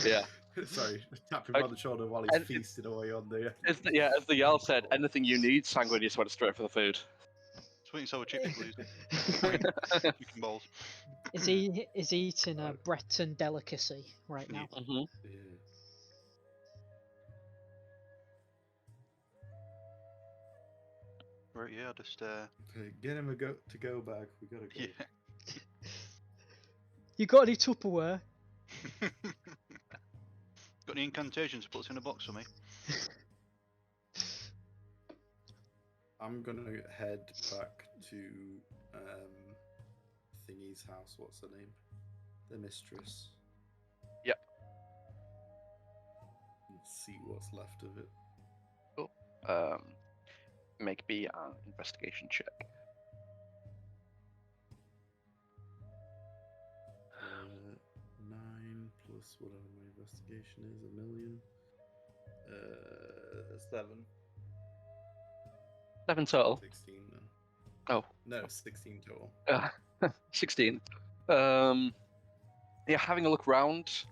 Yeah. Sorry, tap him on the shoulder while he's feasting away on the. As the Jarl said, anything you need, Sanguinius went straight for the food. Sweet and sour chips, please. Chicken balls. Is he eating a Breton delicacy right now? Mm-hmm. Yeah. Right, yeah, just Okay, get him a to-go bag. We gotta go. yeah. You got any Tupperware? Got any incantations to put in a box for me? I'm gonna head back to Thingy's house. What's her name? The mistress. Yep. And see what's left of it. Cool. Make me an investigation check. 9 plus whatever my investigation is, 1,000,000. 7. 7 total. 16 then. Oh. No, 16 total. 16. Yeah, having a look round.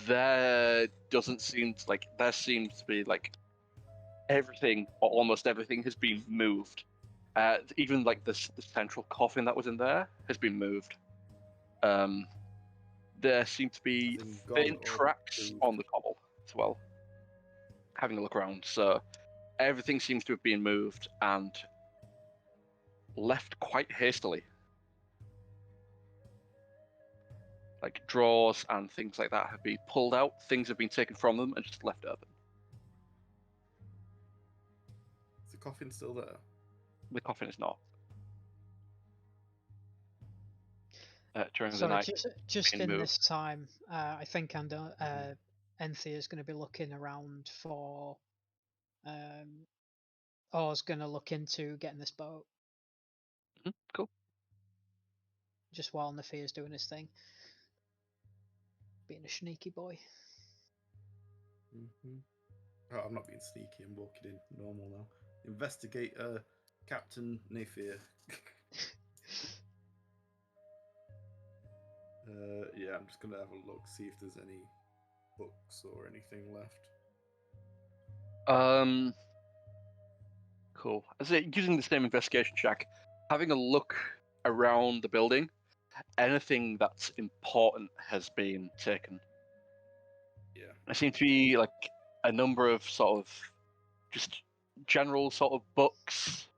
There doesn't seem to, like, there seems to be like everything or almost everything has been moved. Even like the central coffin that was in there has been moved. There seem to be As in gone faint or tracks moved? on the cobble as well. Having a look around, so everything seems to have been moved and left quite hastily. Like drawers and things like that have been pulled out, things have been taken from them and just left open. Is the coffin still there? The coffin is not. During the Sorry, night, just been in moved. this time, I think Enthir is going to be looking around for, or is going to look into getting this boat Cool. just while Naefir's doing his thing, being a sneaky boy. Oh, I'm not being sneaky. I'm walking in normal now. Investigate Captain Naefir. Yeah, I'm just gonna have a look, see if there's any books or anything left. Cool. As using the same investigation check, having a look around the building, anything that's important has been taken. Yeah. There seem to be like a number of sort of just general sort of books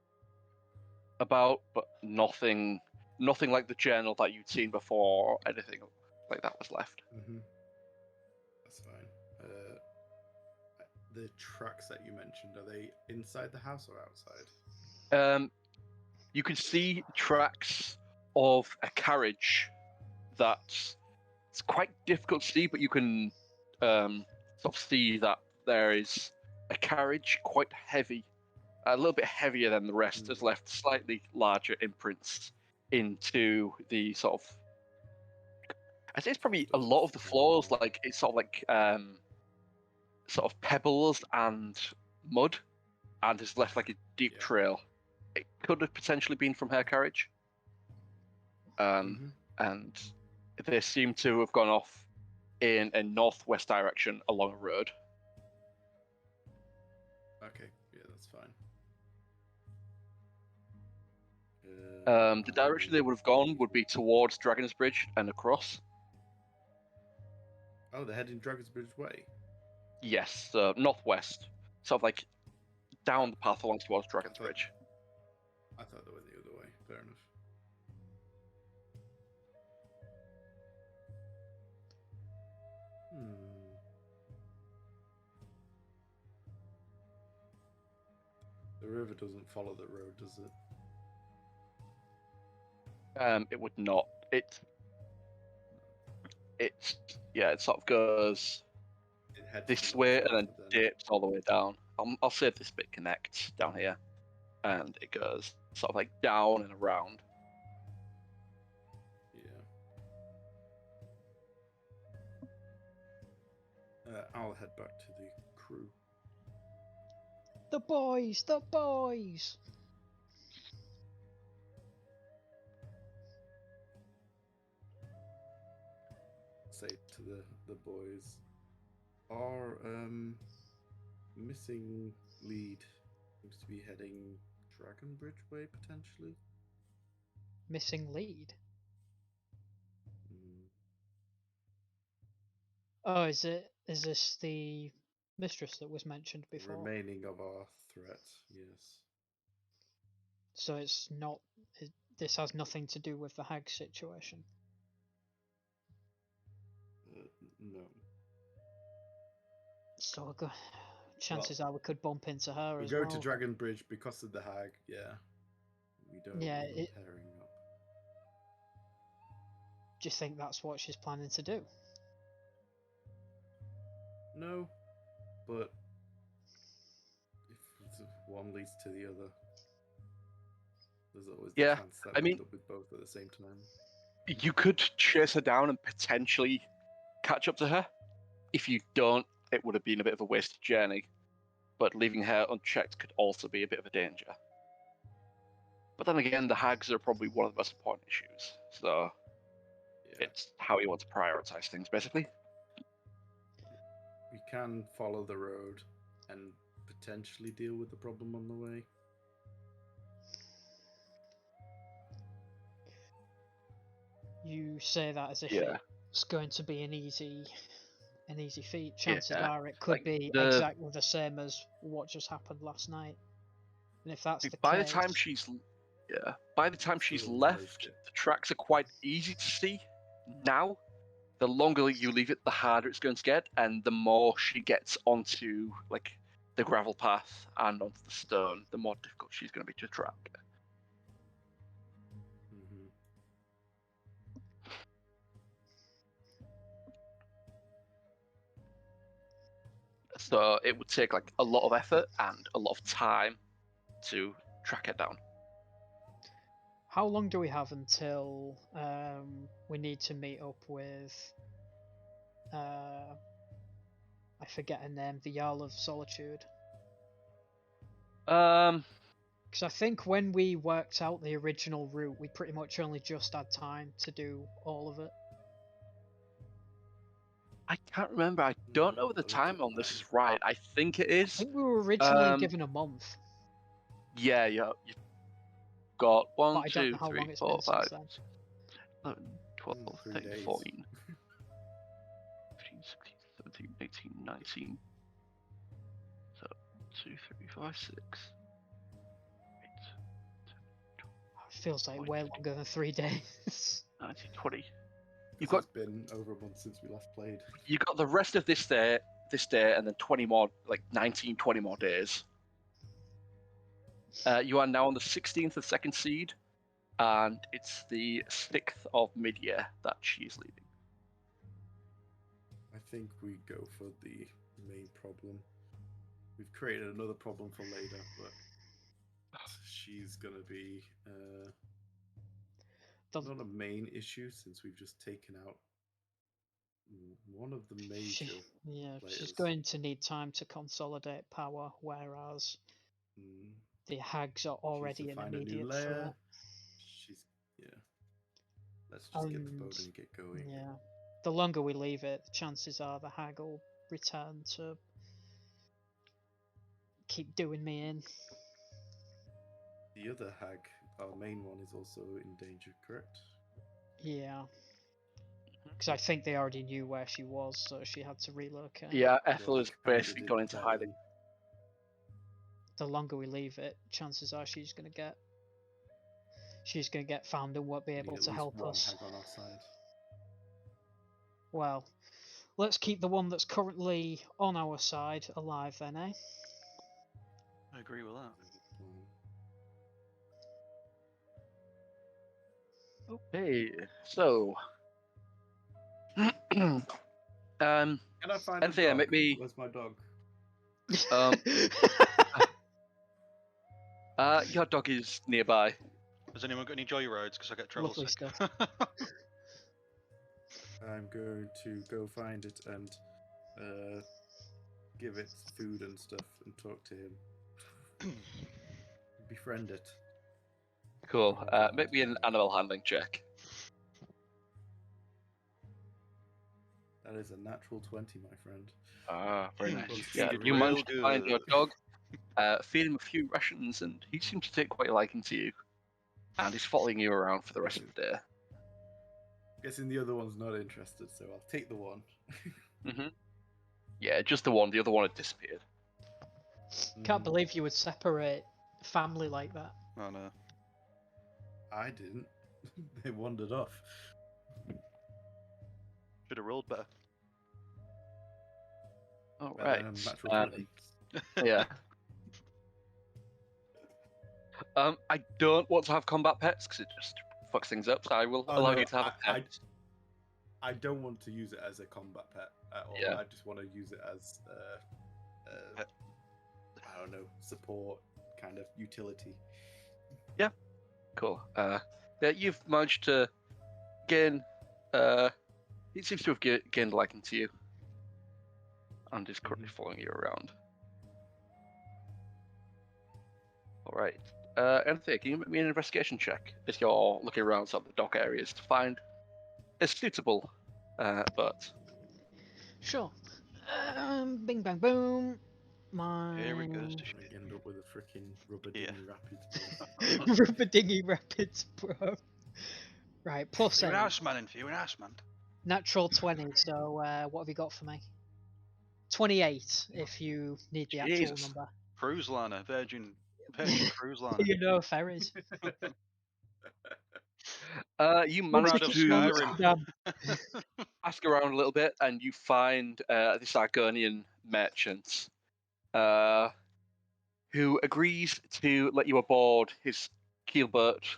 about, but nothing like the journal that you'd seen before or anything like that was left. That's fine. The tracks that you mentioned, are they inside the house or outside? You can see tracks of a carriage that's it's quite difficult to see, but you can sort of see that there is a carriage quite heavy, a little bit heavier than the rest, has left slightly larger imprints into the sort of. I'd say it's probably a lot of the floors, like it's sort of pebbles and mud, and has left like a deep trail. It could have potentially been from her carriage. And they seem to have gone off in a northwest direction along a road. Okay, yeah, that's fine. The direction they would have gone would be towards Dragon's Bridge and across. Oh, they're heading Dragon's Bridge way? Yes, northwest. Sort of like down the path along towards Dragon's Bridge. I thought they went the other way. Fair enough. The river doesn't follow the road, does it? It would not. It sort of goes this way and then dips all the way down. I'll say this bit connects down here, and it goes sort of like down and around. Yeah. I'll head back to the crew. The boys! The boys! Say to the boys, our missing lead seems to be heading Dragon Bridge way, potentially. Missing lead? Oh, is this the mistress that was mentioned before? The remaining of our threat, yes. So it's not. This has nothing to do with the hag situation. No. So chances are we could bump into her as well. well. We go to Dragon Bridge because of the hag, yeah. We don't pairing up. Do you think that's what she's planning to do? No, but if one leads to the other, there's always the chance that we end up with both at the same time. You could chase her down and potentially catch up to her. If you don't, it would have been a bit of a wasted journey. but leaving her unchecked could also be a bit of a danger. But then again, the hags are probably one of the most important issues, so Yeah. it's how you want to prioritize things, basically. We can follow the road and potentially deal with the problem on the way. You say that as if Yeah. it's going to be an easy feat. Chances Yeah, are it could like, be the- exactly the same as what just happened last night. And if that's the By case, the time she's Still left, managed it. the tracks are quite easy to see. Now, the longer you leave it, the harder it's going to get, and the more she gets onto like the gravel path and onto the stone, the more difficult she's going to be to track. Mhm. So it would take like a lot of effort and a lot of time to track it down. how long do we have until we need to meet up with? I forget her name. The Jarl of Solitude. Um, Because I think when we worked out the original route, we pretty much only just had time to do all of it. I can't remember. I don't know if the Look at time on this that. is right. I think it I is. think we were originally given a month, Yeah, you've got but 1, I don't 2, know how 3, long it's 4, been 5, since then. 11, 12, 3 13, days. 14, 15, 16, 17, 18, 19. So 2, 3, 5, 6. 8, It feels like way longer than 3 days. 19, 20. You've got- It's been over a month since we last played. You've got the rest of this day, and then 20 more, like 19, 20 more days. You are now on the 16th of second seed, and it's the 6th of mid-year that she's leaving. I think we go for the main problem. We've created another problem for later, but she's gonna be The- not a main issue since we've just taken out one of the major. she's players. going to need time to consolidate power, whereas Mm, the hags are she needs to already an find a new immediate layer. threat. She's Let's just get the boat And, and get going. Yeah. The longer we leave it, the chances are the hag will return to keep doing me in. The other hag, our main one, is also in danger, correct? Yeah. Because I think they already knew where she was, so she had to relocate. Yeah, Ethel Well, has I kinda basically did gone into that hiding. then. The longer we leave it, chances are she's gonna get found and won't be We able need at to least help one us. hag on our side. Well, let's keep the one that's currently on our side alive then, eh? I agree with that. Okay, so Can I find a Enthir, dog? make me- Where's my dog? your dog is nearby. Has anyone got any joyrides? Because I get travel Lovely sick. stuff. I'm going to go find it and give it food and stuff and talk to him. Befriend it. Cool. Make me an animal handling check. That is a natural 20, my friend. Ah, very Hmm, nice. you Yeah, feed it you real managed to find your good. dog, feed him a few rations, and he seems to take quite a liking to you. And he's following you around for the rest of the day. Guessing the other one's not interested, so I'll take the one. Mm-hmm. Yeah, just the one. The other one had disappeared. Can't believe you would separate family like that. Oh no. I didn't. They wandered off. Should have rolled better. All Better right. than a natural 20. Yeah. I don't want to have combat pets because it just fucks things up. So I will Oh, allow no, you to have a pet. I don't want to use it as a combat pet at all. Yeah. I just want to use it as Pet. I don't know, support kind of utility. Cool. Yeah, you've managed to gain. It seems to have gained a liking to you, and is currently following you around. All right. Enthir, can you make me an investigation check as you're looking around some of the dock areas to find a suitable boat? Sure. Bing bang boom. Here it goes My to shit. We end up with a freaking rubber Yeah. dinghy rapids. rubber dinghy rapids, bro. Right, plus You're an 8. house man, Enthir, you're an house man. Natural 20. So what have you got for me? 28, if you need the actual Jesus. number. Cruise liner, Virgin cruise liner. You know, ferries. You Once manage you Proud of keep going Skyrim. down. ask around a little bit, and you find this Argonian merchant who agrees to let you aboard his keelboat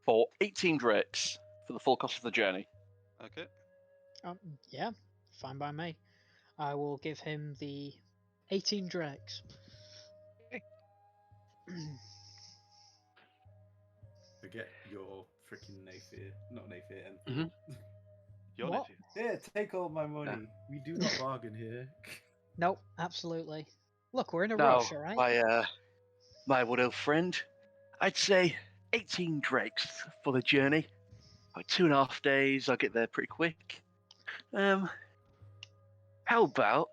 for 18 drakes for the full cost of the journey. Okay. Yeah, fine by me. I will give him the 18 drakes. Forget your freaking Naefir. Not Naefir, Enthir. Mhm. You're What? Enthir. Here, take all my money. We do not bargain here. Nope, absolutely. Look, we're in a Now, rush, alright? my wood elf friend, I'd say 18 drakes for the journey. Like 2.5 days, I'll get there pretty quick. How about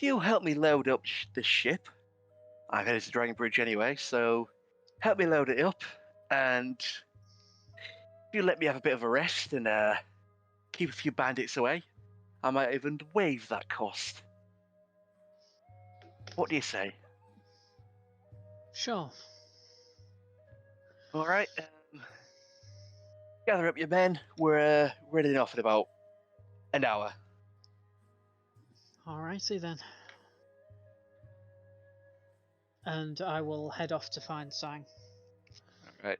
you help me load up the ship? I'm headed to Dragon Bridge anyway, so help me load it up, and if you let me have a bit of a rest and keep a few bandits away, I might even waive that cost. What do you say? Sure. All right. Gather up your men. We're ready off in about an hour. Alrighty then. And I will head off to find Sang. All right.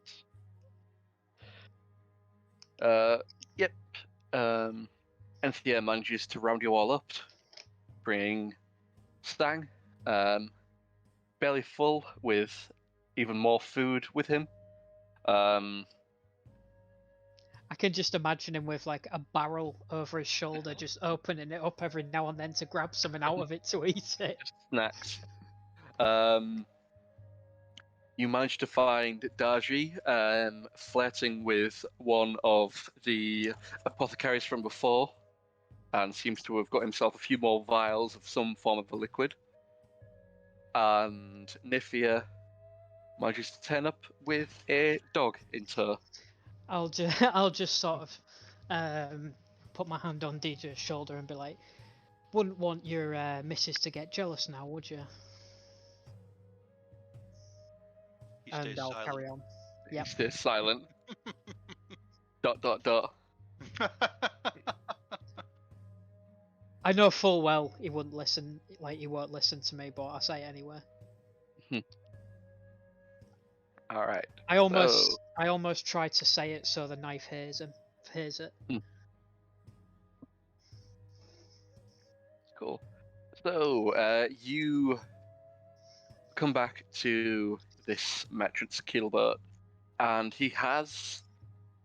Yep. Enthir manages to round you all up, bring Stang, belly full with even more food with him. I can just imagine him with like a barrel over his shoulder, just opening it up every now and then to grab something out of it to eat it. Snacks. You manage to find Dar-Jee flirting with one of the apothecaries from before, and seems to have got himself a few more vials of some form of the liquid. And Naefir manages to turn up with a dog in tow. I'll just sort of put my hand on DJ's shoulder and be like, "Wouldn't want your missus to get jealous now, would you?" He And stays I'll silent. carry on. Yep. He stays silent. ... I know full well he wouldn't listen, like he won't listen to me, but I say it anyway. All right. I almost tried to say it so the knife hears it. Cool. So you come back to this merchant's keelboat, and he has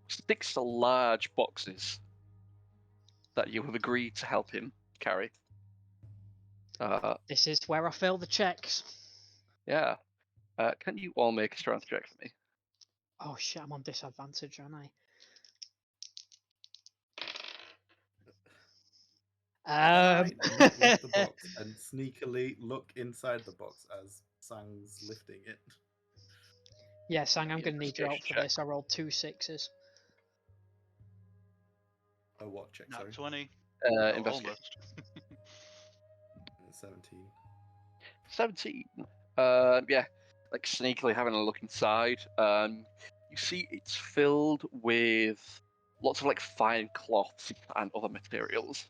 6 large boxes that you have agreed to help him carry. This is where I fail the checks. Yeah. Can you all make a strength check for me? Oh shit, I'm on disadvantage, aren't I? Might not lift the box and sneakily look inside the box as Sang's lifting it. Yeah, Sang, I'm Give me an gonna need your help for investigation this. I rolled 2 6s. Oh, what check? Nat Sorry. 20. Oh, Oh, investigation. almost. 17. 17. Yeah, like sneakily having a look inside. You see it's filled with lots of like fine cloths and other materials.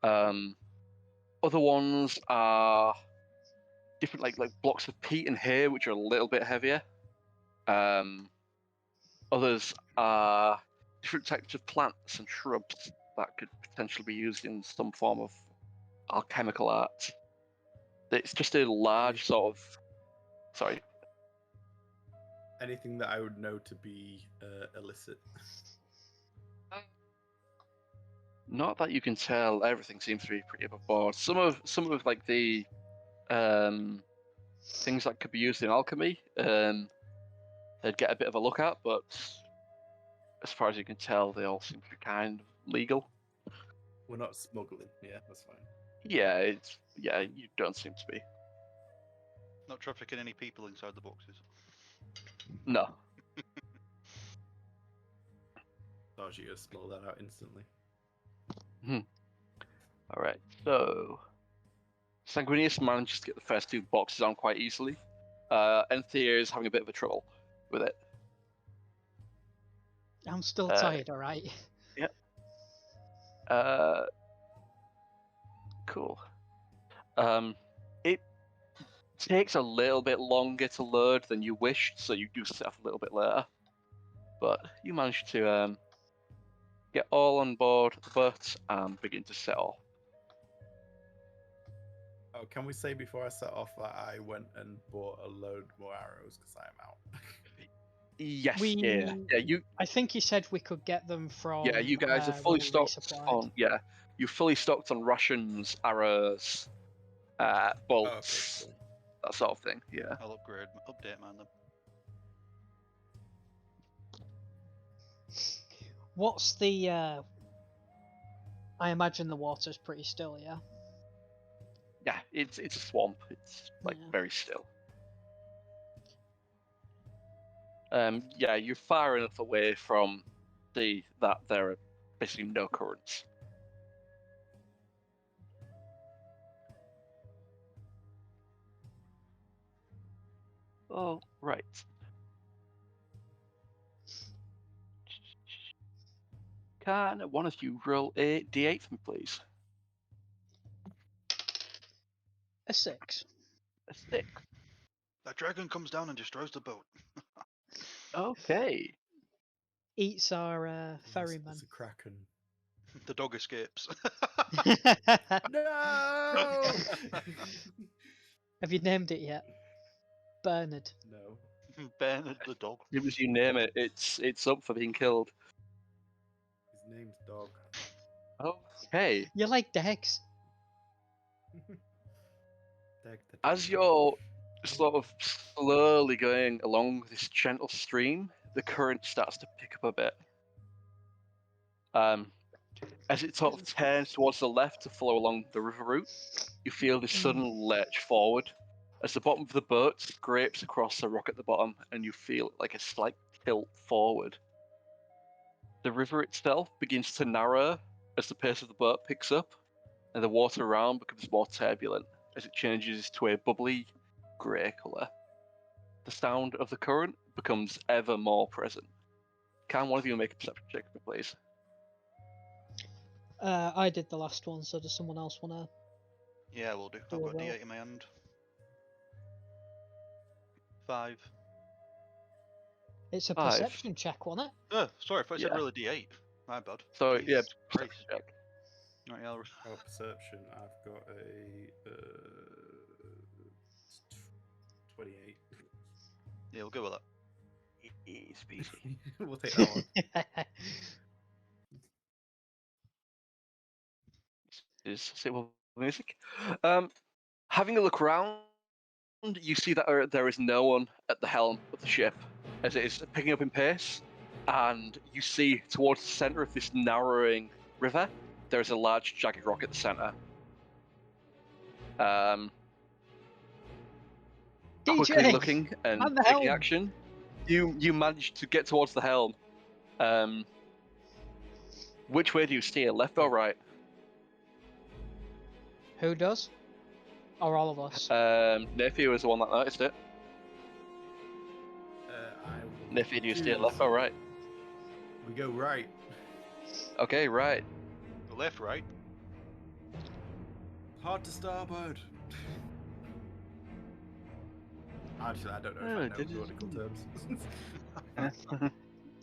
Other ones are different, like blocks of peat and hair, which are a little bit heavier. Others are different types of plants and shrubs that could potentially be used in some form of alchemical art. It's just a large sort of. Sorry. Anything that I would know to be illicit. Not that you can tell. Everything seems to be pretty above board. Some of like the things that could be used in alchemy. They'd get a bit of a look at, but as far as you can tell, they all seem to be kind of legal. We're not smuggling. Yeah, that's fine. Yeah, you don't seem to be. Not trafficking any people inside the boxes. No. Dar-Jee will smell that out instantly. All right. So Sanguinius manages to get the first 2 boxes on quite easily. Enthir is having a bit of a trouble with it. I'm still tired, alright? Cool. It takes a little bit longer to load than you wished, so you do set off a little bit later. But you managed to get all on board the boat and begin to set off. Oh, can we say before I set off that I went and bought a load more arrows because I am out? Yes, We- yeah. You I think you said we could get them from. you guys are when fully we stocked resupplied. on you're fully stocked on rations, arrows, bolts, Okay, cool. that sort of thing. Yeah. I'll update mine then. What's the? I imagine the water's pretty still, yeah. Yeah, it's a swamp. It's like Yeah. very still. Yeah, you're far enough away from that there are basically no currents. Oh, right. Can one of you roll a d8 for me, please? A 6. A 6. That dragon comes down and destroys the boat. Okay. Eats our ferryman. It's a kraken. The dog escapes. No! Have you named it yet? Bernard. No. Bernard the dog. As soon as you name it, it's up for being killed. His name's Dog. Okay. You like dogs? As you're sort of slowly going along this gentle stream, the current starts to pick up a bit. As it sort of turns towards the left to follow along the river route, you feel this sudden lurch forward as the bottom of the boat scrapes across the rock at the bottom, and you feel like a slight tilt forward. The river itself begins to narrow as the pace of the boat picks up, and the water around becomes more turbulent as it changes to a bubbly grey colour. The sound of the current becomes ever more present. Can one of you make a perception check, please? I did the last one, so does someone else wanna? Yeah, we'll do. Do I've a got roll. D8 in my hand. 5. It's a 5. perception check, wasn't it? Oh, sorry, if I said Yeah. roll a D8. My bad. So yeah, Jesus perception Christ. check. Right, yeah, Oh, perception. I've got a 28. yeah, we'll go with that. Easy peasy. We'll take that one. Is suitable music. Having a look around, you see that there is no one at the helm of the ship as it is picking up in pace, and you see towards the center of this narrowing river, there is a large jagged rock at the center. Quickly DJ, looking and man the taking helm. action, you manage to get towards the helm. Which way do you steer, left or right? Who does? Or all of us? Naefir was the one that noticed it. I will Naefir, do you steer choose- left or right? We go right. Okay, right. Left, right. Hard to starboard. Actually, I don't know Oh, if I know did it- nautical terms.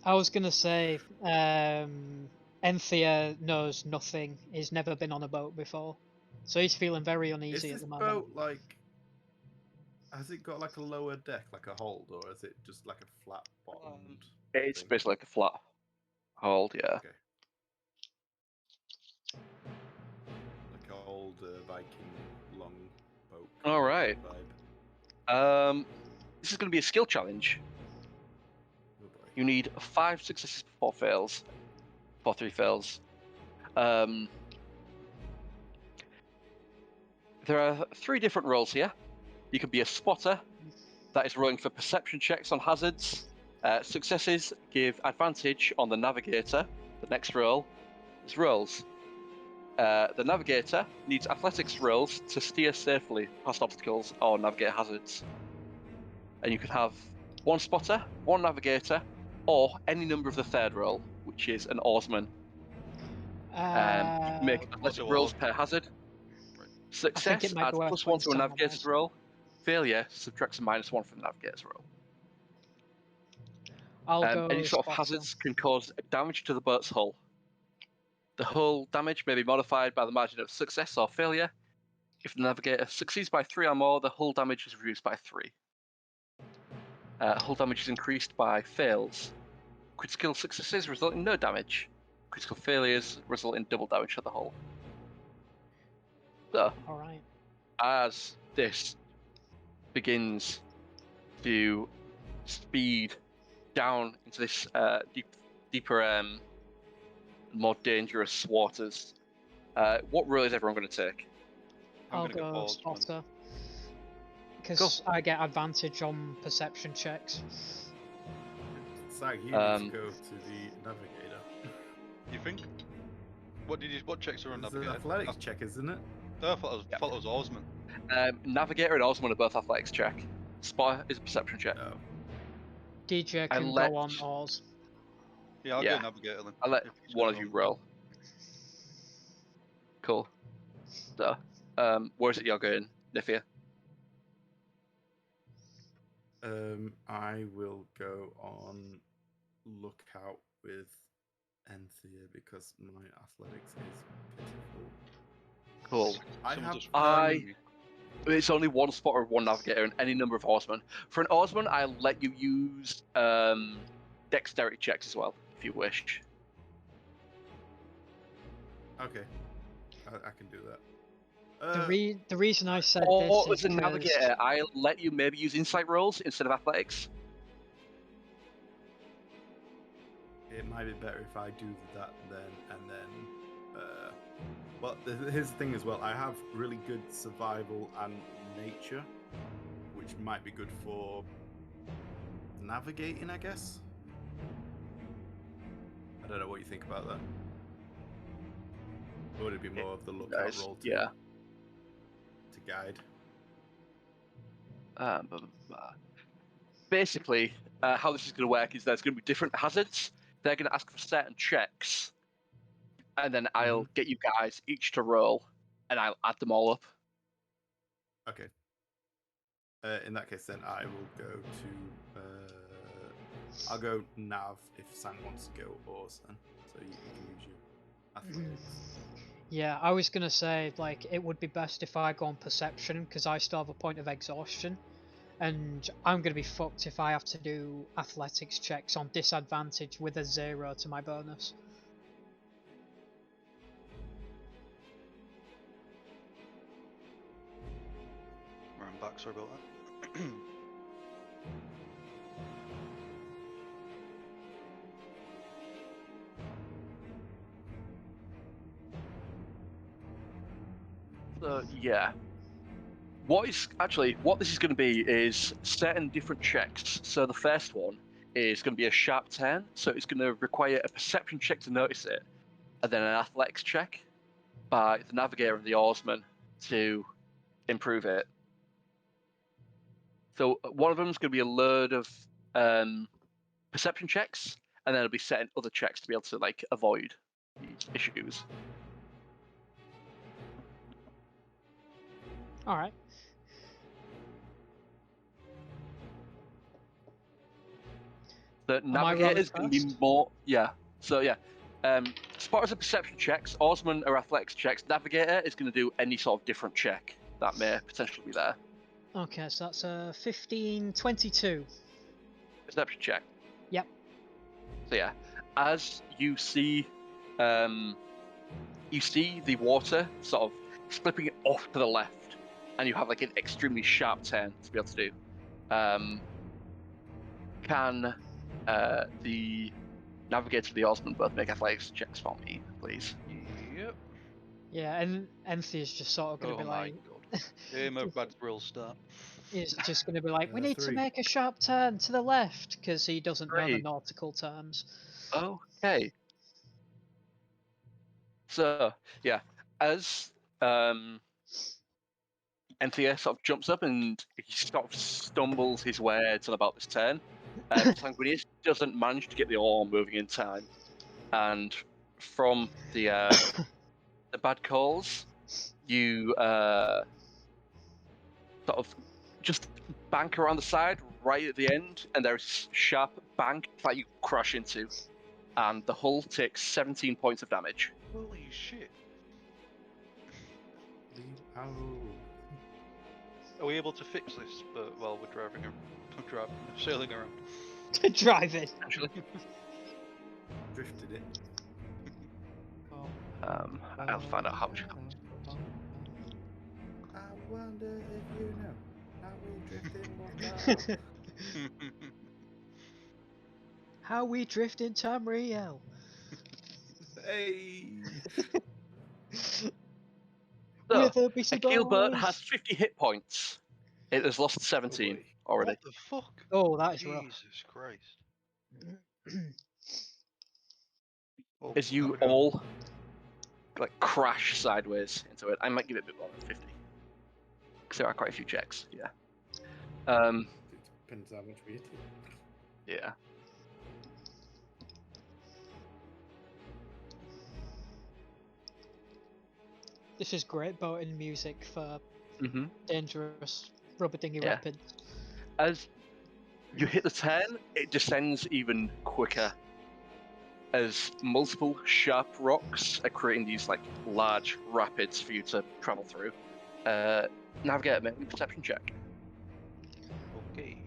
I was gonna say, Enthir knows nothing. He's never been on a boat before, so he's feeling very Is uneasy at this the moment. boat like? Has it got like a lower deck, like a hold, or is it just like a flat bottomed? It's thing? basically like a flat hold, yeah. Okay. Like an old Viking long boat. All right. Vibe. This is going to be a skill challenge. Oh boy. You need 5 successes before 3 fails. There are 3 different roles here. You can be a spotter, that is rolling for perception checks on hazards. Successes give advantage on the navigator. The next roll is rolls. The navigator needs athletics rolls to steer safely past obstacles or navigate hazards. And you can have 1 spotter, 1 navigator, or any number of the third roll, which is an oarsman. You can make athletic rolls per hazard. Success might be adds worth +1 putting to a some on navigator's those. roll. Failure subtracts a -1 from the navigator's roll. I'll go Any sort of spotter. hazards can cause damage to the boat's hull. The hull damage may be modified by the margin of success or failure. If the navigator succeeds by 3 or more, the hull damage is reduced by 3. Hull damage is increased by fails. Critical successes result in no damage. Critical failures result in double damage to the hull. So, Alright. as this begins to speed down into this deeper, more dangerous waters, what roll is everyone going to take? I'll gonna go go oarsman. spotter. Because I get advantage on perception checks. Sag, you need to go to the navigator. You think? What checks are on It's an navigator? athletics check, isn't it? Oh, I thought it was oarsman. Navigator and oarsman are both athletics check. Spotter is a perception check. No. DJ I can let- go on oars. Yeah, I'll Yeah. go navigator then. I'll let if he's one gonna of you roll. roll. Cool. So, where is it you're going, Naefir? I will go on lookout with Enthir because my athletics is pitiful. Cool. I Someone have just- It's only 1 spotter, 1 navigator, and any number of horsemen. For an oarsman, I'll let you use dexterity checks as well, if you wish. Okay, I can do that. The reason I said Or this as is a 'cause- navigator, I'll let you maybe use insight rolls instead of athletics. It might be better if I do that then, and then. Well, here's the thing as well. I have really good survival and nature, which might be good for navigating, I guess. I don't know what you think about that. Or would it be more of the lookout roll to guide? Basically, how this is going to work is there's going to be different hazards. They're going to ask for certain checks, and then I'll get you guys each to roll, and I'll add them all up. Okay. In that case, then I will go to. I'll go nav if Sang wants to go oars, then, so you can use your athletics. Yeah, I was gonna say, like, it would be best if I go on perception, because I still have a point of exhaustion. And I'm gonna be fucked if I have to do athletics checks on disadvantage with a 0 to my bonus. I'm back, sorry about that. So yeah, what this is going to be is certain different checks. So the first one is going to be a sharp turn, so it's going to require a perception check to notice it, and then an athletics check by the navigator and the oarsman to improve it. So one of them is going to be a load of perception checks, and then it'll be setting other checks to be able to like avoid these issues. Alright. The I rolling navigator is going to be first? more, yeah. So yeah, spotters are perception checks, oarsmen are athletics checks. Navigator is going to do any sort of different check that may potentially be there. Okay, so that's a 15-22. Perception check. Yep. So yeah, as you see the water sort of slipping off to the left, and you have like an extremely sharp turn to be able to do. Can the navigator and the oarsman both make athletics checks for me, please? Yep. Yeah, and Enthir's just sort of gonna Oh be my like, god. Yeah, my bad roll start. he's just gonna be like, we need to 3. make a sharp turn to the left because he doesn't know the 3. nautical terms. Okay. So yeah, as Enthir sort of jumps up and he sort of stumbles his way till about this turn. Sanguinius doesn't manage to get the oar moving in time, and from the bad calls, you sort of just bank around the side right at the end, and there's a sharp bank that you crash into, and the hull takes 17 points of damage. Holy shit. Are we able to fix this while we're sailing around? Driving. Actually, Drifted it. I'll find out how much it costs. I wonder if you know how we drifted Morthal. How we drift in Tamriel. Hey! So, With a a Beastly keelboat Bois. has 50 hit points. It has lost 17 boy. already. What the fuck? Oh, that is rough. Jesus Christ. Oh, As you we go. all like crash sideways into it, I might give it a bit more than 50 because there are quite a few checks. Yeah. It depends how much we hit it. Yeah. This is great boating music for Mm-hmm. dangerous rubber dinghy Yeah. rapids. As you hit the turn, it descends even quicker. As multiple sharp rocks are creating these like large rapids for you to travel through. Navigator, make me a perception check. okay.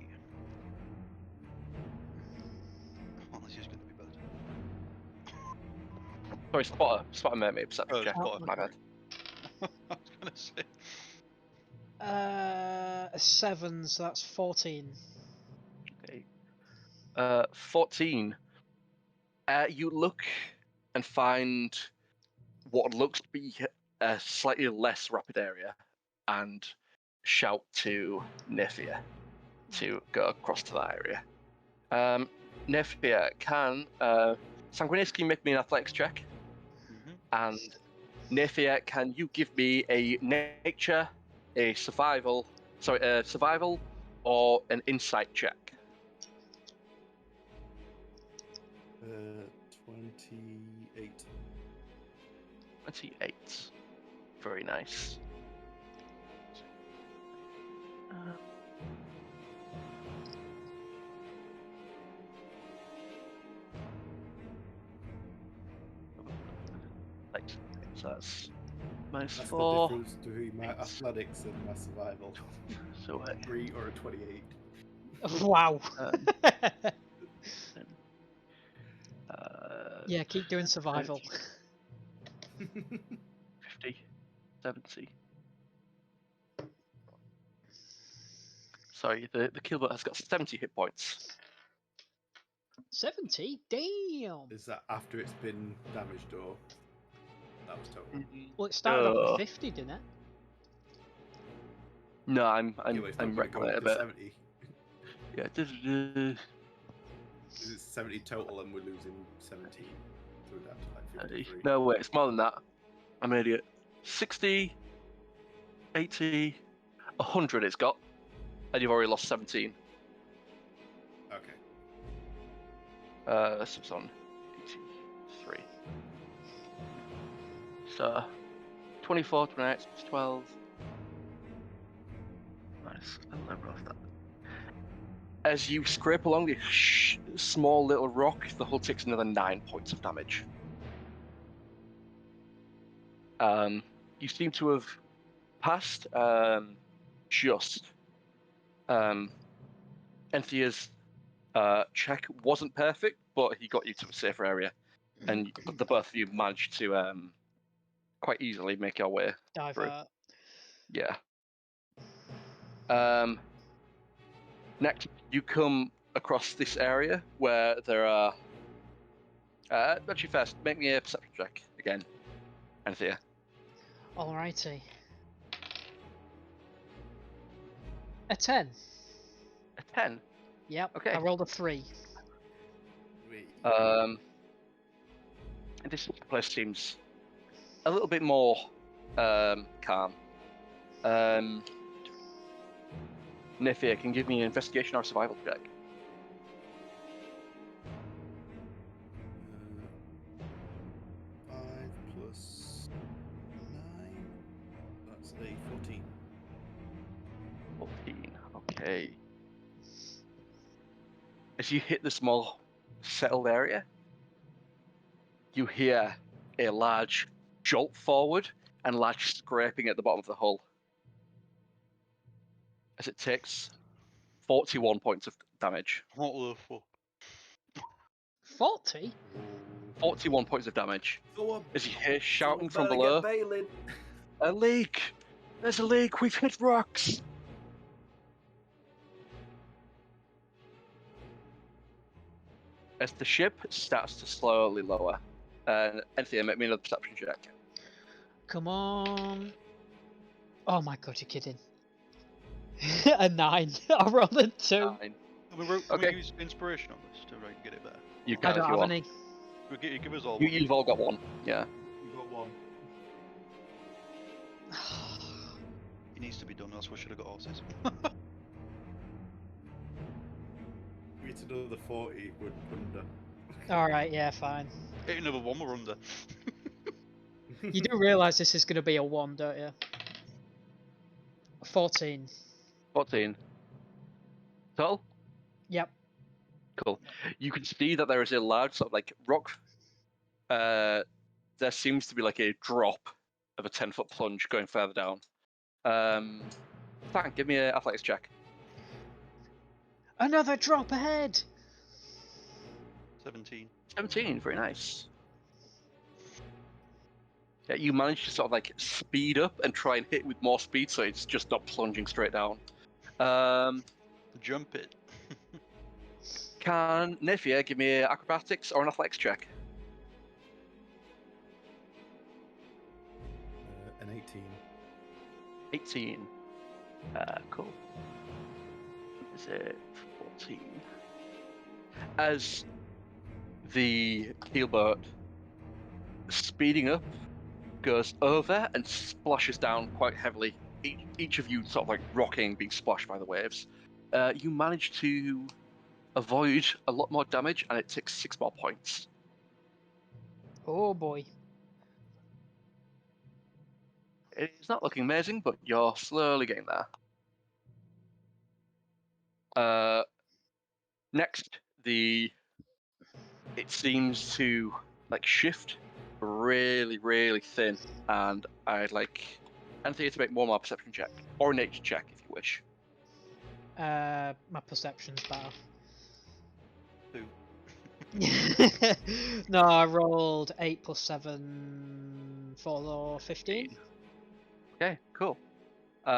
Well, this is going to be bad. Sorry, spotter, make me a perception Oh, check. spotter. My bad. I was going to say. A 7, so that's 14. Okay. 14. You look and find what looks to be a slightly less rapid area, and shout to Naefir to go across to that area. Naefir, can Sanguinius, can you make me an athletics check? Mhm. And Naefir, can you give me a nature, a survival, or an insight check? 28. 28. Very nice. Right, so that's minus That's 4. the difference between my athletics and my survival. So 3 or a 28. Wow. um, Yeah, keep doing survival. 50, 70. Sorry, the keelboat has got 70 hit points. 70? Damn! Is that after it's been damaged or that was total? Well, it started off Uh, with 50, didn't it? No, I'm Yeah, but it's not I'm going to go reckoning it a up to bit. 70. Yeah. Is it 70 total and we're losing 17? So we're down to like 53. No, wait, it's more than that. I'm an idiot. 60, 80, 100 it's got, and you've already lost 17. Okay. So it's on 83. So 24, 28 plus 12. Nice. 11 off that. As you scrape along this small little rock, the hull takes another 9 points of damage. You seem to have passed just. Enthir's check wasn't perfect, but he got you to a safer area, and the both of you managed to quite easily make your way through. Divert. Yeah. Next, you come across this area where there are. Actually, first, make me a perception check again, Enthir. Alrighty. A 10. A 10. Yep. Okay. I rolled a 3. And this place seems a little bit more calm. Naefir, can you give me an investigation or a survival check? 5 plus 9. That's a 14. 14. Okay. As you hit the small settled area, you hear a large jolt forward and large scraping at the bottom of the hull. As it takes 41 points of damage. What the fuck? 40? 41 points of damage. As you hear shouting from better below, get bailing. a leak! There's a leak! We've hit rocks! As the ship starts to slowly lower, and Enthir, make me another perception check. Come on. Oh my god, you're kidding. A 9. I rolled a 2. 9. Can Okay. we use inspiration on this to get it better? You I can if don't you have want. any. Give us all You, one. you've all got one. Yeah. You got one. It needs to be done, else we should have got horses. If it's another 40, we're under. Alright, yeah, fine. Hit another one, we're under. You do realise this is going to be a 1, don't you? 14. 14. Total? Yep. Cool. You can see that there is a large sort of like rock. There seems to be like a drop of a 10-foot plunge going further down. Frank, give me an athletics check. Another drop ahead! 17. 17, very nice. Yeah, you manage to sort of like speed up and try and hit with more speed, so it's just not plunging straight down. Jump it. Can Naefir give me an acrobatics or an athletics check? An 18. 18. Cool. Is it 14? As the keelboat speeding up goes over and splashes down quite heavily, each of you sort of like rocking, being splashed by the waves, you manage to avoid a lot more damage, and it takes 6 more points. Oh boy. It's not looking amazing, but you're slowly getting there. Next, it seems to like shift really, really thin, and I'd like Anthony to make one more perception check or a nature check if you wish. My perception's better. Who? No, I rolled 8 plus 7 for 15. Okay, cool. Oh,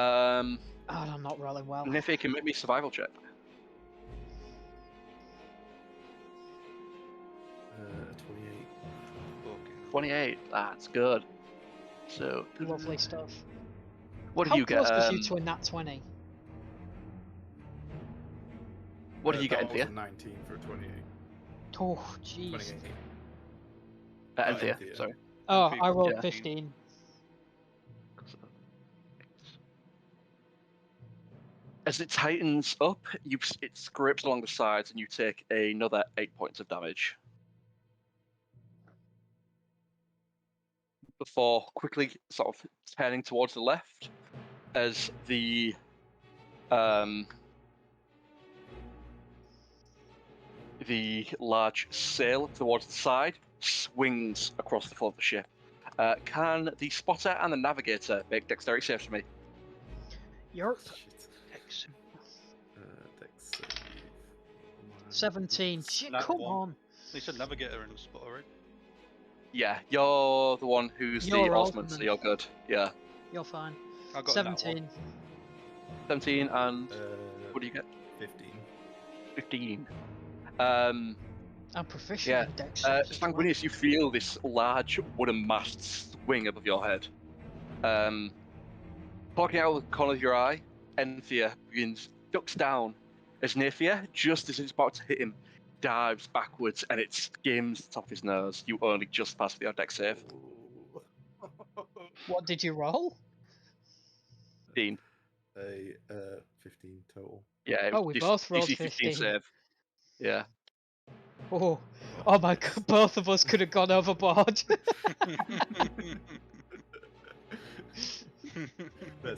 I'm not rolling well. And if you can make me a survival check. 28. Okay. 28, that's good. So, Lovely stuff. what did How you get? close was you to a nat 20? What did you get, That was Enthir? a 19 for a 28. Oh, jeez. 28. Enthir, Enthir. sorry. Oh, People- I rolled yeah. 15. As it tightens up, it scrapes along the sides, and you take another 8 points of damage. Before quickly sort of turning towards the left, as the large sail towards the side swings across the floor of the ship. Can the spotter and the navigator make dexterity saves for me? You're Shit. X. Dex save. 17. Shit, Nat come 1. on. They said navigator and spotter, right? Yeah, you're the one who's You're the oarsman, so oarsman. you're good. Yeah. You're fine. I got a nat 17. 17 and what do you get? 15. 15. I'm proficient Yeah. in dex saves as well. Sanguinius, you feel this large wooden mast swing above your head. Poking out of the corner of your eye, Enthir ducks down as Naefir, just as it's about to hit him, dives backwards and it skims the top of his nose. You only just passed your dex save. What did you roll? 15. A 15 total. Yeah. Oh, we both rolled DC 15 save. Yeah. Oh my god, both of us could have gone overboard.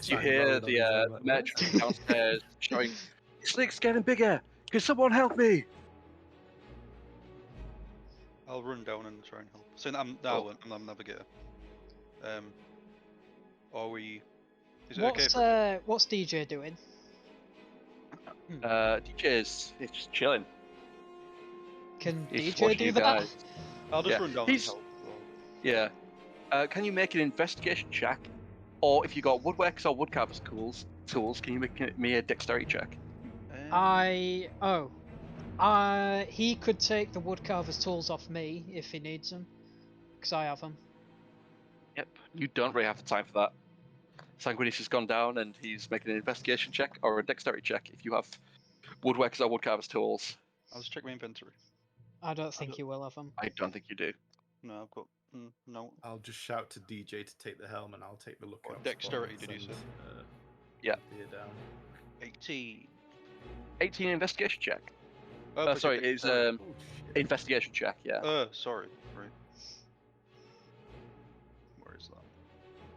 You hear the matron downstairs shouting, "This lake's getting bigger! Can someone help me?" I'll run down and try and help. So I'm I'm navigator. Are we? Is it okay? What's DJ doing? DJ's it's just chilling. Can He's DJ watching do you that? guys. I'll just Yeah, run down he's- and help. Yeah. Can you make an investigation check? Or if you got woodworkers or woodcarvers tools, can you make me a dexterity check? He could take the woodcarver's tools off me if he needs them, because I have them. Yep. You don't really have the time for that. Sanguinius has gone down and he's making an investigation check or a dexterity check if you have woodworkers or woodcarvers tools. I'll just check my inventory. I don't think you will have them. I don't think you do. No, I've got no. I'll just shout to DJ to take the helm and I'll take the lookout. spot dexterity, and did you send, say? Yeah. Enthir down. 18. 18 investigation check. Oh, Sorry, it's Oh, shit. investigation check, yeah. Sorry. Right. Where is that?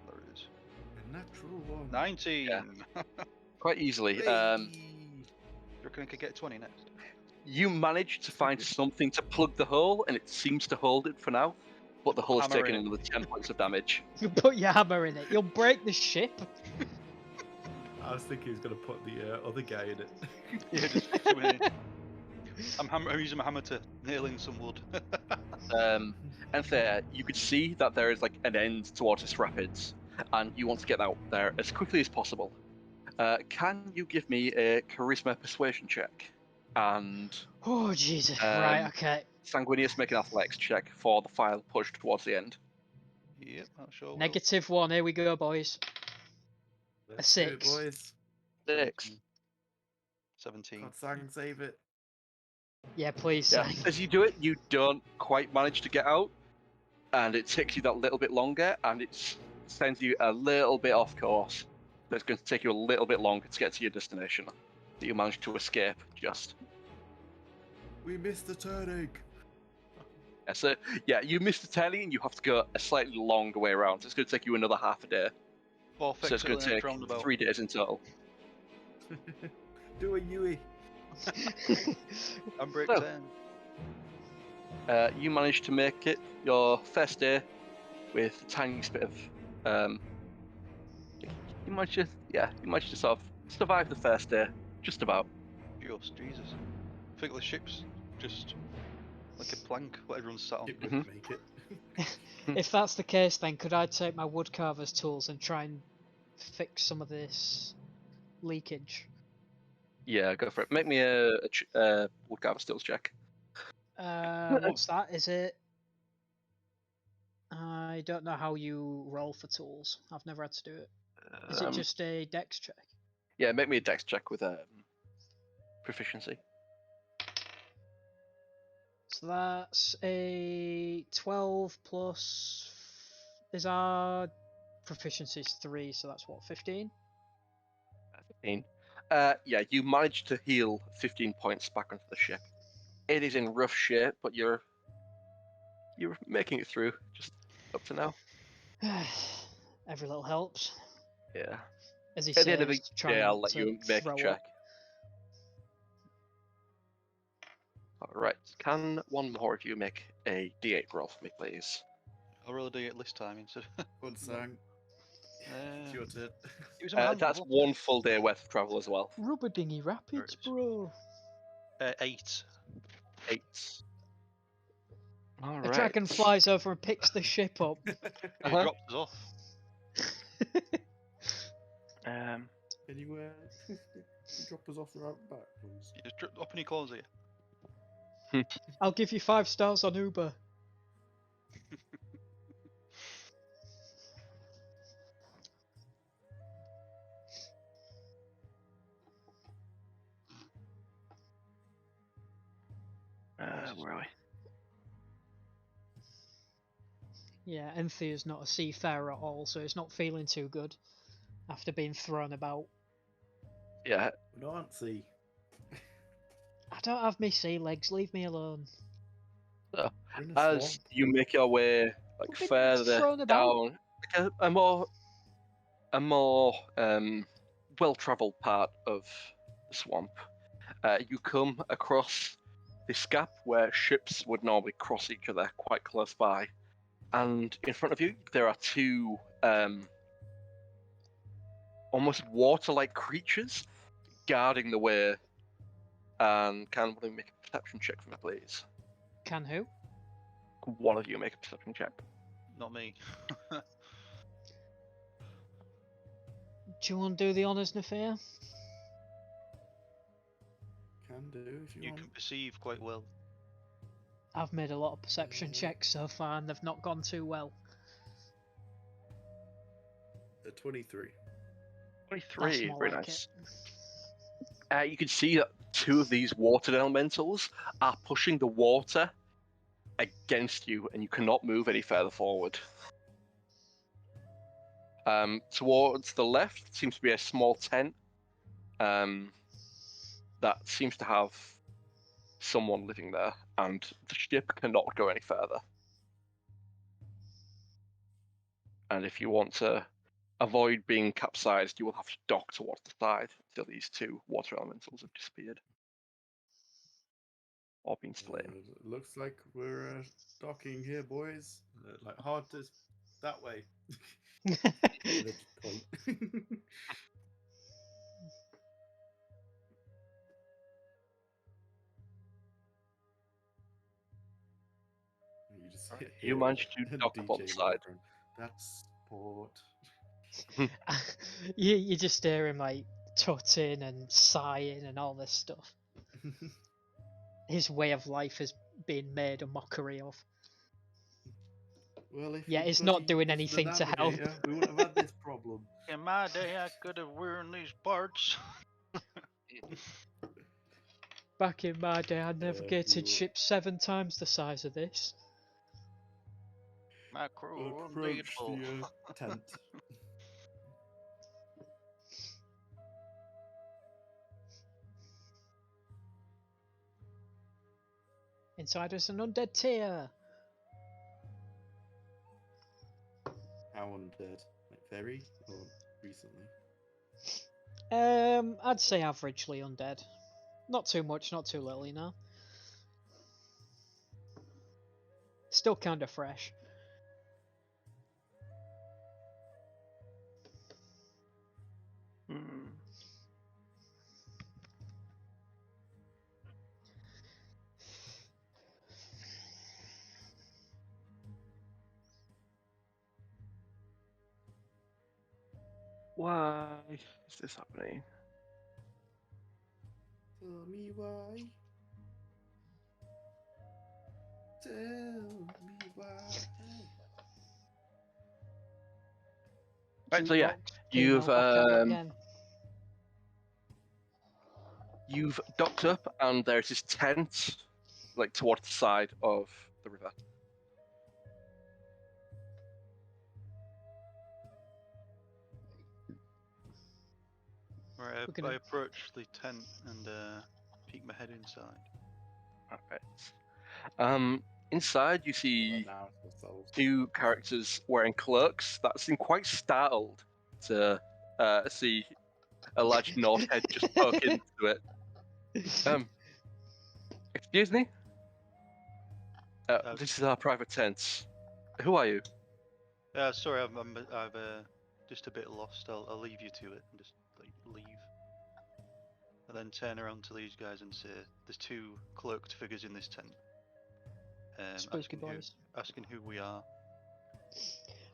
There it is. A natural one. 19. Yeah. Quite easily. You reckon I could get 20 next? You manage to find something to plug the hole, and it seems to hold it for now. But the hull's Hammer in taken it. another 10 points of damage. You put your hammer in it. You'll break the ship. I was thinking he was going to put the other guy in it. Yeah, just put it in. I'm using my hammer to nail in some wood. And there, you could see that there is like an end towards this rapids, and you want to get out there as quickly as possible. Can you give me a charisma persuasion check? And Oh Jesus! Right. Okay. Sanguinius make an athletics check for the final push towards the end. Yep, that sure will. -1. Here we go, boys. Let's do it, 6. boys. 6. 17. God, Sang, save it. Yeah, please. Yeah. Sang. As you do it, you don't quite manage to get out, and it takes you that little bit longer, and it sends you a little bit off course. So it's going to take you a little bit longer to get to your destination. That you manage to escape just. We missed the turning. Yeah, so yeah, you missed the turning, and you have to go a slightly longer way around. So it's going to take you another half a day. Or So it's going to take roundabout. 3 days in total. Do a Yui. I'm break So- 10. You managed to make it your first day with the tiniest bit of. You managed to sort of survive the first day, just about. Jesus. I think the ship's just like a plank what everyone's sat on. It would Mhm. make it. If that's the case, then could I take my woodcarver's tools and try and fix some of this leakage? Yeah, go for it. Make me a woodcarver skills check. What's that? Is it? I don't know how you roll for tools. I've never had to do it. Is it just a dex check? Yeah, make me a dex check with proficiency. So that's a 12 plus. Is our proficiency 3? So that's what, 15? 15. Yeah, you managed to heal 15 points back onto the ship. It is in rough shape, but you're making it through just up to now. Every little helps. Yeah. As he At the end of the says, try day, not I'll let to you make a throw check. up. Alright, can one more of you make a d8 roll for me, please? I'll roll a d8 this time instead. One Sang. It's your turn. It was in my hand, That's wasn't it? one full day worth of travel as well. Rubber dinghy rapids, is. bro. 8. 8. A Alright. dragon flies over and picks the ship up. It Uh-huh. dropped us off. Anywhere. Drop us off right back, please. Yeah, just open your clothes here. I'll give you 5 stars on Uber. Where are we? Yeah, Enthir's not a seafarer at all, so he's not feeling too good after being thrown about. Yeah, We don't see. I don't have me sea legs, leave me alone. so We're in a as swamp. you make your way like We've been further thrown about. down, like a more well-traveled part of the swamp, you come across this gap where ships would normally cross each other quite close by, and in front of you there are two almost water-like creatures guarding the way. And can one of you make a perception check for me, please? Can who? One of you make a perception check. Not me. Do you want to do the honours, Naefir? Can do if you You want. can perceive quite well. I've made a lot of perception checks so far and they've not gone too well. 23. 23, That's more very like nice. You can see that two of these water elementals are pushing the water against you, and you cannot move any further forward. Towards the left seems to be a small tent that seems to have someone living there, and the ship cannot go any further. And if you want to avoid being capsized, you will have to dock towards the side until these two water elementals have disappeared or been slain. It looks like we're docking here, boys. Like hard to that way. it. They just point. You just Alright, hear you managed to a dock up on the DJ in side. background. That's sport. you just hear him like tutting and sighing and all this stuff. His way of life has been made a mockery of. Well, if Yeah, you it's bloody not doing was the anything to help. navigator, we wouldn't have had this problem. In my day, I could have worn these parts. Back in my day, I navigated you- ships 7 times the size of this. My crew were Approach unbeatable. the tent. Inside us an undead tier. How undead? Like very or recently? I'd say averagely undead. Not too much, not too little, you know. Still kind of fresh. Hmm. Why is this happening? Tell me why. Tell me why. Right, so yeah, Jukebox, you've Pino, back at it again. you've docked up, and there's this tent, like towards the side of the river. Right, We're gonna- I approach the tent and peek my head inside. Alright. Inside you see Announce ourselves. two characters wearing cloaks that seem quite startled to see a large Norse head just poke into it. Excuse me? This is our private tent. Who are you? Sorry, I'm just a bit lost. I'll leave you to it and just like leave. And then turn around to these guys and say, "There's two cloaked figures in this tent. Spooky boys. Asking who we are."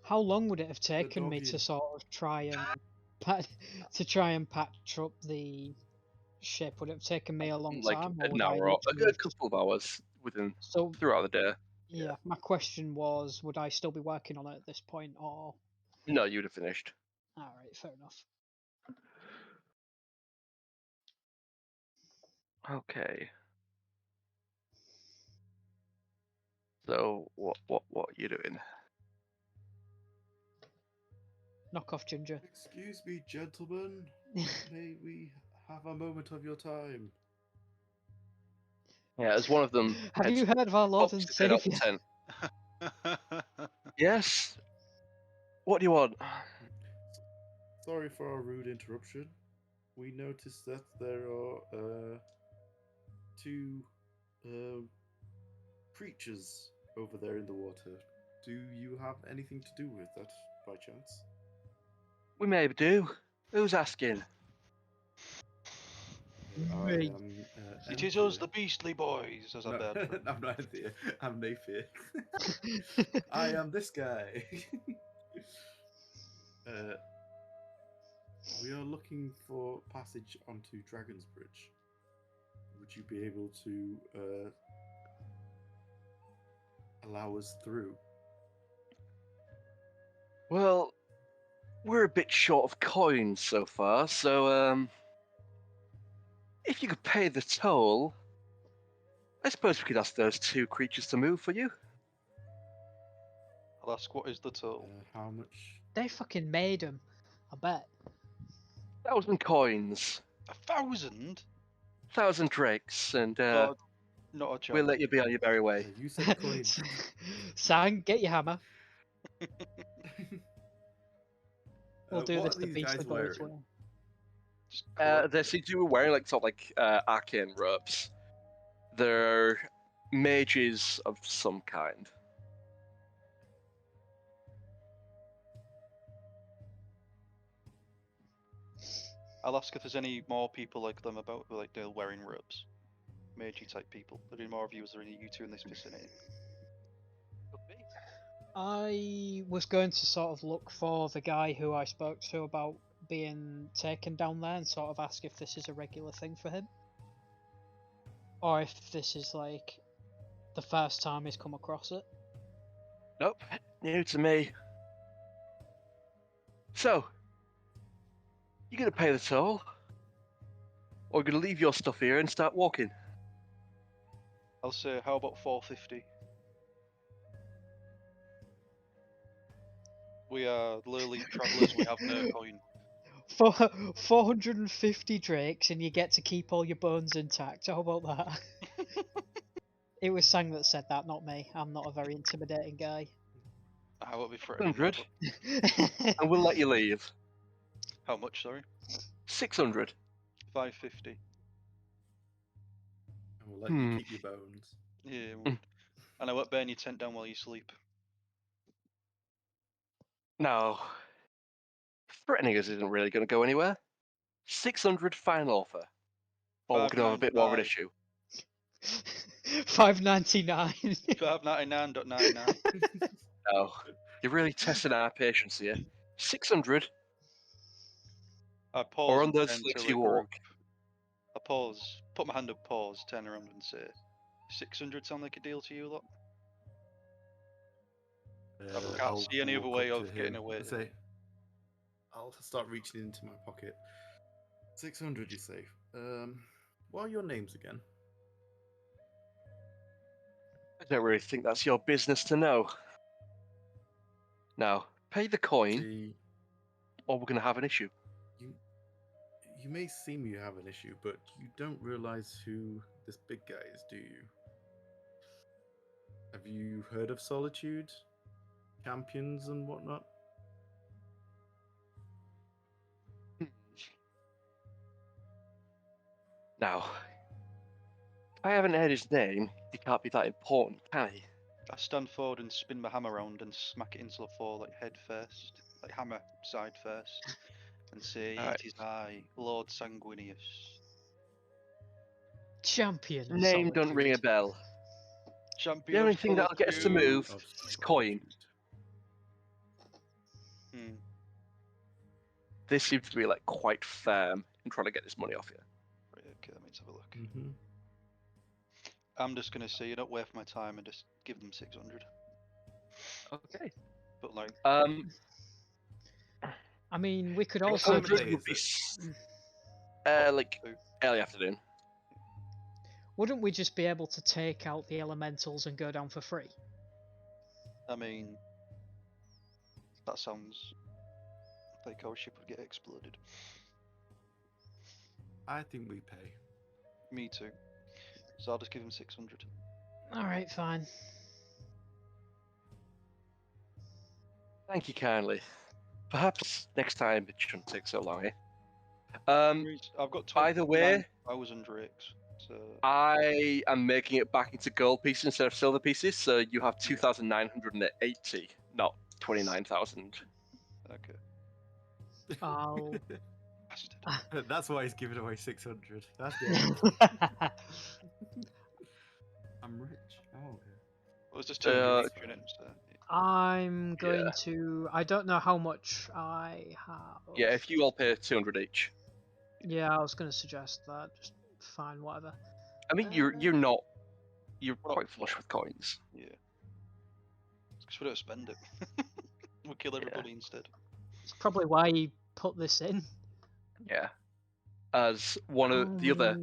How long would it have taken me doggy. to sort of try and to try and patch up the ship. Would it have taken me a long like time, or an would I hour or literally a couple of hours within So throughout the day. yeah, my question was, would I still be working on it at this point, or No, you'd have finished. all right, fair enough. Okay. So what are you doing? Knock off Ginger. Excuse me, gentlemen. May we have a moment of your time? Yeah, as one of them Have heads you heard of our Lord pops and his head out the Savior? tent. Yes. What do you want? Sorry for our rude interruption. We noticed that there are two creatures over there in the water. Do you have anything to do with that by chance? We maybe do. Who's asking? I Me. am. It is us, Enthir. the Beastly Boys, as our No, dad. put it. I'm not Enthir. I'm Naefir. I am this guy. We are looking for passage onto Dragon's Bridge. Would you be able to allow us through? Well, we're a bit short of coins so far, so if you could pay the toll, I suppose we could ask those two creatures to move for you. I'll ask, what is the toll? How much? They fucking made him. I bet. 1,000 coins, 1,000? 1,000 drakes, and God, not a chance. we'll let you be on your merry way. You said coin. Sang, get your hammer. We'll do what this are the these guys Beastly Boys wearing? way. Just correct They it. seem to be wearing arcane robes. They're mages of some kind. I'll ask if there's any more people like them about, like they're wearing robes. Magey type people. There'll be more of you as there are any you two in this vicinity. I was going to sort of look for the guy who I spoke to about being taken down there and sort of ask if this is a regular thing for him. Or if this is like the first time he's come across it. Nope, new to me. So, you gonna pay the toll? Or gonna leave your stuff here and start walking? I'll say, how about 450? We are lowly travellers, we have no coin. For 450 drakes and you get to keep all your bones intact. How about that? It was Sang that said that, not me. I'm not a very intimidating guy. I won't be threatening. 100, but- and we'll let you leave. How much, sorry? 600. 550. And we'll let you keep your bones. Yeah, and I won't burn your tent down while you sleep. No. Threatening us isn't really going to go anywhere. 600 final offer. Or we're going to have a bit more of an 595. issue. 599. 599.99. No. You're really testing our patience here. 600, I pause or on and those turn slicks to you a group. walk. I pause, put my hand up, pause, turn around and say, 600 sound like a deal to you lot? I can't see any other walk way up of to getting him away. and say, I'll start reaching into my pocket. 600, you say. What are your names again? I don't really think that's your business to know. Now, pay the coin, See, or we're going to have an issue. you may seem you have an issue, but you don't realize who this big guy is, do you? Have you heard of Solitude? Champions and whatnot? Now, if I haven't heard his name, he can't be that important, can he? I stand forward and spin my hammer around and smack it into the floor like head first, like hammer side first, and say, Alright. It is I, Lord Sanguinius. Champion of Name don't ring a Solitude. bell. Champion The only of thing that'll get us to Solitude. move Of is coin. Solitude. Hmm. They seem to be like quite firm in trying to get this money off you. Right, okay, let me just have a look. Mm-hmm. I'm just gonna say you're not worth my time and just give them 600. Okay. But like, I mean, we could What also time of just. day would is be it? like so- early afternoon. Wouldn't we just be able to take out the elementals and go down for free? I mean, that sounds like our ship would get exploded. I think we pay. Me too. So I'll just give him 600. Alright, fine. Thank you kindly. Perhaps next time it shouldn't take so long, eh? I've got By the way, 29,000 drakes. So I am making it back into gold pieces instead of silver pieces, so you have 2,980, not 29,000. okay. I'll. Bastard. That's why he's giving away 600. That's the I'm rich. Oh, okay. Well, it's just Uh, 200 for an instead. I'm going Yeah. to. I don't know how much I have. Yeah, if you all pay 200 each. Yeah, I was going to suggest that. Just fine, whatever. I mean, you're not. You're quite flush with coins. Yeah. Because we don't spend it. We'll kill everybody instead. It's probably why he put this in. Yeah. As one of the other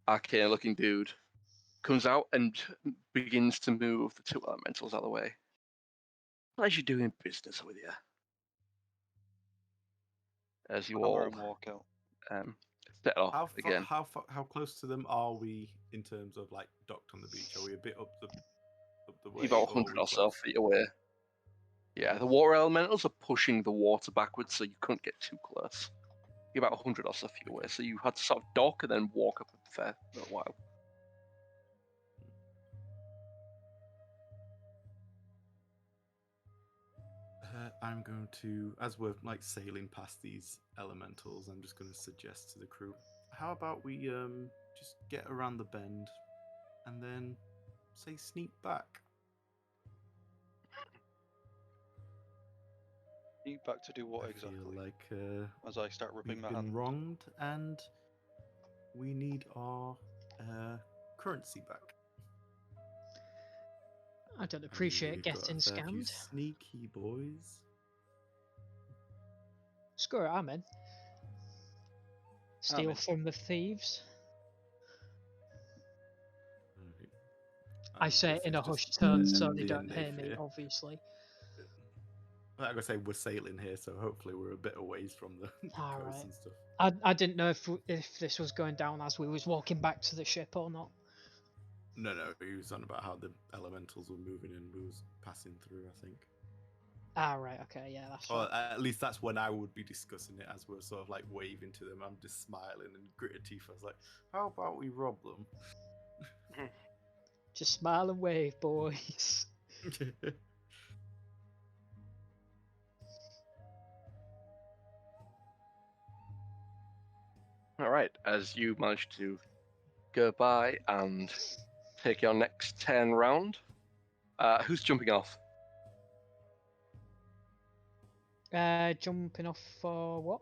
arcane-looking dude comes out and begins to move the two elementals out of the way. Pleasure doing business with you. As you Hammer all and walk out. set off again. How close to them are we in terms of like docked on the beach? Are we a bit up the way? You're about or are 100 we or so close? feet away. Yeah, the water elementals are pushing the water backwards, so you couldn't get too close. You're about 100 or so feet away, so you had to sort of dock and then walk up a fair little while. I'm going to, as we're like sailing past these elementals, I'm just going to suggest to the crew, how about we just get around the bend and then say sneak back. Sneak back to do what I exactly? feel like As I start rubbing we've my been hands. wronged and we need our currency back. I don't And appreciate we've got getting a fair few scammed. sneaky boys. Screw it, I'm in. Steal in. from the thieves. Right. I And say this it in is a just hushed tone so they Enthir don't and hear me, Naefir. obviously. Like I say, we're sailing here, so hopefully we're a bit away from the Alright. coast and stuff. I didn't know if this was going down as we was walking back to the ship or not. No, he was on about how the elementals were moving and we was passing through, I think. Right, okay, yeah, that's Or right. at least that's when I would be discussing it, as we're sort of like waving to them. I'm just smiling and gritted teeth. I was like, how about we rob them? Just smile and wave, boys. All right, as you manage to go by and take your next 10 round, who's jumping off? Jumping off for what?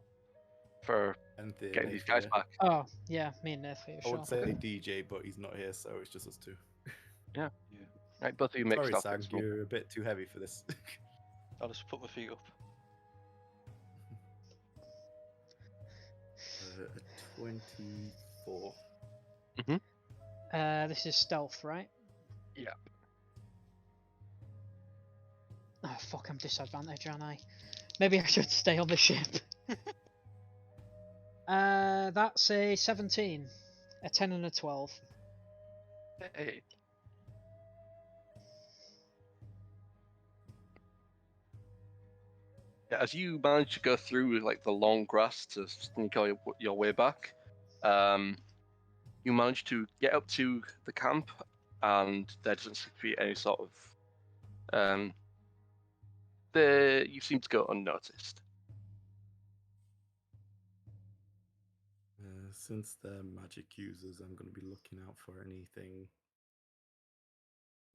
For Enthir, getting these guys Naefir. back. Oh, yeah, me and Naefir, I sure. would say DJ, but he's not here, so it's just us two. Right, both of you make Sorry, stealth Sang, checks for me. you're a bit too heavy for this. I'll just put my feet up. 24. This is stealth, right? Yeah. Oh fuck, I'm disadvantaged, aren't I? Maybe I should stay on the ship. That's a 17, a 10 and a 12. Hey. Yeah, as you manage to go through like the long grass to sneak your way back, you manage to get up to the camp, and there doesn't seem to be any sort of you seem to go unnoticed. Since they're magic users, I'm going to be looking out for anything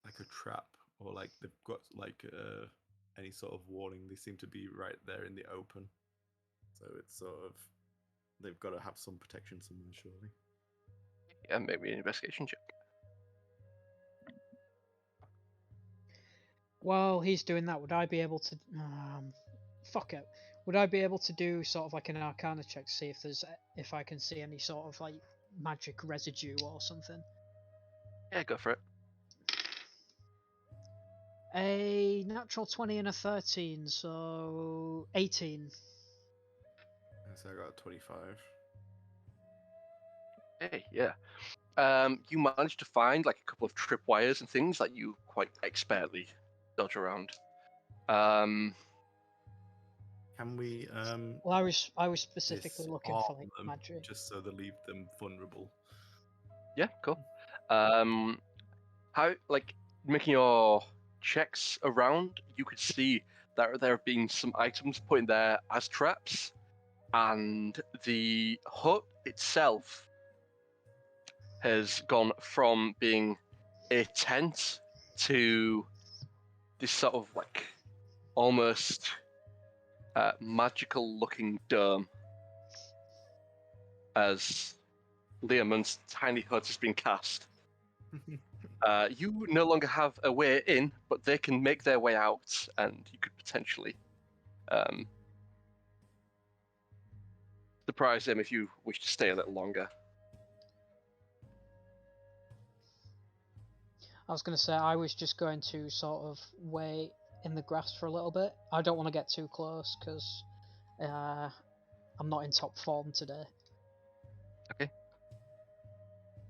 like a trap or like they've got like any sort of warning. They seem to be right there in the open. So it's sort of they've got to have some protection somewhere, surely. Yeah, maybe an investigation check. While he's doing that, would I be able to? Fuck it. Would I be able to do sort of like an Arcana check to see if I can see any sort of like magic residue or something? Yeah, go for it. A natural 20 and a 13, so 18. So I got a 25. Hey, yeah. You managed to find like a couple of tripwires and things that you quite expertly dodge around. Can we Well, I was specifically looking for like disarm them magic. just so they leave them vulnerable? Yeah, cool. How like making your checks around, you could see that there have been some items put in there as traps, and the hut itself has gone from being a tent to this sort of like almost magical looking dome as Liamon's tiny hut has been cast. You no longer have a way in, but they can make their way out, and you could potentially surprise them if you wish to stay a little longer. I was going to say I was just going to sort of wait in the grass for a little bit. I don't want to get too close because I'm not in top form today.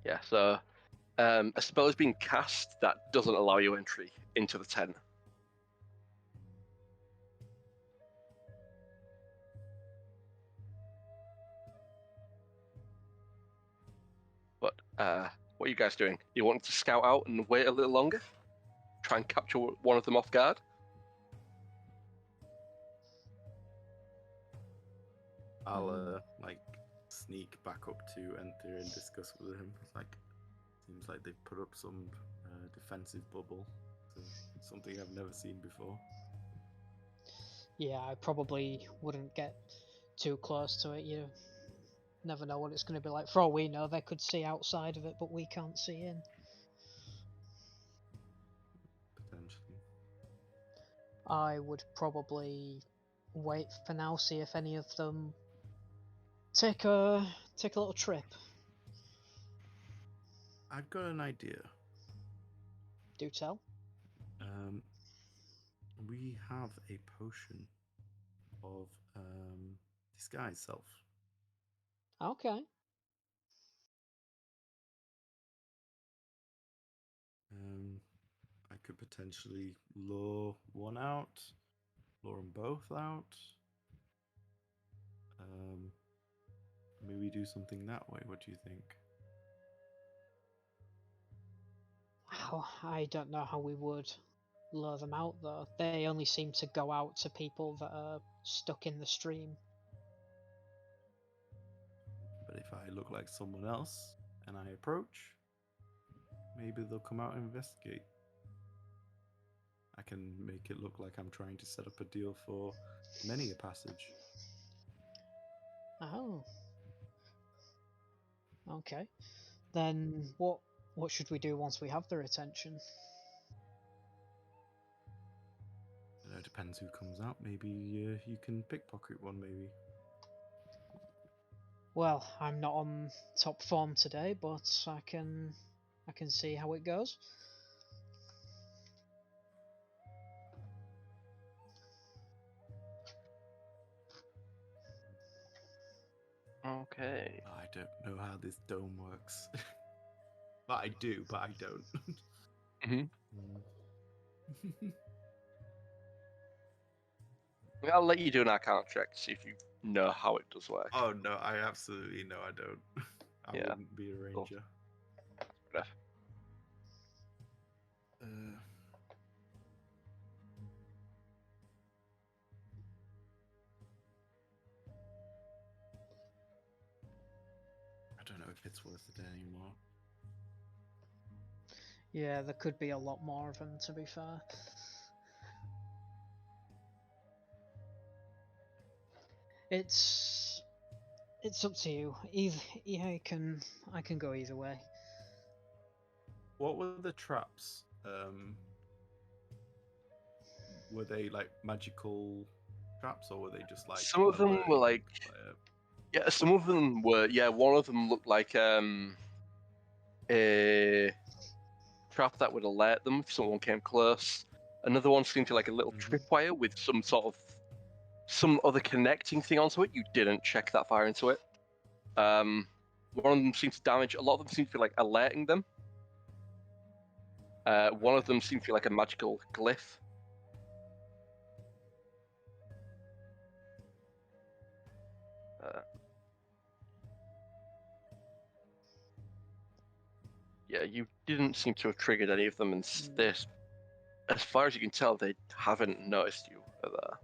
Yeah, so a spell is being cast that doesn't allow you entry into the tent. But what are you guys doing? You want to scout out and wait a little longer? Try and capture one of them off guard? I'll like sneak back up to Enthir and discuss with him. It's like seems like they've put up some defensive bubble. So it's something I've never seen before. Yeah, I probably wouldn't get too close to it. You never know what it's going to be like. For all we know, they could see outside of it, but we can't see in. Potentially. I would probably wait for now, see if any of them take a little trip. I've got an idea. Do tell. We have a potion of disguise self. Okay. I could potentially lure one out, lure them both out. Maybe do something that way. What do you think? I don't know how we would lure them out though. They only seem to go out to people that are stuck in the stream. But if I look like someone else and I approach, maybe they'll come out and investigate. I can make it look like I'm trying to set up a deal for many a passage. Oh. Okay. Then what should we do once we have their attention? It depends who comes out. Maybe you can pickpocket one, maybe. Well, I'm not on top form today, but I can see how it goes. Okay. I don't know how this dome works. But I do, but I don't. I'll let you do an Arcana check to see if you know how it does work. Oh no, I absolutely know I don't. I Yeah. wouldn't be a ranger. Cool. I don't know if it's worth it anymore. Yeah, there could be a lot more of them, to be fair. It's up to you. Yeah, I can go either way. What were the traps? Were they like magical traps, or were they just like? Some of them were like, yeah, some of them were, yeah. One of them looked like a trap that would alert them if someone came close. Another one seemed to be like a little tripwire with some other connecting thing onto it. You didn't check that far into it. One of them seemed to damage. A lot of them seemed to be like alerting them. One of them seemed to be like a magical glyph. Yeah, you didn't seem to have triggered any of them, and this, as far as you can tell, they haven't noticed you are there.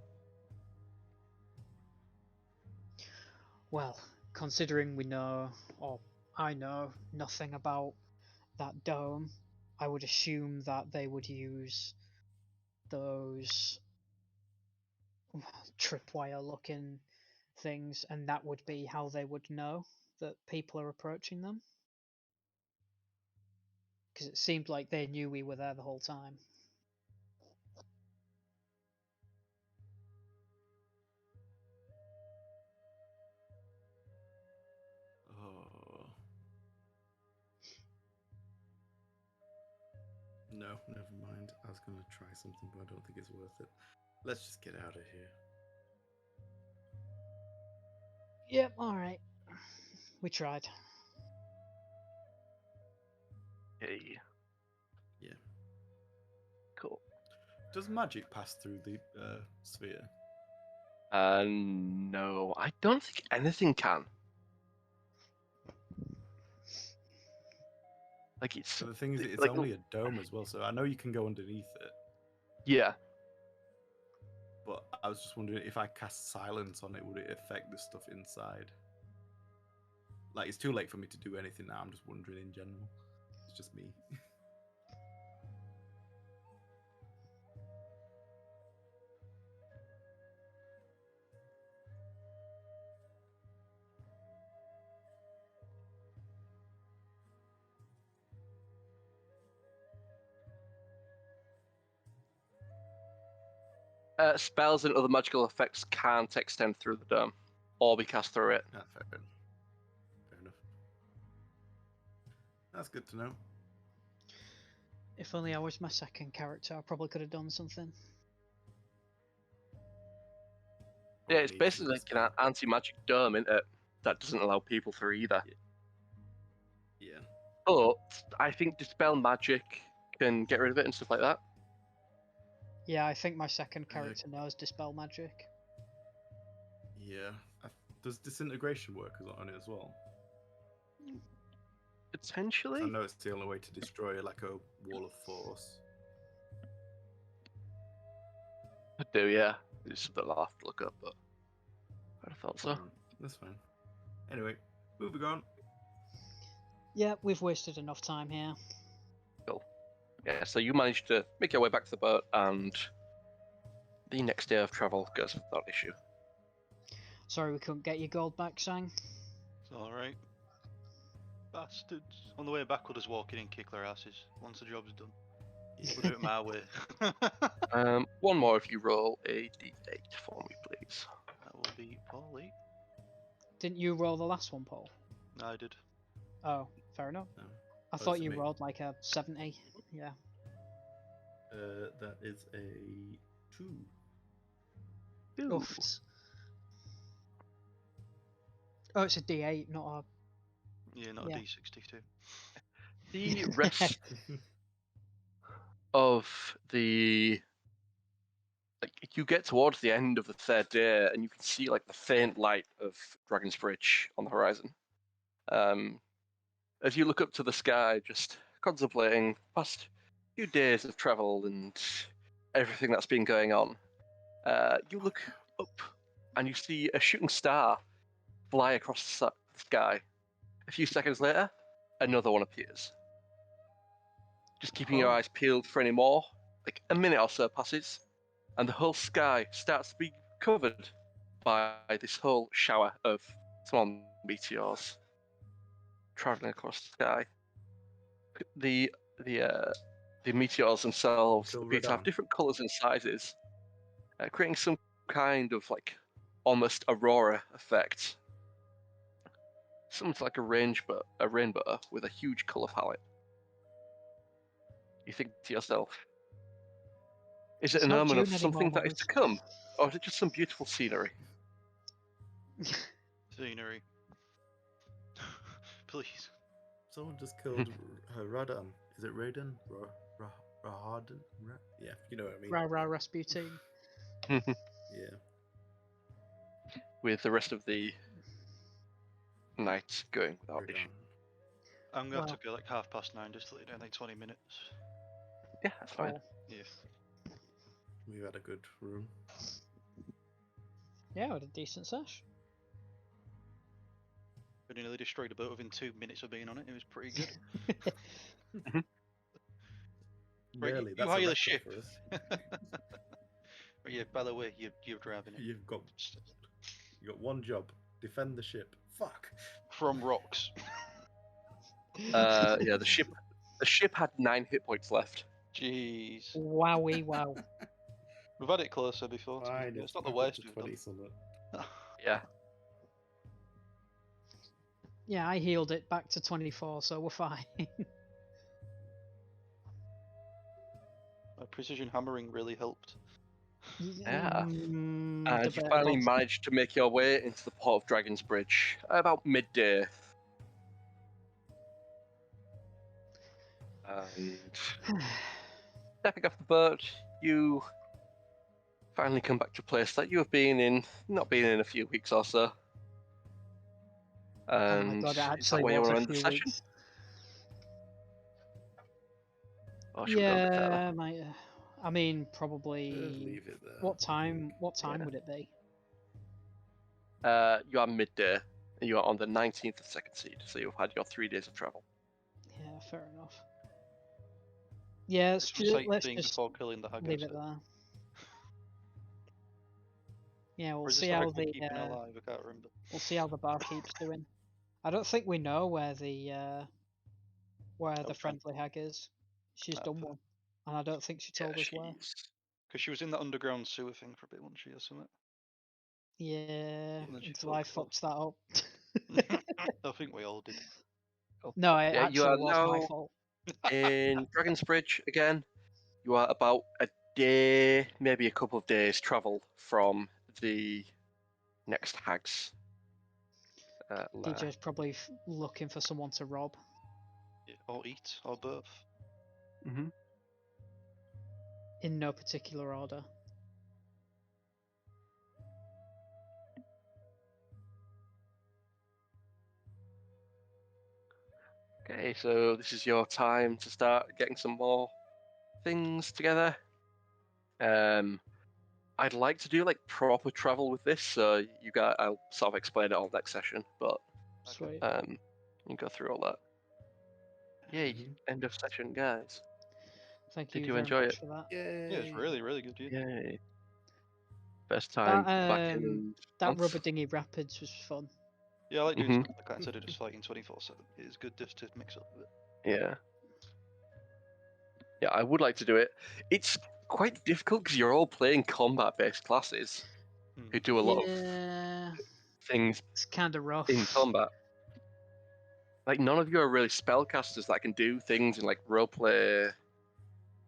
Well, considering we know, or I know, nothing about that dome, I would assume that they would use those tripwire looking things, and that would be how they would know that people are approaching them. Because it seemed like they knew we were there the whole time. Oh. No, never mind. I was gonna try something, but I don't think it's worth it. Let's just get out of here. Yep, alright. We tried. Hey. Yeah. Cool. Does magic pass through the sphere? No, I don't think anything can. Like it's. So the thing is, it's like, only a dome as well, so I know you can go underneath it. Yeah. But I was just wondering, if I cast silence on it, would it affect the stuff inside? Like, it's too late for me to do anything now. I'm just wondering in general. It's just me. Spells and other magical effects can't extend through the dome or be cast through it. Ah, fair enough. That's good to know. If only I was my second character, I probably could have done something. Yeah, it's basically like an anti-magic dome, isn't it? That doesn't allow people through either. Yeah. But I think Dispel Magic can get rid of it and stuff like that. Yeah, I think my second character knows Dispel Magic. Yeah. Does disintegration work on it as well? Potentially. I know it's the only way to destroy like a wall of force. I do, yeah. It's something I'll have to look up, but I thought so. That's fine. Anyway, moving on. Yeah, we've wasted enough time here. Cool. Yeah, so you managed to make your way back to the boat, and the next day of travel goes without issue. Sorry we couldn't get your gold back, Sang. It's alright. Bastards. On the way back, we'll just walk in and kick their asses once the job's done. We'll do it my way. One more if you roll a d8 for me, please. That will be Paulie. Didn't you roll the last one, Paul? I did. Oh, fair enough. No. I Oh, thought is it you me? rolled like a 70. Yeah. That is a 2. Oofs. Oh, it's a D8, not Yeah, not Yeah. a D62. The rest of the... Like, you get towards the end of the third day, and you can see like the faint light of Dragon's Bridge on the horizon. As you look up to the sky, just contemplating past few days of travel and everything that's been going on, you look up and you see a shooting star fly across the sky. A few seconds later, another one appears. Just keeping your eyes peeled for any more, like a minute or so passes, and the whole sky starts to be covered by this whole shower of small meteors traveling across the sky. The meteors themselves Till appear to have Redan. different colors and sizes, creating some kind of like almost aurora effect. Something like a rainbow with a huge color palette. You think to yourself, is it It's an not omen of June something anymore, that is to Moz. come, or is it just some beautiful scenery? Scenery. Please. Someone just killed Radan. Is it Radan? Rahadan? Yeah, you know what I mean. Rah rah Rasputin. Yeah. With the rest of the night going without issue. Radan. I'm gonna have Well- to go like 9:30 just to let you know, like 20 minutes. Yeah, that's fine. Cool. Yeah. We've had a good room. Yeah, we had a decent sesh. We nearly destroyed a boat within 2 minutes of being on it. It was pretty good. Right, Really, you that's hire a the record ship. for us. But yeah, by the way, you're driving it. You got one job: defend the ship. Fuck. From rocks. Yeah, the ship had 9 hit points left. Jeez. Wowie wow. We've had it closer before. To be Fine, fair. It's not the back up worst to we've done. 20 something. Yeah. Yeah, I healed it back to 24, so we're fine. My precision hammering really helped. Yeah. Mm, And you debatable. finally managed to make your way into the port of Dragon's Bridge about midday. And stepping off the boat, you finally come back to a place that you have not been in a few weeks or so. Oh my And god, it is that actually where you was want a to end the few session? weeks. Or should we go a bit further? Yeah, might. I mean, probably. Leave it there. What I time? think. What time Yeah. would it be? You are midday, and you are on the 19th of second seed, so you've had your 3 days of travel. Yeah, fair enough. Yeah, let's Some let's sightseeing just before killing the hags. leave it there. Yeah, Or we'll is this see the how record the keeping alive? I can't remember. we'll see how the barkeep's doing. I don't think we know where the Okay. friendly hag is. She's Ah, done fair. one, and I don't think she Yeah, told us where. Because she was in that underground sewer thing for a bit, wasn't she, or something? Yeah, And then she until I fucked fucked that up. I think we all did. No, it Yeah, you actually are was my now fault. in Dragon's Bridge again. You are about a day, maybe a couple of days travel from the next hags. Lair. DJ's probably looking for someone to rob. Yeah, or eat, or both. Mm-hmm. In no particular order. Okay, so this is your time to start getting some more things together. I'd like to do like proper travel with this, so I'll sort of explain it all next session, but Sweet. you go through all that. Yay, Mhm. end of session, guys. Thank Did you you very enjoy much it? for that. Yay. Yeah, it's really, really good. Yeah. Yay. First time back in That months. Rubber Dinghy Rapids was fun. Yeah, I like doing Mhm. stuff like that instead of just fighting 24/7. It's good just to mix up with it. Yeah. Yeah, I would like to do it. It's quite difficult because you're all playing combat-based classes who do a lot of Yeah, things it's kind of rough. in combat. Like, none of you are really spellcasters that can do things in, like, roleplay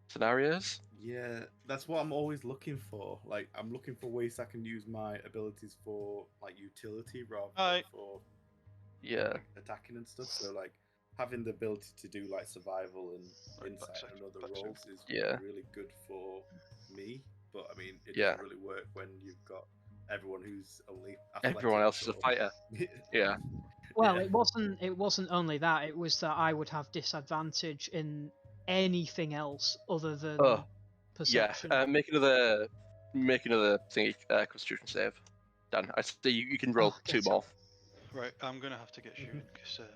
scenarios. Yeah, that's what I'm always looking for. Like, I'm looking for ways I can use my abilities for like utility rather than Aye. for Yeah. like, attacking and stuff. So like having the ability to do like survival and Right, insight backside, and other backside. roles is Yeah. really good for me. But I mean, it Yeah. doesn't really work when you've got everyone who's only Everyone athletic else is a or- fighter. Yeah. Well, Yeah. it wasn't only that. It was that I would have disadvantage in anything else other than Oh, perception. Yeah. Make another thingy, Constitution save. Dan, I see you can roll Oh, 2 get more. Right, I'm gonna have to get shooting because yeah.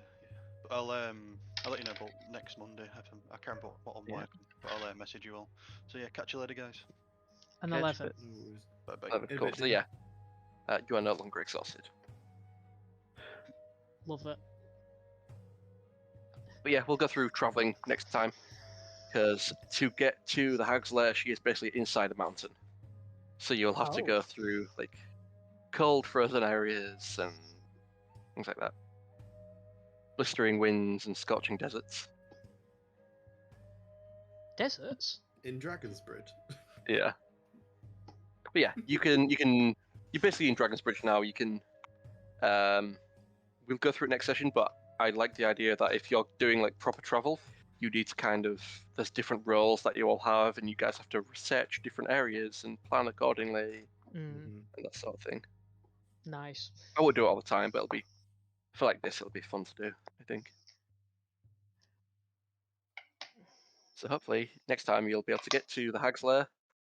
But I'll let you know about next Monday. I can't remember what I'm Yeah. working, but I'll message you all. So yeah, catch you later, guys. An Okay, 11. No worries. Bye bye. 11, In a cool. bit, So Dan. yeah, You are no longer exhausted. Love it. But yeah, we'll go through traveling next time, because to get to the Hag's Lair, she is basically inside a mountain. So you'll have to Oh. go through like cold, frozen areas and things like that. Blistering winds and scorching deserts. Deserts? In Dragon's Bridge. Yeah. But yeah, you're basically in Dragon's Bridge now. You can we'll go through it next session, but I like the idea that if you're doing like proper travel, you need to there's different roles that you all have, and you guys have to research different areas and plan accordingly and that sort of thing. Nice. I won't do it all the time, but for like this, it'll be fun to do, I think. So hopefully next time you'll be able to get to the Hag's Lair,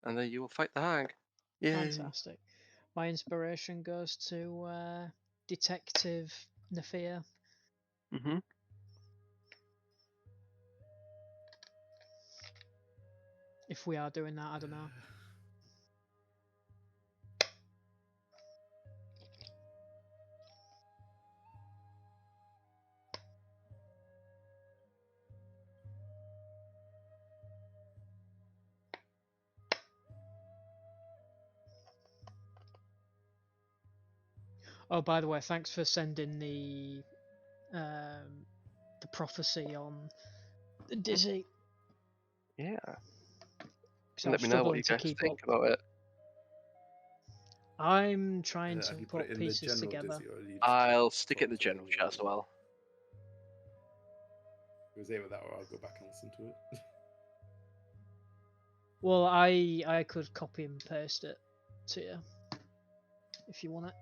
and then you will fight the Hag. Yay. Fantastic. My inspiration goes to Detective Naefir. Mm-hmm. If we are doing that, I don't know. Oh, by the way, thanks for sending the prophecy on the Dizzy. Yeah. 'Cause And I'm let me know what struggling you to guys keep think up. about it. I'm trying to Have you put it in the pieces general together. Dizzy, or you just I'll stick it in the focus general on chat as well. It was with that, or I'll go back and listen to it. Well, I could copy and paste it to you if you want it.